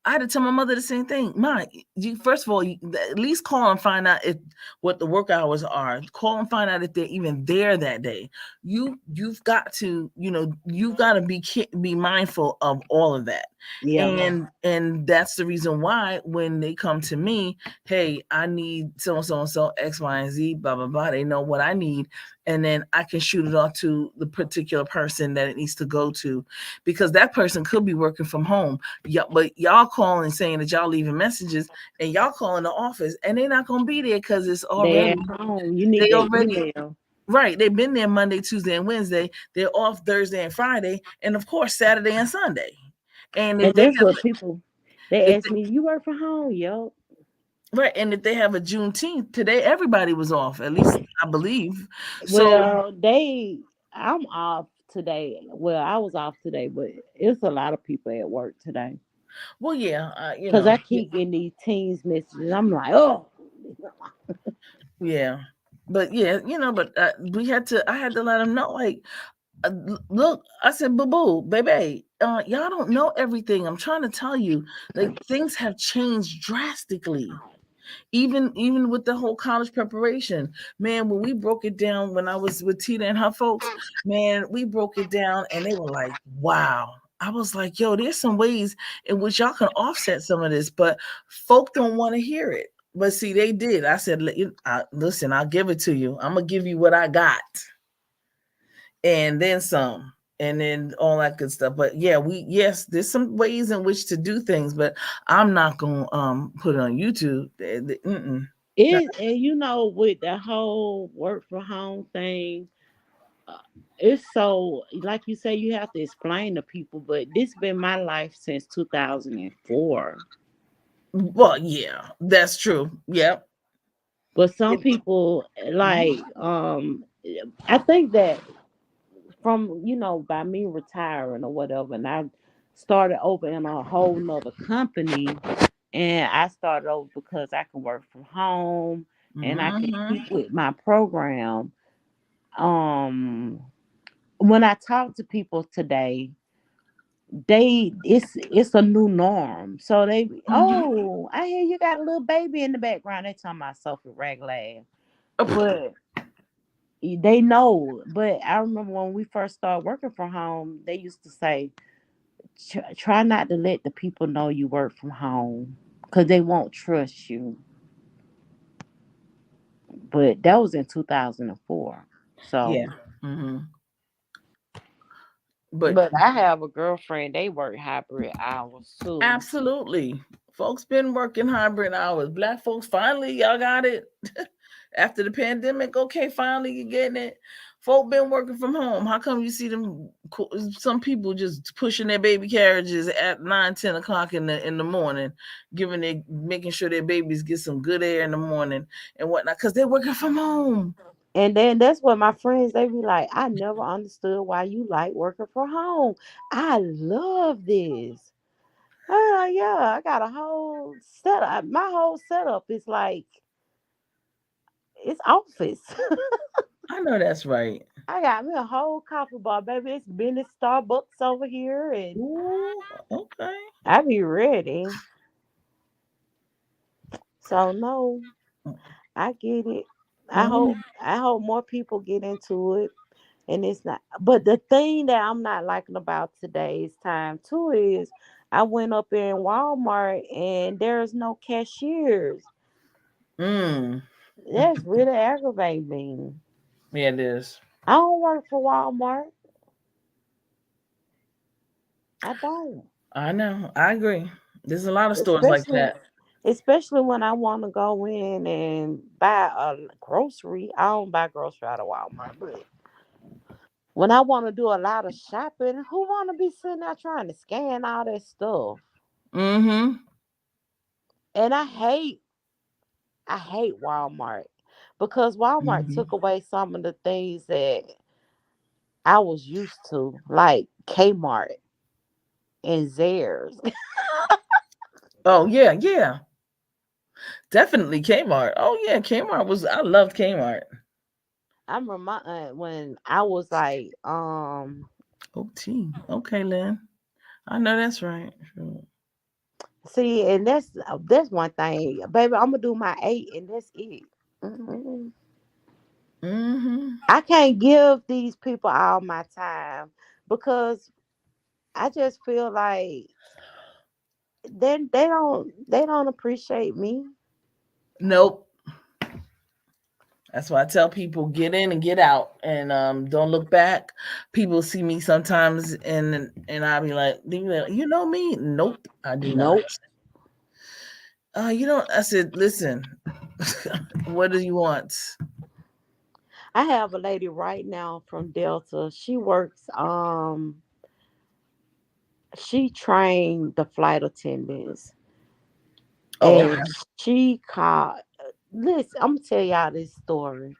I had to tell my mother the same thing. Ma, you first of all, you, at least call and find out if what the work hours are. Call and find out if they're even there that day. You've got to, you've got to be mindful of all of that. Yeah. And that's the reason why when they come to me, hey, I need so and so and so X, Y, and Z, blah blah blah. They know what I need, and then I can shoot it off to the particular person that it needs to go to, because that person could be working from home. Yeah, but y'all calling saying that y'all leaving messages, and y'all calling the office, and they're not gonna be there because it's They already at home. You need they that already email. right. They've been there Monday, Tuesday, and Wednesday. They're off Thursday and Friday, and of course Saturday and Sunday. And if And they that's have what people they if ask me, you work from home, yo. right, and if they have a Juneteenth today, everybody was off. At least I believe. So Well, they I'm off today. Well, I was off today, but it's a lot of people at work today. Well, yeah, Cause I keep getting these teens messages. I'm like, oh, yeah, but yeah, but we had to. I had to let them know, like, look, I said, boo boo, baby, y'all don't know everything. I'm trying to tell you, like, things have changed drastically. Even with the whole college preparation, man, when we broke it down, when I was with Tina and her folks, man, we broke it down and they were like, wow. I was like, yo, there's some ways in which y'all can offset some of this, but folk don't want to hear it. But see, they did. I said, listen, I'll give it to you. I'm going to give you what I got and then some, and then all that good stuff. But yeah, yes, there's some ways in which to do things, but I'm not gonna put it on YouTube. it. And with the whole work from home thing, uh, it's so like you say, you have to explain to people. But this been my life since 2004. Well, yeah, that's true. Yep. But some It, people like, I think that from by me retiring or whatever, and I started over in a whole nother company, and I started over because I can work from home and I can mm-hmm. keep with my program. Um, when I talk to people today, it's a new norm. So they, Mm-hmm. oh, I hear you got a little baby in the background. They talking about Sophie Ragland, Oh, but they know. But I remember when we first started working from home, they used to say, Try not to let the people know you work from home because they won't trust you." But that was in 2004. So, yeah. Mm-hmm. But but I have a girlfriend. They work hybrid hours too. absolutely, folks been working hybrid hours. Black folks, finally, y'all got it. After the pandemic, okay, finally you're getting it. Folk been working from home. How come you see them? Some people just pushing their baby carriages at 9, 10 o'clock in the morning, making sure their babies get some good air in the morning and whatnot, because they're working from home. And then that's what my friends, they be like, I never understood why you like working from home. I love this. Yeah, I got a whole setup. My whole setup is like, it's office. I know that's right. I got me a whole coffee bar, baby. It's been at Starbucks over here, and Ooh, okay. I be ready. So no, I get it. Mm-hmm. I hope more people get into it. And it's not, but the thing that I'm not liking about today's time too is I went up in Walmart and there's no cashiers. Mm. That's really aggravating me. Yeah, it is. I don't work for Walmart. I don't. I know. I agree. There's a lot of stores like Especially that. especially when I want to go in and buy a grocery. I don't buy grocery out of Walmart, but when I want to do a lot of shopping, who want to be sitting there trying to scan all that stuff? Mm-hmm. And I hate Walmart because Walmart Mm-hmm. took away some of the things that I was used to, like Kmart and Zaire's. Oh yeah, yeah. Definitely Kmart. Oh yeah, Kmart was I loved Kmart. I remember my aunt when I was like, OT. Okay, Lynn. I know that's right. Sure. see, and that's one thing, baby. I'm gonna do my 8, and that's it. Mhm. Mm-hmm. I can't give these people all my time because I just feel like they don't appreciate me. Nope. That's why I tell people get in and get out and don't look back. People see me sometimes and I'll be like, they be like, you know me? Nope, I do not. Nope. I said, listen, what do you want? I have a lady right now from Delta. She trained the flight attendants, Oh, and okay. she called. Listen, I'm gonna tell y'all this story.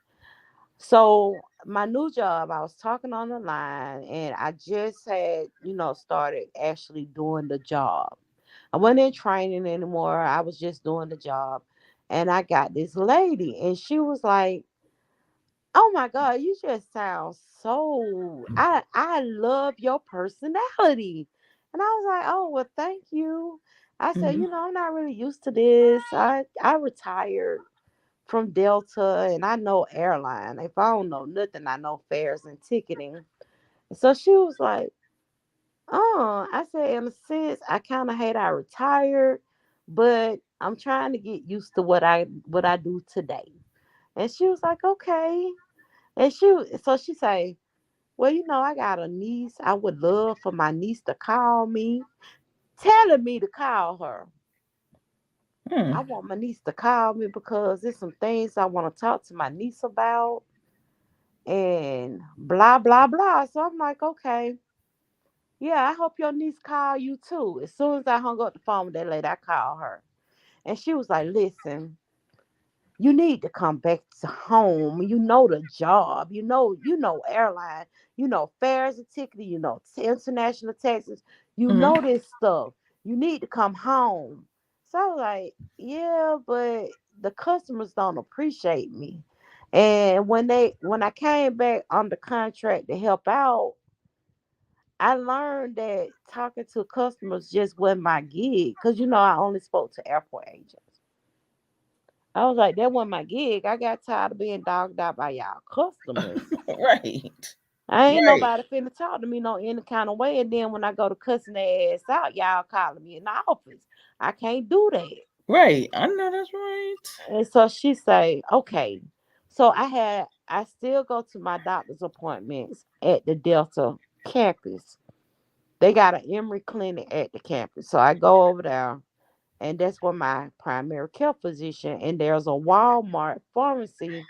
So my new job, I was talking on the line and I just had, started actually doing the job. I wasn't in training anymore. I was just doing the job. And I got this lady and she was like, "Oh my God, you just sound so I love your personality." And I was like, "Oh, well, thank you." I said, Mhm. "I'm not really used to this. I retired from Delta and I know airline. If I don't know nothing, I know fares and ticketing." So she was like, "Oh," I said, "In a sense, I kind of hate I retired, but I'm trying to get used to what I do today." And she was like, "Okay." And so she say, "Well, I got a niece. I would love for my niece to call me, telling me to call her. Hmm. I want my niece to call me because there's some things I want to talk to my niece about and blah blah blah." So I'm like, "Okay, yeah, I hope your niece call you too." As soon as I hung up the phone with that lady, I called her. And she was like, "Listen, you need to come back to home. You know the job. You know airline. You know fares and ticketing. You know international taxes. You Mhm. know this stuff. You need to come home." So I was like, "Yeah, but the customers don't appreciate me." And when I came back on the contract to help out, I learned that talking to customers just wasn't my gig. Cause I only spoke to airport agents. I was like, that wasn't my gig. I got tired of being dogged out by y'all customers. Right. I ain't Right. nobody finna talk to me no any kind of way. And then when I go to cussing their ass out, y'all calling me in the office. I can't do that. Right. I know that's right. And so she say, "Okay." So I still go to my doctor's appointments at the Delta campus. They got an Emory clinic at the campus. So I go over there and that's where my primary care physician, and there's a Walmart pharmacy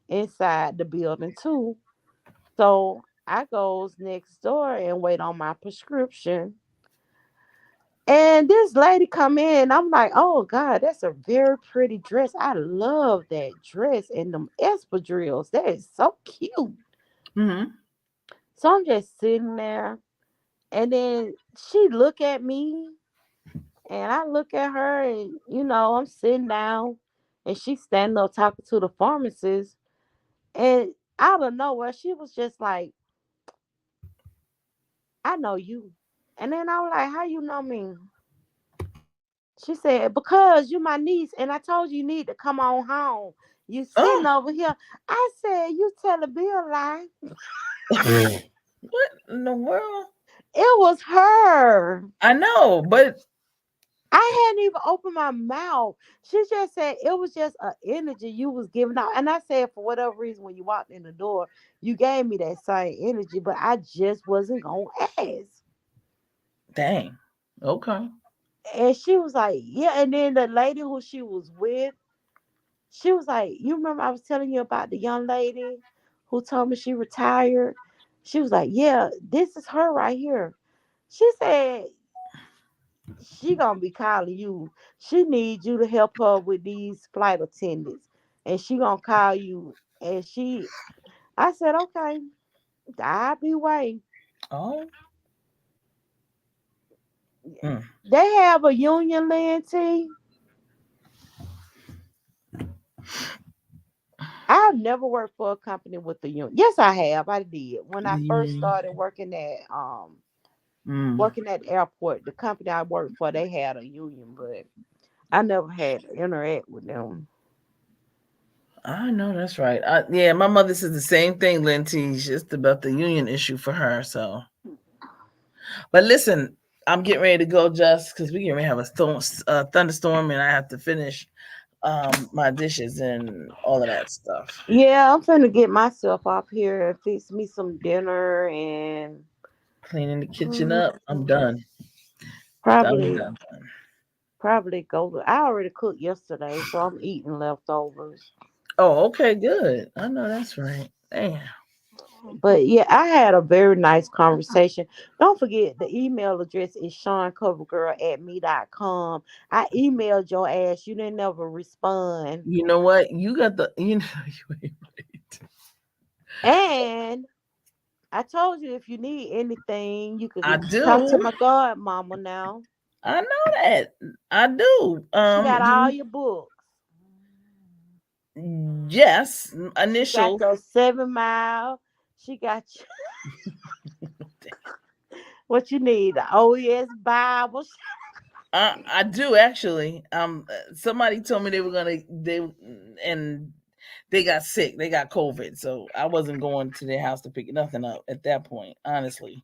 inside the building too. So I goes next door and wait on my prescription. And this lady come in. I'm like, "Oh God, that's a very pretty dress. I love that dress and them espadrilles. That is so cute." Mhm. So I'm just sitting there, and then she look at me, and I look at her, and I'm sitting down, and she's standing up talking to the pharmacist, and out of nowhere, she was just like, "I know you." And then I was like, "How you know me?" She said, "Because you my niece, and I told you need to come on home. You sitting Oh. over here." I said, "You telling me a lie." What in the world? It was her. I know, but I hadn't even opened my mouth. She just said it was just an energy you was giving out. And I said, for whatever reason, when you walked in the door, you gave me that same energy, but I just wasn't gonna ask. dang. Okay. And she was like, "Yeah." And then the lady who she was with, she was like, "You remember I was telling you about the young lady who told me she retired?" She was like, "Yeah, this is her right here." She said she gonna be calling you. She needs you to help her with these flight attendants, and she gonna call you. And I said, "Okay, I'll be waiting." Oh. Mm. They have a union, Lanty. I've never worked for a company with a union. Yes, I have. I did when I first Yeah. started Mm. working at the airport. The company I worked for, they had a union, but I never had to interact with them. I know that's right. Yeah, my mother says the same thing, Linty. It's just about the union issue for her. So, but listen, I'm getting ready to go just because we getting ready to have a thunderstorm, and I have to finish my dishes and all of that stuff. Yeah, I'm finna get myself up here and fix me some dinner and Cleaning the kitchen mm, up. I'm done. Done. probably Done. probably go. I already cooked yesterday, so I'm eating leftovers. Oh, okay, good. I know that's right. Damn. But yeah, I had a very nice conversation. Don't forget the email address is SeanCoverGirl@me.com. I emailed your ass. You didn't ever respond. You know what? You got the. You know. Wait, wait. And I told you if you need anything, you I could talk to do. my godmama now. I know that. I do. She got all your books. Yes, She got initial. your 7 Mile. She got what you need. The OES Bible. I do actually. Somebody told me they were gonna and they got sick. They got COVID, so I wasn't going to their house to pick nothing up at that point. Honestly,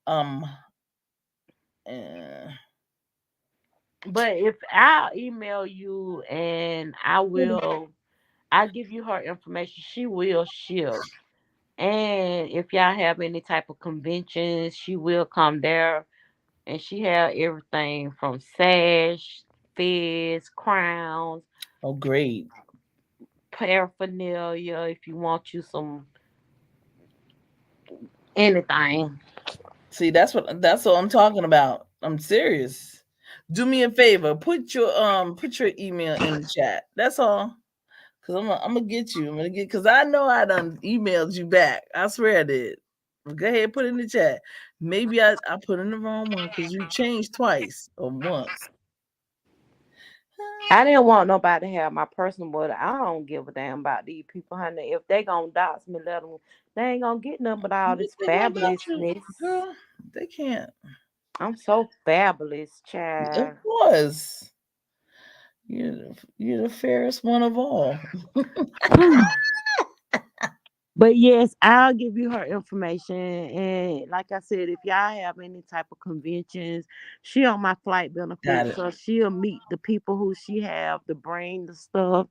um, uh, But if I'll email you and I'll give you her information. She will ship. And if y'all have any type of conventions, she will come there. And she have everything from sash, fez, crowns, oh great. paraphernalia. If you want you some anything. See, that's what I'm talking about. I'm serious. Do me a favor. Put your email in the chat. That's all. Cause I'm gonna get you. I'm gonna get because I know I done emailed you back. I swear I did. But go ahead, put it in the chat. Maybe I put in the wrong one because you changed twice or once. I didn't want nobody to have my personal, but I don't give a damn about these people, honey. If they gonna dox me, let them. They ain't gonna get nothing but all What this they gonna dox you, fabulousness. girl? They can't. I'm so fabulous, Of child. course, you're the fairest one of all. But yes, I'll give you her information. And like I said, if y'all have any type of conventions, she on my flight Got benefits, it. so she'll meet the people who she have to bring the stuff,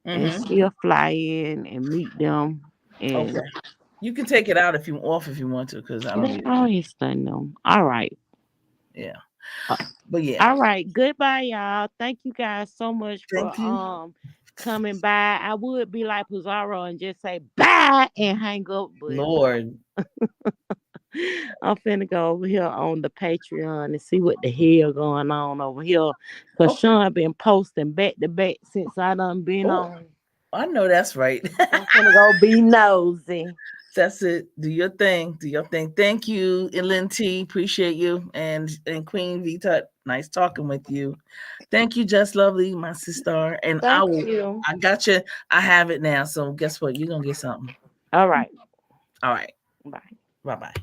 and Mm-hmm. she'll fly in and meet them. And Okay. You can take it out if you off if you want to, because I don't they need it. always done them. All right. Yeah. Uh, But yeah. all right. Goodbye, y'all. Thank you guys so much for Thank you. coming by. I would be like Pizarro and just say bye and hang up, but Lord. I'm finna go over here on the Patreon and see what the hell going on over here. Cause Okay. Sean been posting back to back since I done been Oh, on. I know that's right. I'm finna go be nosy. That's it. Do your thing. Do your thing. Thank you, Lynn T. Appreciate you. And Queen V Tut. Nice talking with you. Thank you, Just Lovely, my sister. And Thank you. I got you. I have it now. So guess what? You're gonna get something. All right. All right. Bye. Bye bye.